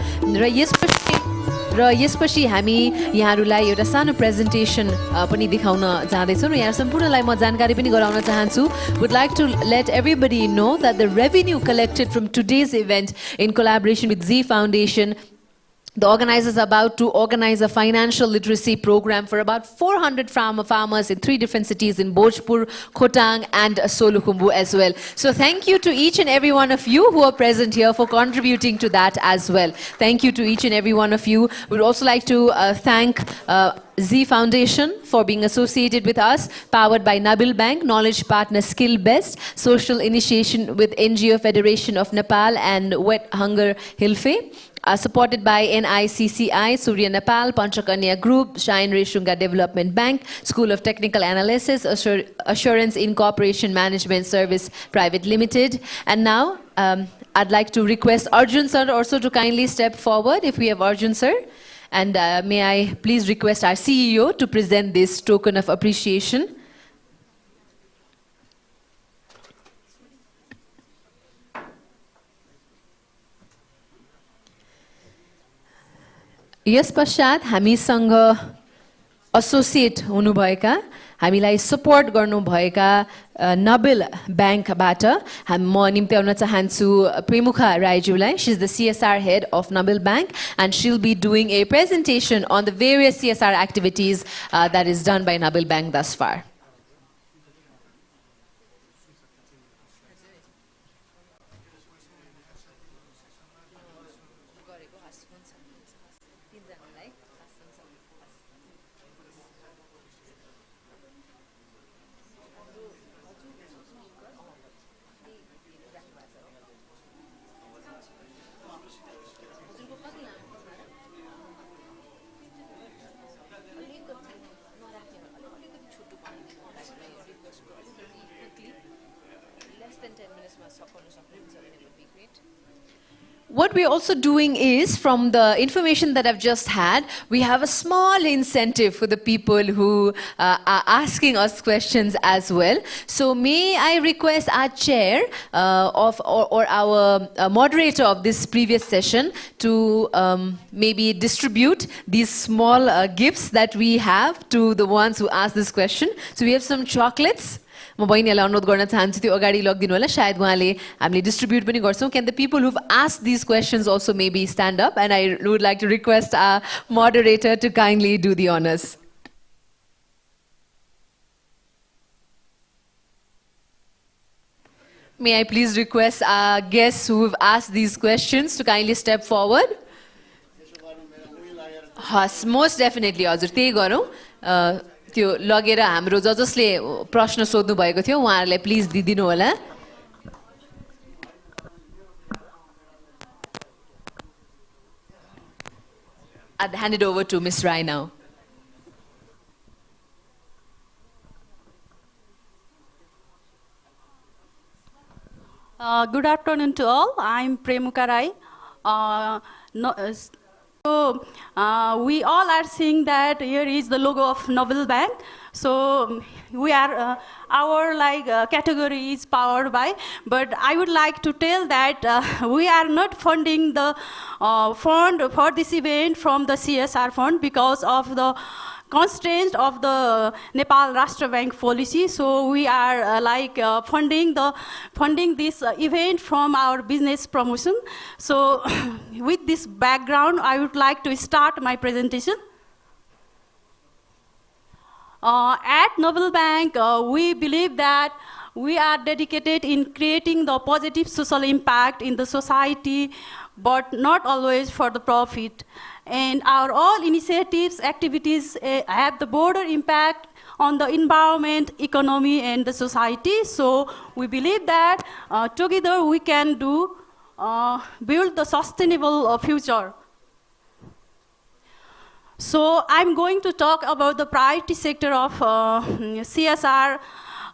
Speaker 2: र यसपछि हामी यहाँहरुलाई एउटा सानो presentation पनि देखाउन जाँदैछौं र यहाँ सम्पूर्णलाई म जानकारी पनि गराउन चाहन्छु. Would like to let everybody know that the revenue collected from today's event in collaboration with Z Foundation, the organizers are about to organize a financial literacy program for about 400 farmers in 3 different cities in Bhojpur, Khotang and Solukhumbu as well. So thank you to each and every one of you who are present here for contributing to that as well. Thank you to each and every one of you. We'd also like to thank Z Foundation for being associated with us, powered by Nabil Bank, Knowledge Partner Skill Best, Social Initiation with NGO Federation of Nepal and Wet Hunger Hilfe. Supported by NICCI, Surya Nepal, Panchakanya Group, Shine Reshunga Development Bank, School of Technical Analysis, Assurance Incorporation Management Service Private Limited. And now, I'd like to request Arjun sir also to kindly step forward, if we have Arjun sir. And may I please request our CEO to present this token of appreciation. Yes पश्चात हामीसँग associate हुनुभएका, हामीलाई support गर्नुभएका नबिल ब्याङ्कबाट म निम्त्याउन चाहन्छु प्रेमुखा राईज्यूलाई. She is the CSR head of Nabil Bank and she'll be doing a presentation on the various CSR activities that is done by Nabil Bank thus far. What we're also doing is, from the information that I've just had, we have a small incentive for the people who are asking us questions as well. So may I request our chair or our moderator of this previous session to maybe distribute these small gifts that we have to the ones who ask this question. So we have some chocolates. म बहिनीलाई अनुरोध गर्न चाहन्छु त्यो अगाडि लगिदिनु होला सायद उहाँले हामीले डिस्ट्रिब्युट पनि गर्छौं can the people who've asked these questions also maybe stand up, and I would like to request our moderator to kindly do the honors. May I please request our guests who've asked these questions to kindly step forward? Yes, most definitely हजुर त्यही गरौँ त्यो लगेर हाम्रो जसले प्रश्न सोध्नु भएको थियो उहाँहरुलाई प्लिज दिदिनु होला I'd hand it over to Ms. Rai now.
Speaker 15: Good afternoon to all. I'm Premuka Rai. So we all are seeing that here is the logo of Nabil Bank. So we are our category is powered by, but I would like to tell that we are not funding the fund for this event from the CSR fund because of the constraint of the Nepal Rashtra Bank policy. So we are funding this event from our business promotion. So with this background, I would like to start my presentation. At Nabil Bank, we believe that we are dedicated in creating the positive social impact in the society, but not always for the profit. And our all initiatives, activities have the broader impact on the environment, economy, and the society. So we believe that together we can build the sustainable future. So I'm going to talk about the priority sector of CSR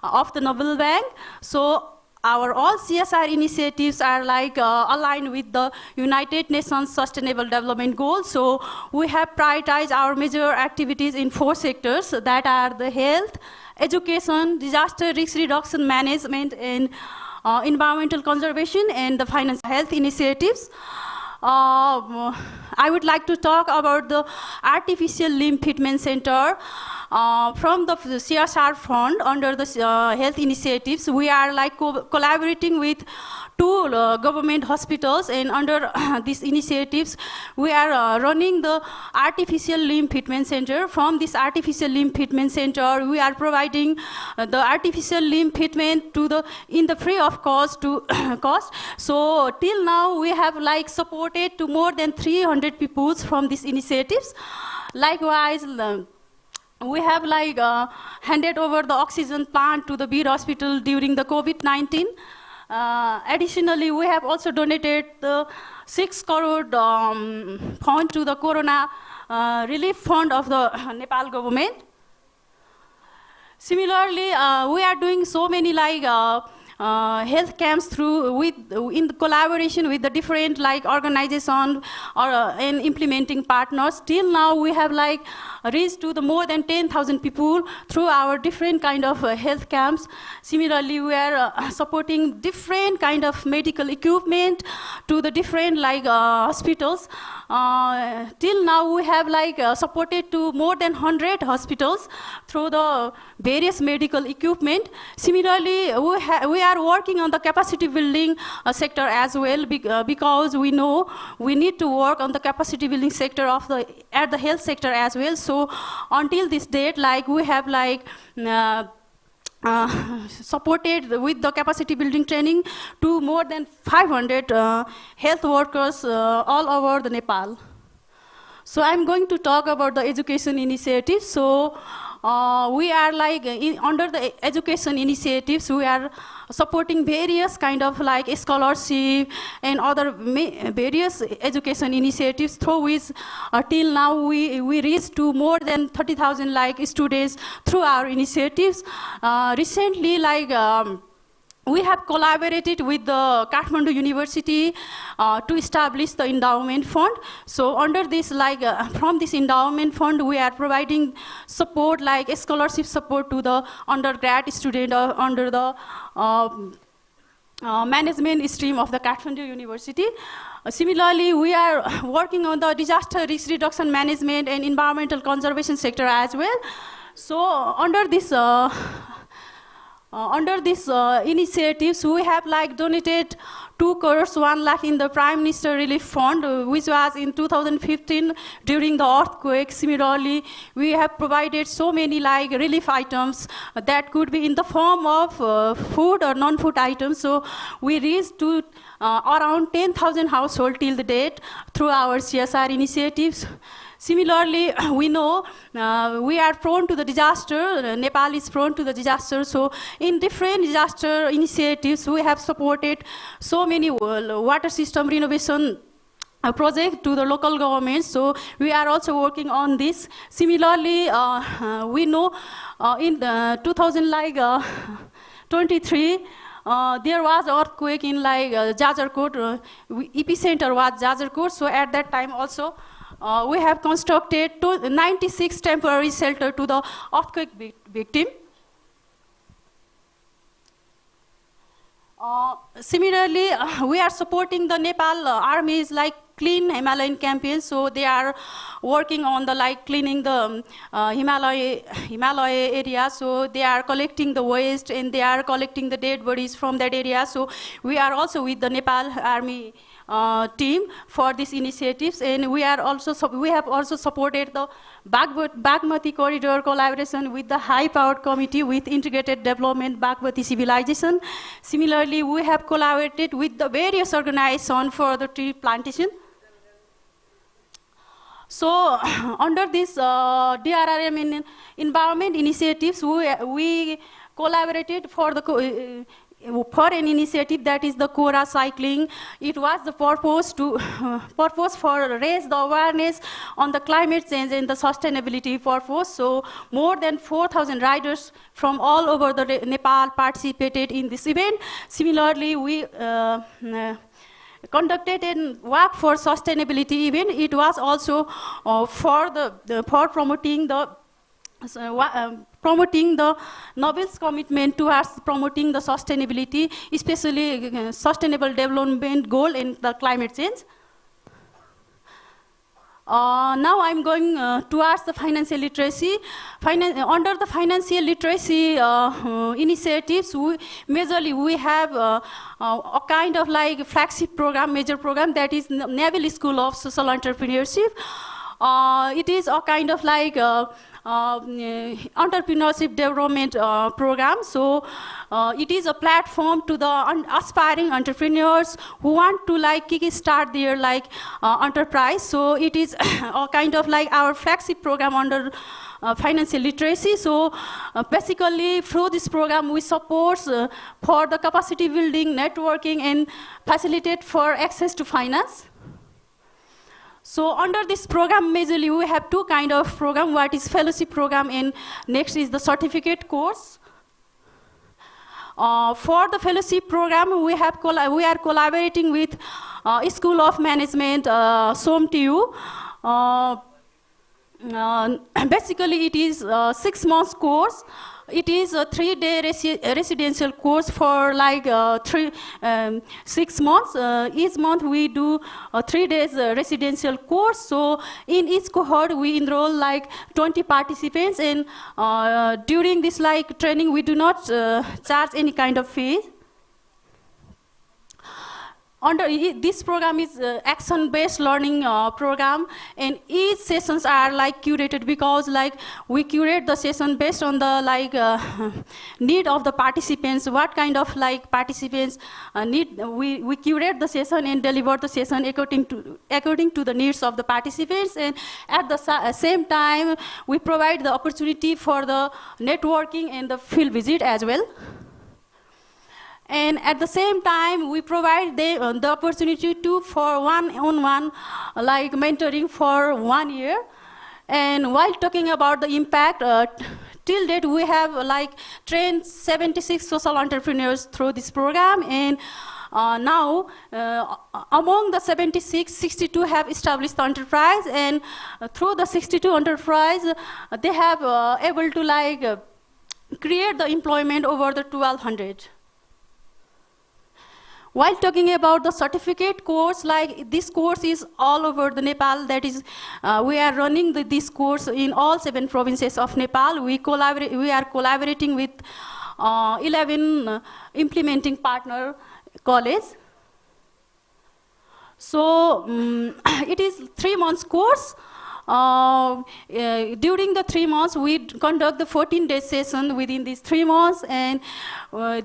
Speaker 15: of the Nabil Bank. So our all CSR initiatives are aligned with the United Nations Sustainable Development Goals. So we have prioritized our major activities in 4 sectors that are the health, education, disaster risk reduction management, and environmental conservation, and the financial health initiatives. I would like to talk about the artificial limb fitment center. From the CSR fund under the health initiatives, we are collaborating with 2 government hospitals, and under these initiatives, we are running the artificial limb fitment center. From this artificial limb fitment center, we are providing the artificial limb fitment in the free of cost cost. So till now, we have supported to more than 300 people from these initiatives. Likewise, we have handed over the oxygen plant to the Beer Hospital during the COVID-19. Additionally, we have also donated the 6 crore fund to the Corona Relief Fund of the Nepal government. Similarly, we are doing so many health camps in collaboration with the different organizations and implementing partners. Till now, we have reached to the more than 10,000 people through our different kind of health camps. Similarly, we are supporting different kind of medical equipment to the different hospitals. Till now, we have supported to more than 100 hospitals through the various medical equipment. Similarly, we are working on the capacity building sector as well, because we know we need to work on the capacity building sector at the health sector as well. So until this date, we have supported with the capacity building training to more than 500 health workers all over the Nepal. So I'm going to talk about the education initiative. So we are like under the education initiatives, we are supporting various kind of like scholarship and other various education initiatives through which till now we reached to more than 30,000 like students through our initiatives. Recently, like we have collaborated with the Kathmandu University to establish the endowment fund. So under this, like from this endowment fund, we are providing support, like scholarship support to the undergrad student under the management stream of the Kathmandu University. Similarly, we are working on the disaster risk reduction management and environmental conservation sector as well. So under this initiatives, we have like donated 2 crores 1 lakh in the Prime Minister Relief Fund, which was in 2015 during the earthquake. Similarly, we have provided so many like relief items that could be in the form of food or non-food items. So we reached to around 10,000 households till the date through our CSR initiatives. Similarly, we know we are prone to the disaster. Nepal is prone to the disaster. So in different disaster initiatives, we have supported so many water system renovation projects to the local governments. So we are also working on this. Similarly, we know in 2023, there was earthquake in like Jajarkot. Epicenter was Jajarkot. So at that time also, we have constructed 96 temporary shelters to the earthquake victim. Similarly, we are supporting the Nepal armies like clean Himalayan campaign. So they are working on the like cleaning the Himalaya area. So they are collecting the waste and they are collecting the dead bodies from that area. So we are also with the Nepal army team for these initiatives, and we have also supported the Bagmati corridor collaboration with the high-powered committee with integrated development Bagmati civilization. Similarly, we have collaborated with the various organizations for the tree plantation. So under this DRRM environment initiatives, we collaborated for an initiative that is the Kora cycling. It was the purpose for raise the awareness on the climate change and the sustainability purpose. So more than 4,000 riders from all over the Nepal participated in this event. Similarly, we conducted a walk for sustainability event. It was also for promoting the Nobel's commitment towards promoting the sustainability, especially sustainable development goal in the climate change. Now I'm going towards the financial literacy. Under the financial literacy initiatives, majorly we have a kind of like flagship program, major program, that is Nabil School of Social Entrepreneurship. It is a kind of like entrepreneurship development program. So it is a platform to the aspiring entrepreneurs who want to like kickstart their like enterprise. So it is a kind of like our flagship program under financial literacy. So basically through this program we support for the capacity building, networking, and facilitate for access to finance. So under this program, majorly we have 2 kind of program. What is fellowship program, and next is the certificate course. For the fellowship program, we are collaborating with School of Management, SOMTU. Basically, it is a 6 months course. It is a 3-day residential course for like 6 months. Each month we do 3 days residential course. So in each cohort we enroll like 20 participants, and during this like training we do not charge any kind of fee. this program is action-based learning program, and each sessions are like curated, because like we curate the session based on the like need of the participants, what kind of like participants need. We curate the session and deliver the session according to the needs of the participants, and at the same time we provide the opportunity for the networking and the field visit as well. And at the same time, we provide the opportunity for one-on-one like mentoring for 1 year. And while talking about the impact, till date we have like trained 76 social entrepreneurs through this program, and now among the 76, 62 have established the enterprise, and through the 62 enterprise, they have able to like create the employment over the 1,200. While talking about the certificate course, like this course is all over the Nepal. That is, we are running this course in all 7 provinces of Nepal. We are collaborating with 11 implementing partner college. So it is 3 months course. During the 3 months, we conduct the 14-day session within these 3 months, and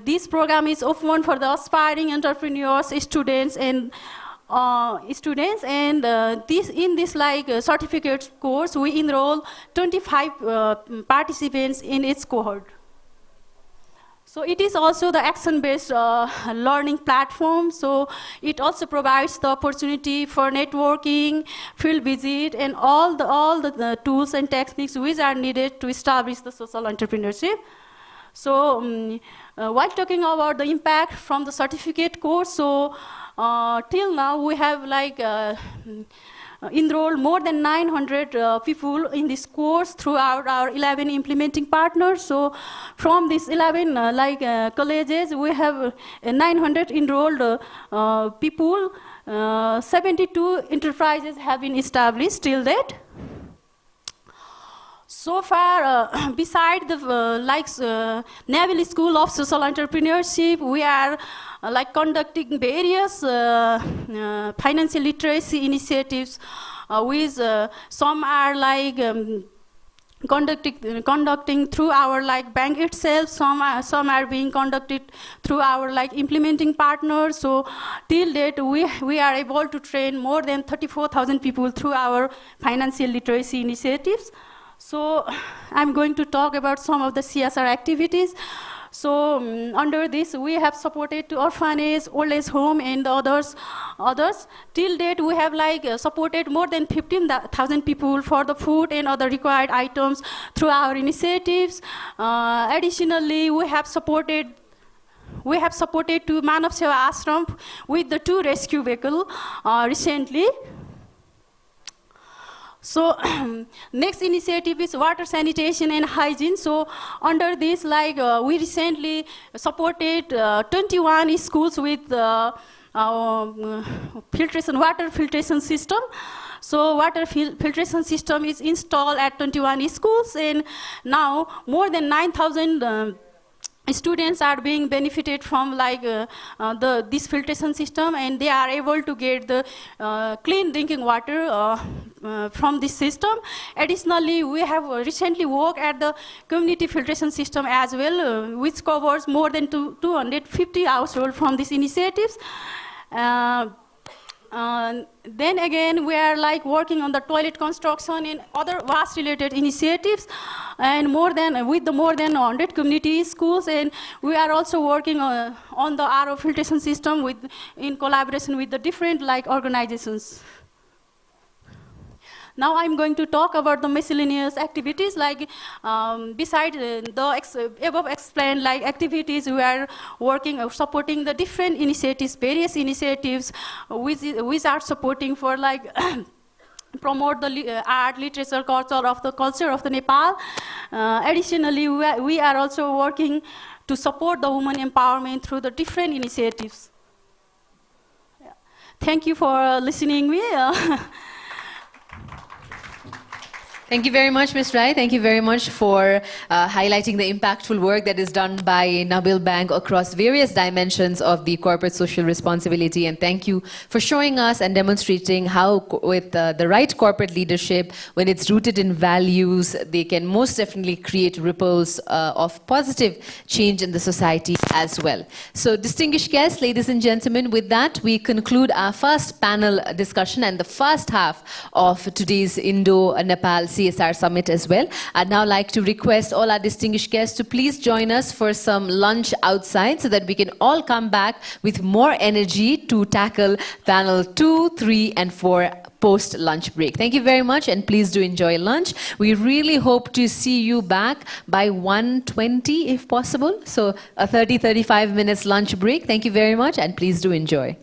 Speaker 15: this program is open for the aspiring entrepreneurs, students, and in this like certificate course, we enroll 25 participants in each cohort. So it is also the action-based learning platform. So it also provides the opportunity for networking, field visit, and all the tools and techniques which are needed to establish the social entrepreneurship. So while talking about the impact from the certificate course, so till now we have like enrolled more than 900 people in this course throughout our 11 implementing partners. So from these 11 colleges, we have 900 enrolled people. 72 enterprises have been established till date. So far, beside the Nabil School of Social Entrepreneurship, we are conducting various financial literacy initiatives, which some are conducting through our bank itself. Some are being conducted through our implementing partners. So till date, we are able to train more than 34,000 people through our financial literacy initiatives. So I'm going to talk about some of the CSR activities. So under this, we have supported to orphanage, old age home, and others. Till date, we have supported more than 15,000 people for the food and other required items through our initiatives. Additionally, we have supported to Manav Seva Ashram with the 2 rescue vehicles recently. So next initiative is water sanitation and hygiene. So under this, we recently supported 21 schools with water filtration system. So water filtration system is installed at 21 schools, and now more than 9,000 students are being benefited from this filtration system, and they are able to get the clean drinking water from this system. Additionally, we have recently worked at the community filtration system as well, which covers more than 250 households from these initiatives. Then again, we are working on the toilet construction and other WAS related initiatives, and with the more than 100 community schools, and we are also working on the RO filtration system in collaboration with the different organizations. Now I'm going to talk about the miscellaneous activities. Beside the above explained activities, we are working supporting the different initiatives, various initiatives which are supporting for promote the art, literature, culture of the Nepal. Additionally, we are also working to support the women empowerment through the different initiatives. Yeah. Thank you for listening me.
Speaker 2: Thank you very much, Ms. Rai. Thank you very much for highlighting the impactful work that is done by Nabil Bank across various dimensions of the corporate social responsibility. And thank you for showing us and demonstrating how with the right corporate leadership, when it's rooted in values, they can most definitely create ripples of positive change in the society as well. So distinguished guests, ladies and gentlemen, with that, we conclude our first panel discussion and the first half of today's Indo-Nepal CSR Summit as well. I'd now like to request all our distinguished guests to please join us for some lunch outside so that we can all come back with more energy to tackle panel 2, 3, and 4 post-lunch break. Thank you very much, and please do enjoy lunch. We really hope to see you back by 1:20 if possible. So a 30-35 minutes lunch break. Thank you very much, and please do enjoy.